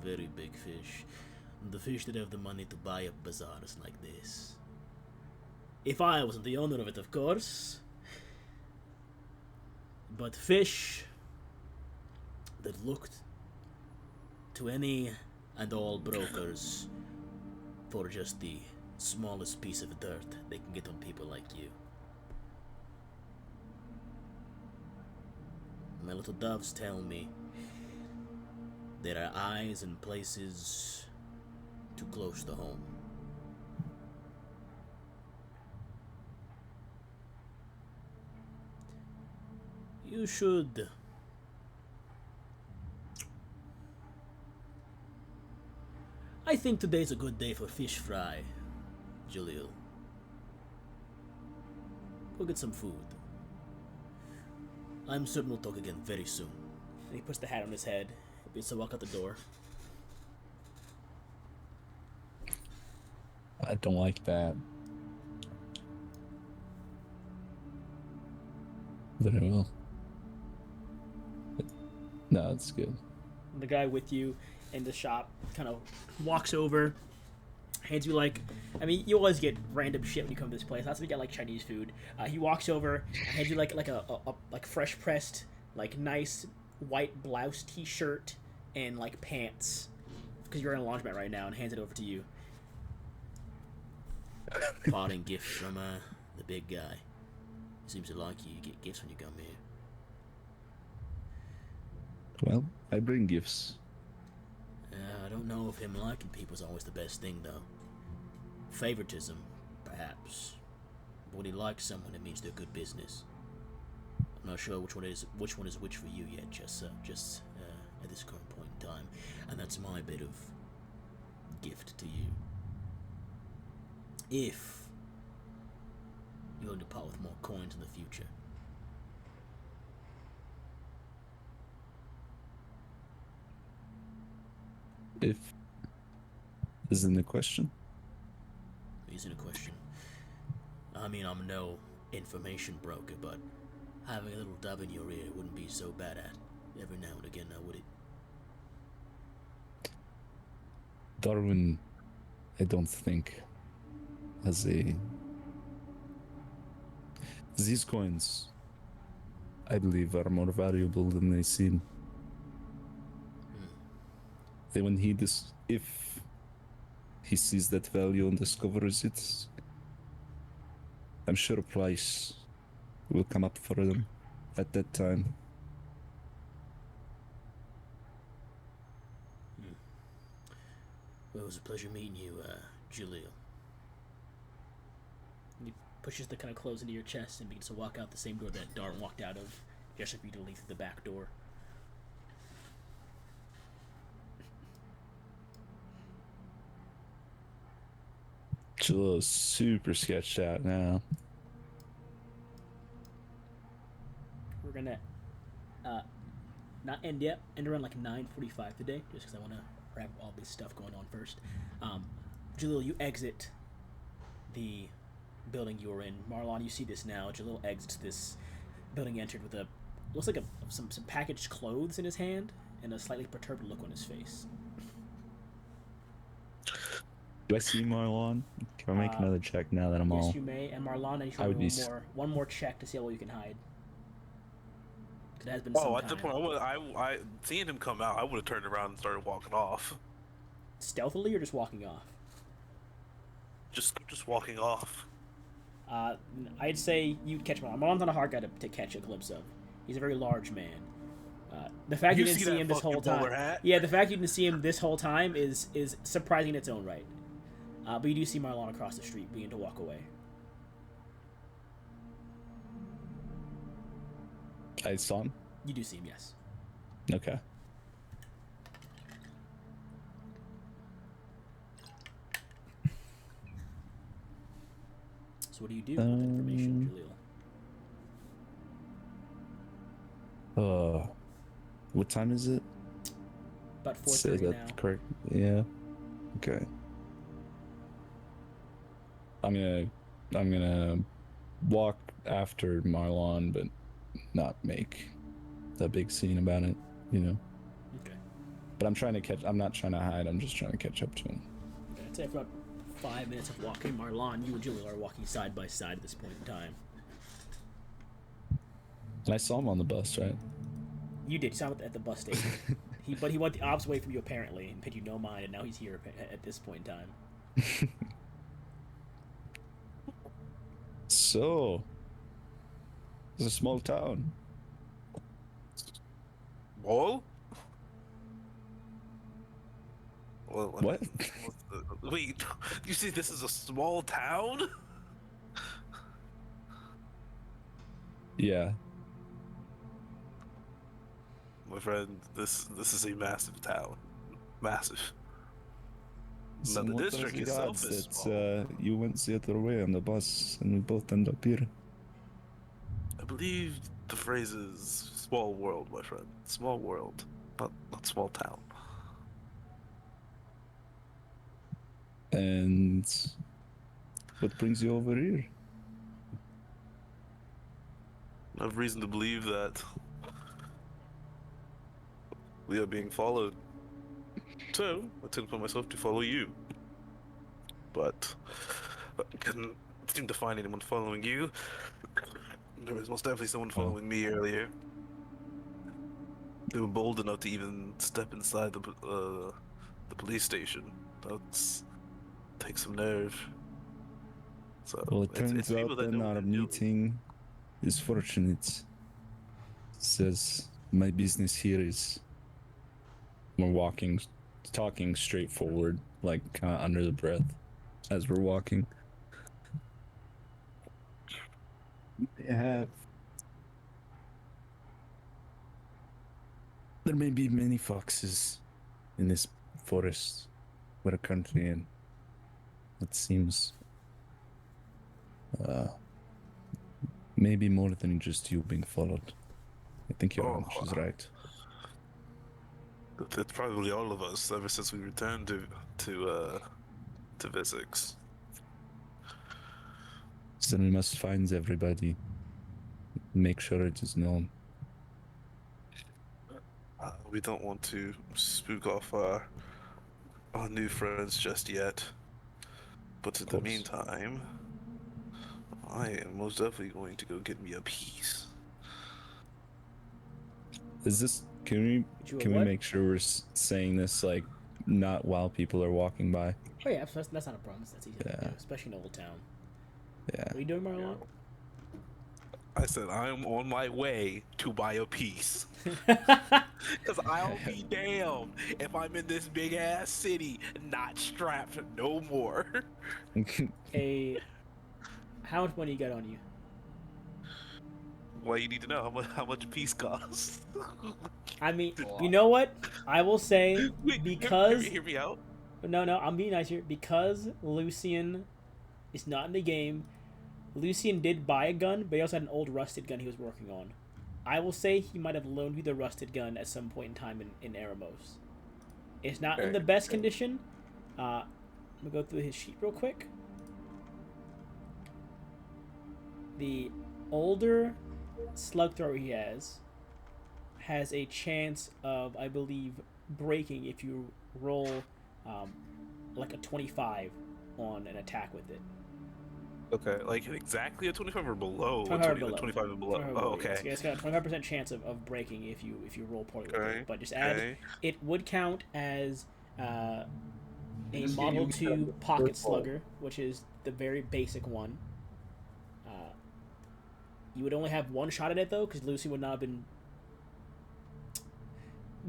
very big fish. The fish that have the money to buy up bazaars like this. If I wasn't the owner of it, of course. But fish that looked to any and all brokers for just the smallest piece of dirt they can get on people like you. My little doves tell me there are eyes in places too close to home. You should I think today's a good day for fish fry, Jalil. Go get some food. I'm certain we'll talk again very soon. And he puts the hat on his head. He begins to walk out the door. I don't like that. Very well. No, it's good. The guy with you in the shop kind of walks over, hands you like, I mean, you always get random shit when you come to this place. That's when you get like Chinese food. He walks over, hands you like a fresh pressed, like nice white blouse T-shirt and like pants, because you're in a laundromat right now, and hands it over to you. Parting gift from the big guy. Seems to like you. You get gifts when you come here. Well, I bring gifts. I don't know if him liking people's always the best thing, though. Favoritism, perhaps. But when he likes someone, it means they're good business. I'm not sure which one is which for you yet, just at this current point in time, and that's my bit of gift to you. If you're going to part with more coins in the future. If isn't the question. Isn't a question. I mean, I'm no information broker, but having a little dove in your ear wouldn't be so bad at every now and again, now would it? Darwin, I don't think, has a. These coins, I believe, are more valuable than they seem. Then when if he sees that value and discovers it, I'm sure a price will come up for them at that time. Well, it was a pleasure meeting you, Jaleel. He pushes the kind of clothes into your chest and begins to walk out the same door that Darwin walked out of, just for you to leave through the back door. Jaleel's super sketched out now. We're gonna not end yet. End around like 9:45 today, just because I want to wrap all this stuff going on first. Jaleel, you exit the building you were in. Marlon, you see this now. Jaleel exits this building he entered with looks like some packaged clothes in his hand and a slightly perturbed look on his face. Do I see Marlon? Can I make another check now that I'm all? Yes, you may. And Marlon, I need you to roll one more check to see how well you can hide. It has been some at the time. point, I seeing him come out, I would have turned around and started walking off. Stealthily or just walking off? Just walking off. I'd say you'd catch Marlon. Marlon's not a hard guy to catch a glimpse of. He's a very large man. The fact you didn't see him this whole time. Yeah, the fact you didn't see him this whole time is surprising in its own right. But you do see Marlon across the street begin to walk away. I saw him? You do see him, yes. Okay. So what do you do with that information, Jaleel? What time is it? About 4:30 Say that now. correct? Yeah. Okay. I'm gonna walk after Marlon, but not make a big scene about it, you know. Okay. But I'm not trying to hide. I'm just trying to catch up to him. Okay, I'd say for about 5 minutes of walking, Marlon, you and Jaleel are walking side by side at this point in time. And I saw him on the bus, right? You did. You saw him at the bus station. But he went the opposite way from you apparently and paid you no mind, and now he's here at this point in time. So, it's a small town. Wall? Well, What? Wait, you see this is a small town? Yeah. My friend, this is a massive town. Massive. Now the What are district the itself odds is that small. you went the other way on the bus and we both end up here? I believe the phrase is small world, my friend. Small world, not small town. And what brings you over here? I have reason to believe that we are being followed. So, I took it upon myself to follow you. But I couldn't seem to find anyone following you. There was most definitely someone following me earlier. They were bold enough to even step inside the police station. That's takes some nerve. So, Well, it it's turns people out that then know what our they're doing. meeting is fortunate. Says my business here is we're talking straightforward, like kind of under the breath as we're walking. There may be many foxes in this forest we're currently in. It seems maybe more than just you being followed. I think your hunch is right. It's probably all of us ever since we returned to Vizix. So then we must find everybody. make sure it is known. We don't want to spook off our new friends just yet. But in the course. meantime, I am most definitely going to go get me a piece. Is this? You a Can we what? make sure we're saying this like not while people are walking by? Oh yeah, that's not a problem. That's easy to Yeah. do, especially in Old Town. Yeah. What are you doing, Marlon? I said I'm on my way to buy a piece. Cause I'll be damned if I'm in this big ass city not strapped no more. How much money you got on you? Well, you need to know how much a piece costs. I mean, you know what? I will say Wait, because hear me out. no, I'm being nice here. Because Lucian is not in the game. Lucian did buy a gun, but he also had an old rusted gun he was working on. I will say he might have loaned you the rusted gun at some point in time in Eremos. It's not in the best condition. I'm gonna go through his sheet real quick. The older slug thrower he has a chance of, I believe, breaking if you roll like a 25 on an attack with it. Okay, like exactly a 25 or below? 25 or below. 25 and below. 25 or Oh, below, okay. yeah. It's got a 25% chance of breaking if you roll poorly with Okay, it. But just add, okay. it would count as a This game Model you 2 got pocket first ball. slugger, which is the very basic one. You would only have one shot at it though, because Lucy would not have been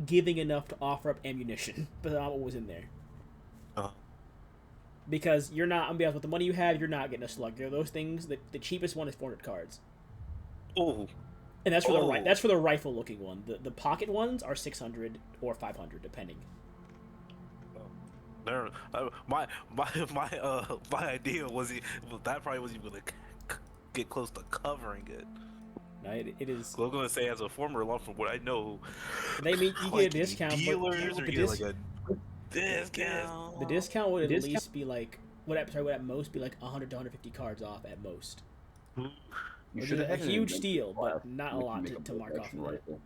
giving enough to offer up ammunition, but not what was in there. Because you're not, I'm gonna be honest, with the money you have, you're not getting a slugger. Those things, the cheapest one is 400 cards. Oh. And that's for that's for the rifle looking one. The pocket ones are 600 or 500 depending. There, my idea was that probably wasn't even gonna get close to covering it. No, it is. I was gonna say, as a former law, from what I know, They mean you like, get a discount, dealers but are the getting like a discount. The discount would at least be like would at most be like 100 to 150 cards off at most. You Which should is have a had an huge inventory steal, file but not a so you lot can make to a mark off protection of it. rifle.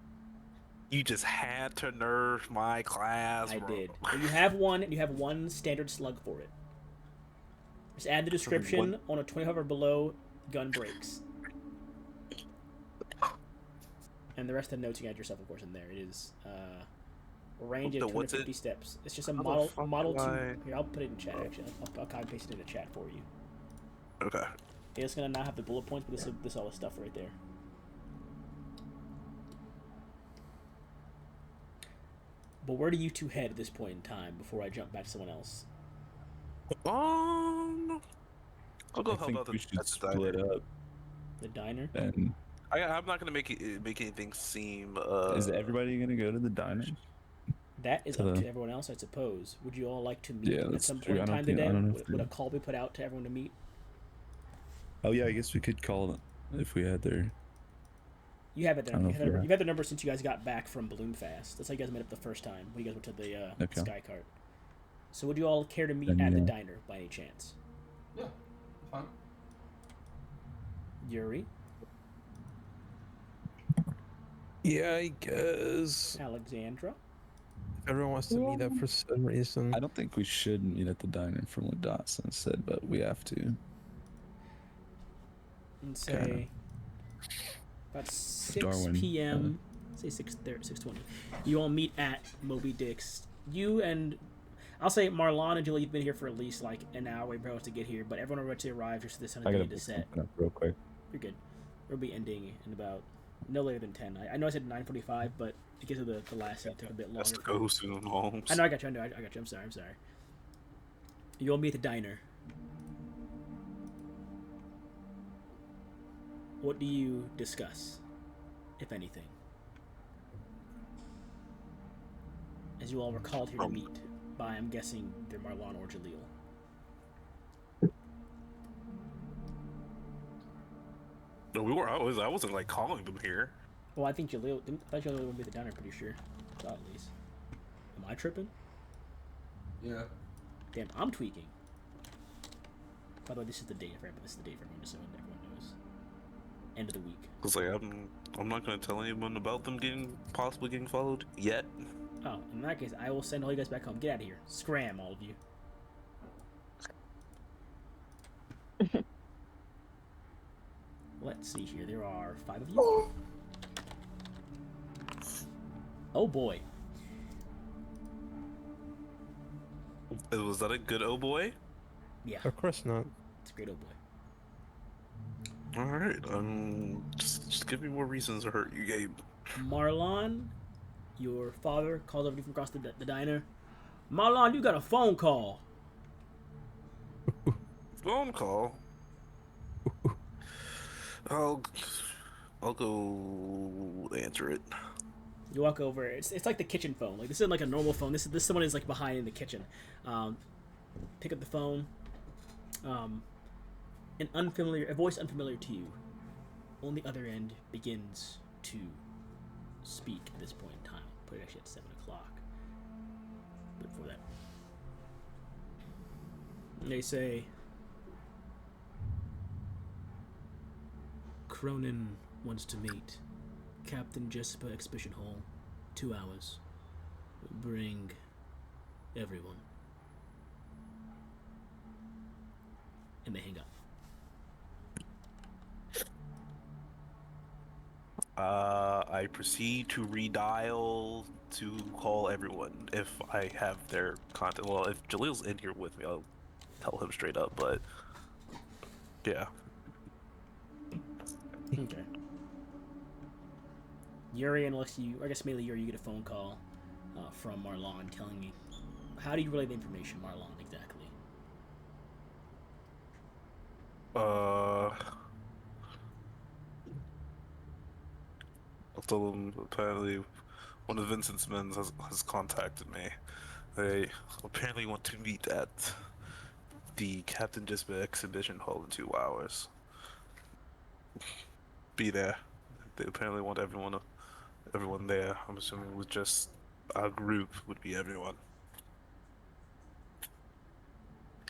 You just had to nerf my class, I bro. did. But you have one standard slug for it. Just add the description on a 25 or below gun breaks. And the rest of the notes you add yourself, of course, in there. It is range of 250 steps. It's just a model 2. Here, I'll put it in chat, actually. I'll copy paste it in the chat for you. Okay. It's going to not have the bullet points, but this all the stuff right there. But where do you two head at this point in time before I jump back to someone else? I'll go I help think out we should at the split diner. up. The diner? And I'm not gonna make anything seem. is everybody gonna go to the diner? That is up to everyone else, I suppose. Would you all like to meet Yeah, at that's some true. point in I don't time think- I today? don't know if Would a they- call be put out to everyone to meet? Oh yeah, I guess we could call them if we had their. You have it I there. don't know You've if you're- had the number since you guys got back from Balloon Fast. That's how you guys met up the first time when you guys went to the Okay. Sky Cart. So would you all care to meet Then, at the yeah. diner by any chance? Yeah, fine. Yuri, Yeah, I guess. Alexandra, Everyone wants to meet up for some reason. I don't think we should meet at the diner from what Dawson said, but we have to. and say about 6 Darwin, p.m. Say 6:20. You all meet at Moby Dick's. You and I'll say Marlon and Julie have been here for at least like an hour. We're supposed to get here, but everyone already arrived just so this time I to gotta get pick to set. something up real quick. You're good. We'll be ending in about no later than 10. I know I said 9:45, but because of the last scene, it took a bit That's longer. the go soon, Holmes. I know, I got you. I got you. I'm sorry. You'll meet at the diner. What do you discuss, if anything? As you all were called here to meet by, I'm guessing, either Marlon or Jaleel. No, we were. I wasn't like calling them here. Well, I think Jaleel. I thought Jaleel would be at the diner. Pretty sure. Thought at least. Am I tripping? Yeah. Damn, I'm tweaking. By the way, this is the date for everyone. This is the date for everyone, just so everyone knows. end of the week. Cause like I'm not gonna tell anyone about them possibly getting followed yet. Oh, in that case, I will send all you guys back home. Get out of here. Scram, all of you. Let's see here. There are 5 of you. Oh boy. Was that a good oh boy? Yeah, Of course not. it's a great oh boy. All right, just give me more reasons to hurt you, Gabe. Marlon, your father calls over you from across the diner. Marlon, you got a phone call. Phone call. I'll go answer it. You walk over. It's like the kitchen phone. Like this isn't like a normal phone. This someone is like behind in the kitchen. Pick up the phone. A voice unfamiliar to you. On the other end begins to speak at this point in time. Put it actually at 7 o'clock. But before that, they say, Cronin wants to meet Captain Jesper Exhibition Hall. 2 hours. Bring everyone. And they hang up. I proceed to redial to call everyone if I have their contact. Well, if Jalil's in here with me, I'll tell him straight up, but yeah. Okay. Yuri, unless you, I guess mainly Yuri, you get a phone call from Marlon telling me. How do you relay the information, Marlon, exactly? I'll tell them apparently one of Vincent's men has contacted me. They apparently want to meet at the Captain Jesper Exhibition Hall in 2 hours. Be there. They apparently want everyone there. I'm assuming with just our group would be everyone.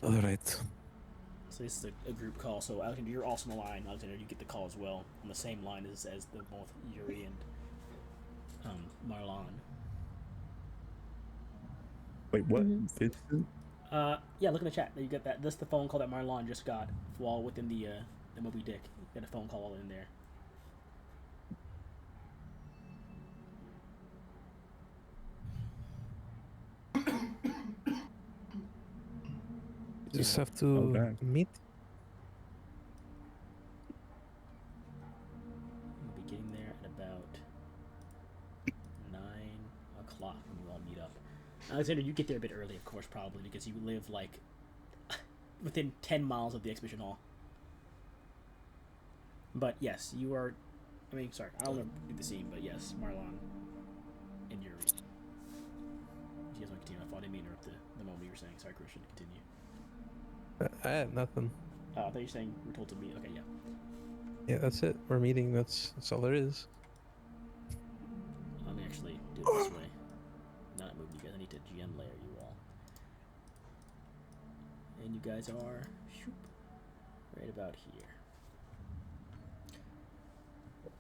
All right. So this is a group call. So Alexander, you're also on the line. Alexander, you get the call as well on the same line as the both Yuri and Marlon. Wait, what? Vincent? Yeah, look in the chat. You get that. This is the phone call that Marlon just got while within the Moby Dick. You got a phone call all in there. You just have to Okay. meet. We'll be getting there at about 9 o'clock when you all meet up. Alexander, you get there a bit early, of course, probably, because you live, like, within 10 miles of the exhibition hall. But, yes, you are... I mean, sorry, I don't want to do the scene, but yes, Marlon and Yuri. Do you guys want to continue? I thought I didn't mean to interrupt the moment you were saying. Sorry, Christian, continue. I had nothing. I thought you were saying we're told to meet. Okay, yeah. Yeah, that's it. We're meeting. That's all there is. Let me actually do it this way. Not move you guys. I need to GM layer you all. And you guys are right about here.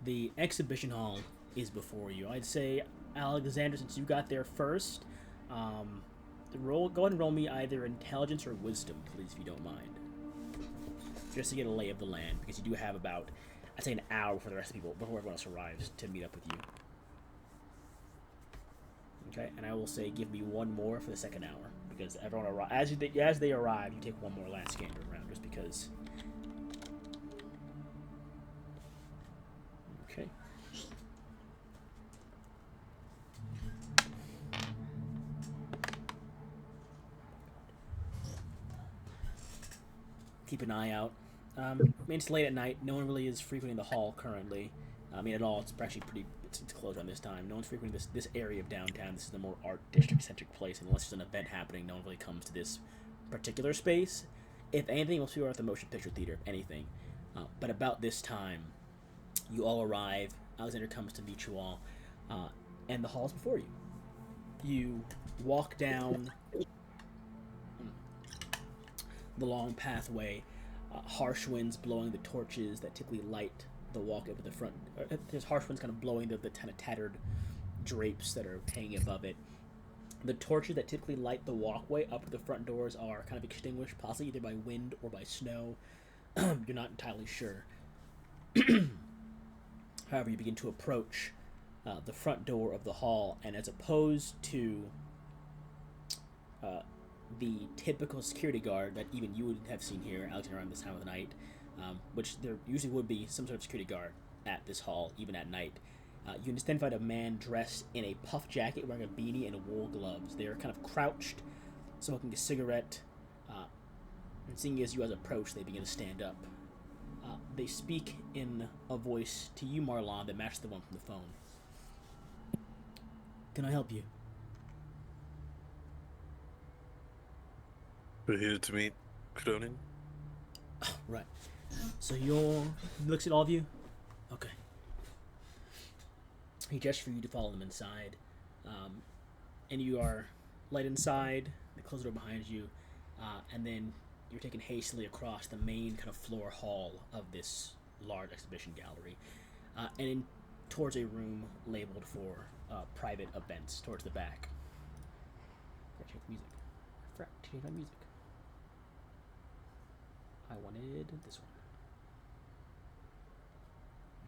The exhibition hall is before you. I'd say, Alexander, since you got there first, go ahead and roll me either intelligence or wisdom, please, if you don't mind. Just to get a lay of the land, because you do have about, I'd say, an hour for the rest of the people, before everyone else arrives, to meet up with you. Okay, and I will say give me one more for the second hour, because everyone as they arrive, you take one more last scan around, just because. Okay. Keep an eye out. I mean, it's late at night. No one really is frequenting the hall currently. I mean, at all. It's actually pretty. It's closed around this time. No one's frequenting this area of downtown. This is the more art district-centric place. And unless there's an event happening, no one really comes to this particular space. If anything, most people are at the motion picture theater. If anything, but about this time, you all arrive. Alexander comes to meet you all, and the hall's before you. You walk down the long pathway, harsh winds blowing the torches that typically light the walk up to the front. There's harsh winds kind of blowing the kind of tattered drapes that are hanging above it. The torches that typically light the walkway up to the front doors are kind of extinguished, possibly either by wind or by snow. You're not entirely sure. However, you begin to approach the front door of the hall, and as opposed to the typical security guard that even you would have seen here, Alexander, around this time of the night, which there usually would be some sort of security guard at this hall, even at night. You instead find a man dressed in a puff jacket, wearing a beanie and wool gloves. They're kind of crouched, smoking a cigarette, and seeing as you guys approach, they begin to stand up. They speak in a voice to you, Marlon, that matches the one from the phone. Can I help you? We're here to meet Cronin. Oh, right. So he looks at all of you? Okay. He gestures for you to follow him inside. And you are led inside, they close the door behind you, and then you're taken hastily across the main kind of floor hall of this large exhibition gallery, and in towards a room labeled for private events towards the back. I change music. I forgot to change my music. I wanted this one.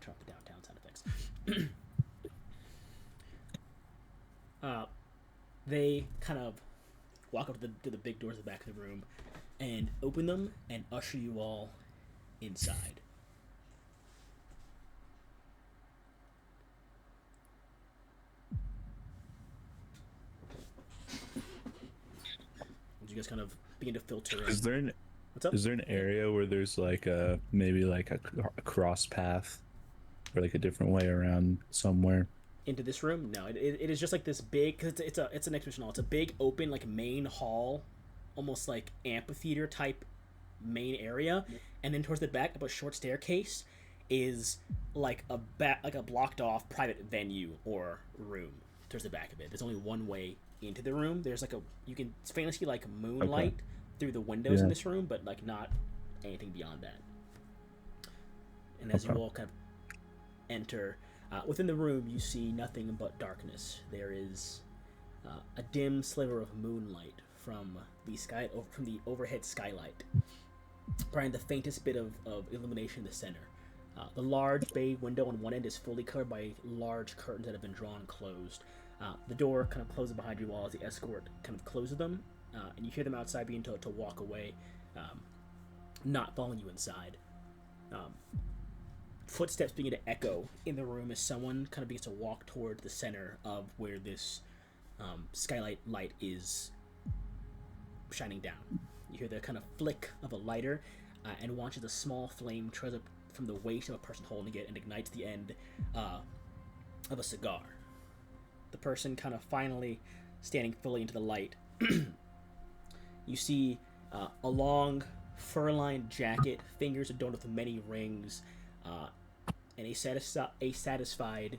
Turn off the downtown sound effects. They kind of walk up to the big doors at the back of the room and open them and usher you all inside. You guys kind of begin to filter in. Is there an What's up? Is there an area where there's like maybe like a cross path or like a different way around somewhere? Into this room? No, it is just like this big, cause it's an exhibition hall. It's a big open like main hall, almost like amphitheater type main area, and then towards the back up a short staircase is like a blocked off private venue or room towards the back of it. There's only one way into the room. There's like you can faintly see like moonlight through the windows in this room, but like not anything beyond that. And as you all kind of enter. Within the room, you see nothing but darkness. There is a dim sliver of moonlight from the overhead skylight, providing the faintest bit of illumination in the center. The large bay window on one end is fully covered by large curtains that have been drawn closed. The door kind of closes behind you all as the escort kind of closes them, and you hear them outside being told to walk away, not following you inside. Footsteps begin to echo in the room as someone kind of begins to walk toward the center of where this skylight light is shining down. You hear the kind of flick of a lighter, and watch as a small flame trails up from the waist of a person holding it and ignites the end of a cigar. The person kind of finally standing fully into the light. You see a long fur-lined jacket, fingers adorned with many rings, and a satisfied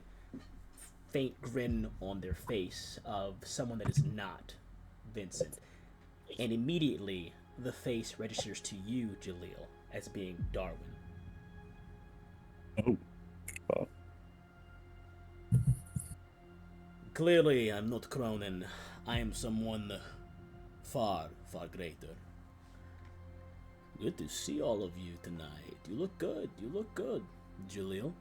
faint grin on their face of someone that is not Vincent. And immediately, the face registers to you, Jaleel, as being Darwin. Oh. Clearly, I'm not Cronin. I am someone far, far greater. Good to see all of you tonight. You look good. You look good, Jaleel.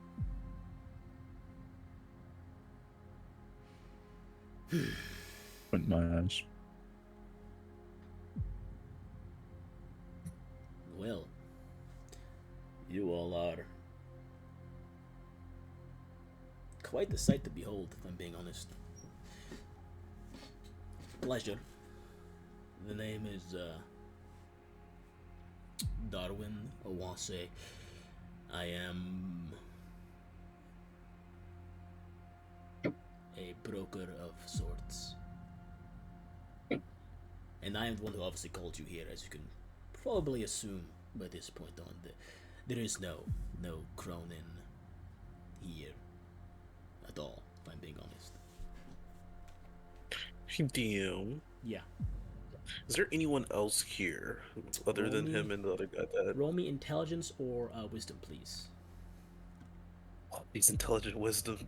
Went my eyes. Well, you all are quite the sight to behold, if I'm being honest. Pleasure. The name is, Darwin Owase. I am a broker of sorts. And I am the one who obviously called you here, as you can probably assume by this point on. There is no Cronin here at all, if I'm being honest. DM. Yeah. Is there anyone else here other than him and the other guy that... Roll me intelligence or wisdom, please. These intelligent wisdom.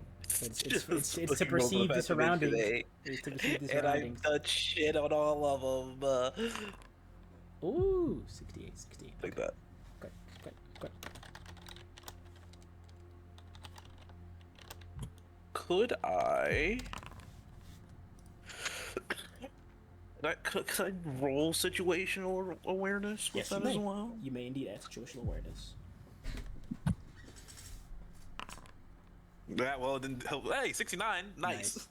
It's just to looking over perceive the at them surroundings. today. It's to perceive the And I've surroundings. done shit on all of them. Ooh, 68, 68. Like Okay. that. Good, good, good. Could I? Could I roll situational awareness with Yes, you that as may. well? You may indeed add situational awareness. That well it didn't help. Hey, 69. Nice.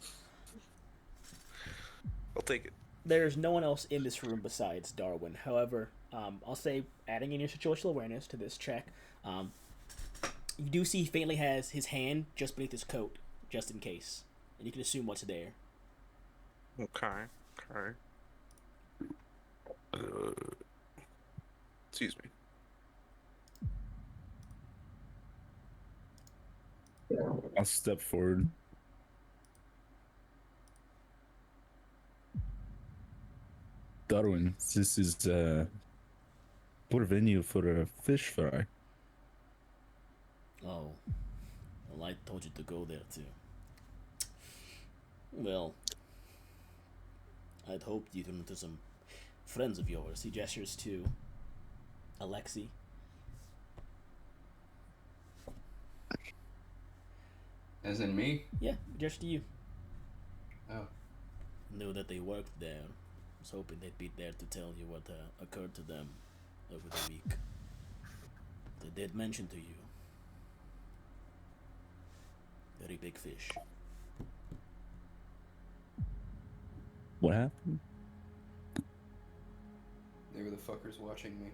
I'll take it. There's no one else in this room besides Darwin. However, I'll say adding in your situational awareness to this check, you do see he faintly has his hand just beneath his coat, just in case, and you can assume what's there. Okay. Okay. Excuse me. I'll step forward. Darwin, this is poor venue for a fish fry. Oh, well, I told you to go there too. Well, I'd hoped you'd run into some friends of yours. He gestures to Alexi. As in me? Yeah, just to you. Oh. Knew that they worked there. Was hoping they'd be there to tell you what occurred to them over the week. They did mention to you. Very big fish. What happened? They were the fuckers watching me.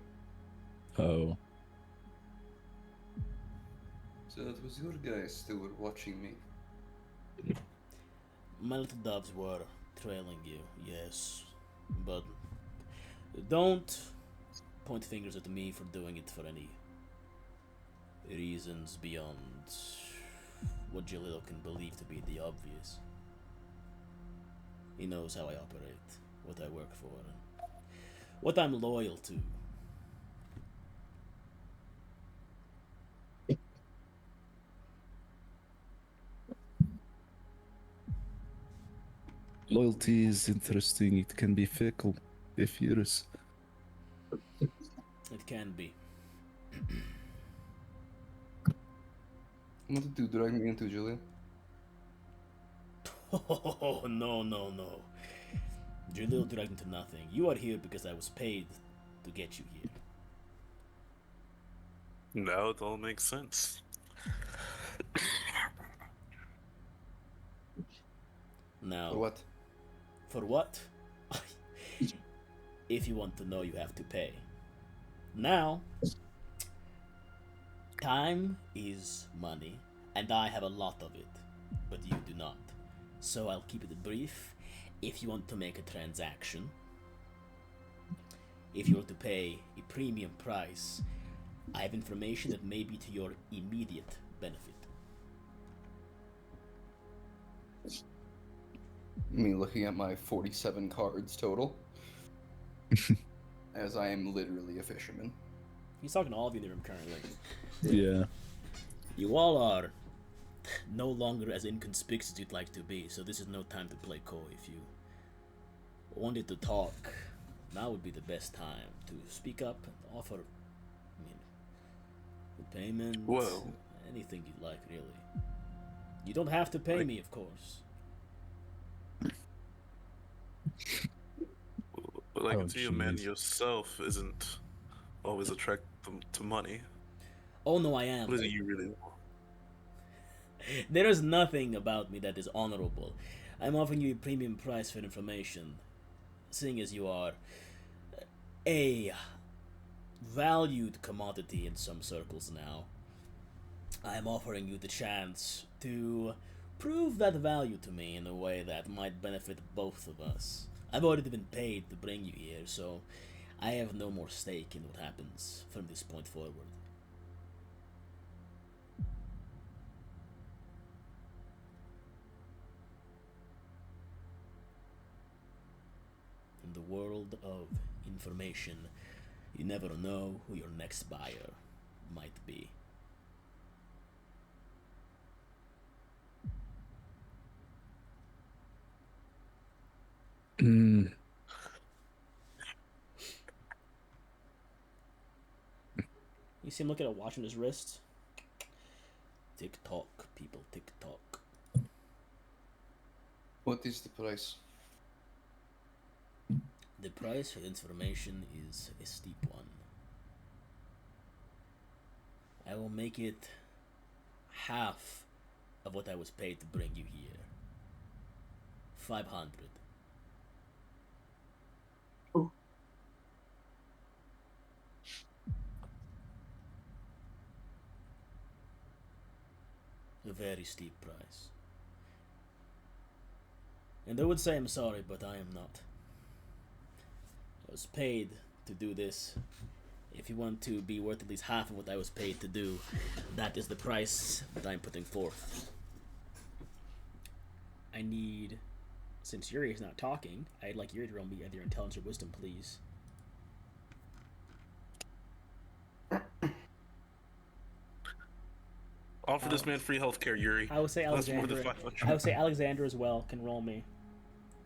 Oh. So it was your guys that were watching me. My little doves were trailing you, yes. But don't point fingers at me for doing it for any reasons beyond what Jalil can believe to be the obvious. He knows how I operate, what I work for, and what I'm loyal to. Loyalty is interesting. It can be fickle if yours. It can be. What did you drag me into, Julia? Oh, no, no, no. Jalil dragged into nothing. You are here because I was paid to get you here. Now it all makes sense. Now, For what? For what? If you want to know, you have to pay. Now, time is money, and I have a lot of it, but you do not. So I'll keep it brief. If you want to make a transaction, if you were to pay a premium price, I have information that may be to your immediate benefit. Me looking at my 47 cards total. As I am literally a fisherman. He's talking to all of you in the room currently. Yeah. You all are no longer as inconspicuous as you'd like to be, so this is no time to play coy. If you wanted to talk, now would be the best time to speak up and offer, payment, Whoa. anything you'd like, really. You don't have to pay me, of course. But I Oh, can see a man jeez. yourself isn't always attracted to money. Oh no, I am. What is it you really want? There is nothing about me that is honorable. I'm offering you a premium price for information, seeing as you are a valued commodity in some circles now. I am offering you the chance to prove that value to me in a way that might benefit both of us. I've already been paid to bring you here, so I have no more stake in what happens from this point forward. In the world of information, you never know who your next buyer might be. Mm, You see him looking at a watch on his wrist. Tick tock, people, tick tock. What is the price? The price for information is a steep one. I will make it half of what I was paid to bring you here. 500. A very steep price. And I would say I'm sorry, but I am not. I was paid to do this. If you want to be worth at least half of what I was paid to do, that is the price that I'm putting forth. I need, since Yuri is not talking, I'd like Yuri to roll me either intelligence or wisdom, please. Offer this man free healthcare, Yuri. I would say That's more than Alexander. 500. I would say Alexander as well can roll me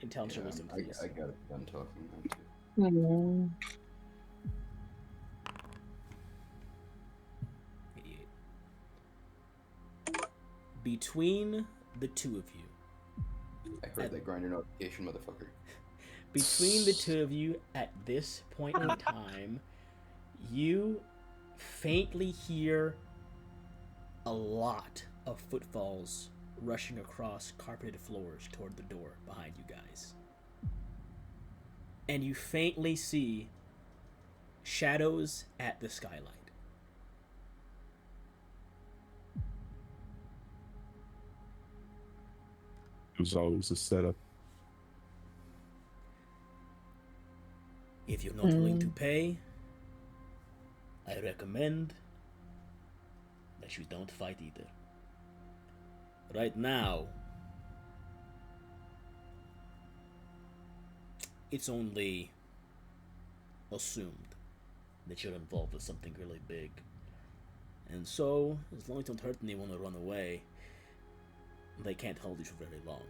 intelligence or Yeah, wisdom, please. I got it done talking now too. Mm. 88. Between the two of you, I heard that grinder notification, motherfucker. between the two of you at this point in time, you faintly hear a lot of footfalls rushing across carpeted floors toward the door behind you guys. And you faintly see shadows at the skylight. it was always a setup. If you're not willing to pay, I recommend that you don't fight either. Right now, it's only assumed that you're involved with something really big. And so, as long as you don't hurt anyone or run away, they can't hold you for very long.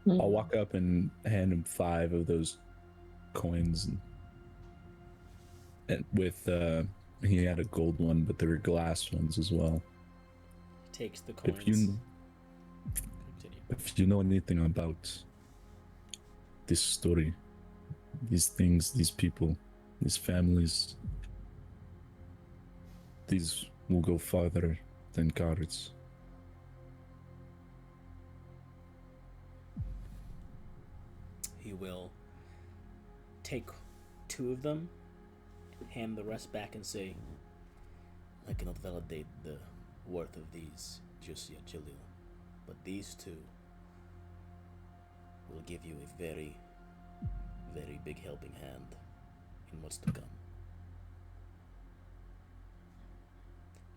I'll walk up and hand him 5 of those coins, and with he had a gold one, but there were glass ones as well. He takes the coins. Continue. If you know anything about this story, these things, these people, these families, these will go farther than cards. He will take 2 of them, hand the rest back, and say, I cannot validate the worth of these just yet, Jalil, but these 2 will give you a very, very big helping hand in what's to come.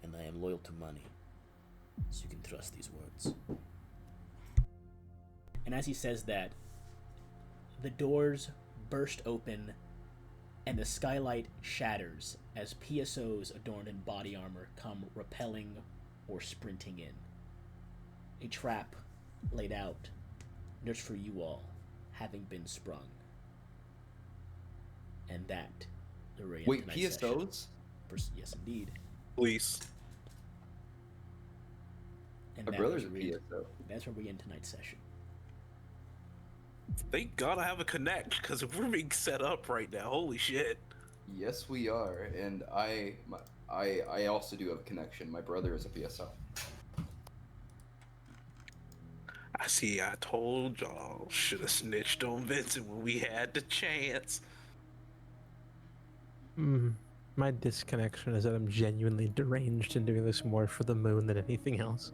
And I am loyal to money, so you can trust these words. And as he says that, the doors burst open and the skylight shatters as PSOs adorned in body armor come rappelling or sprinting in. A trap laid out just for you all having been sprung. And that Wait, PSOs? Yes, indeed. Please. And My brother's a PSO. That's where we end tonight's session. Thank God I have a connect, because if we're being set up right now, holy shit. Yes, we are, and I also do have a connection. My brother is a PSO. I see, I told y'all, should have snitched on Vincent when we had the chance. My disconnection is that I'm genuinely deranged and doing this more for the moon than anything else.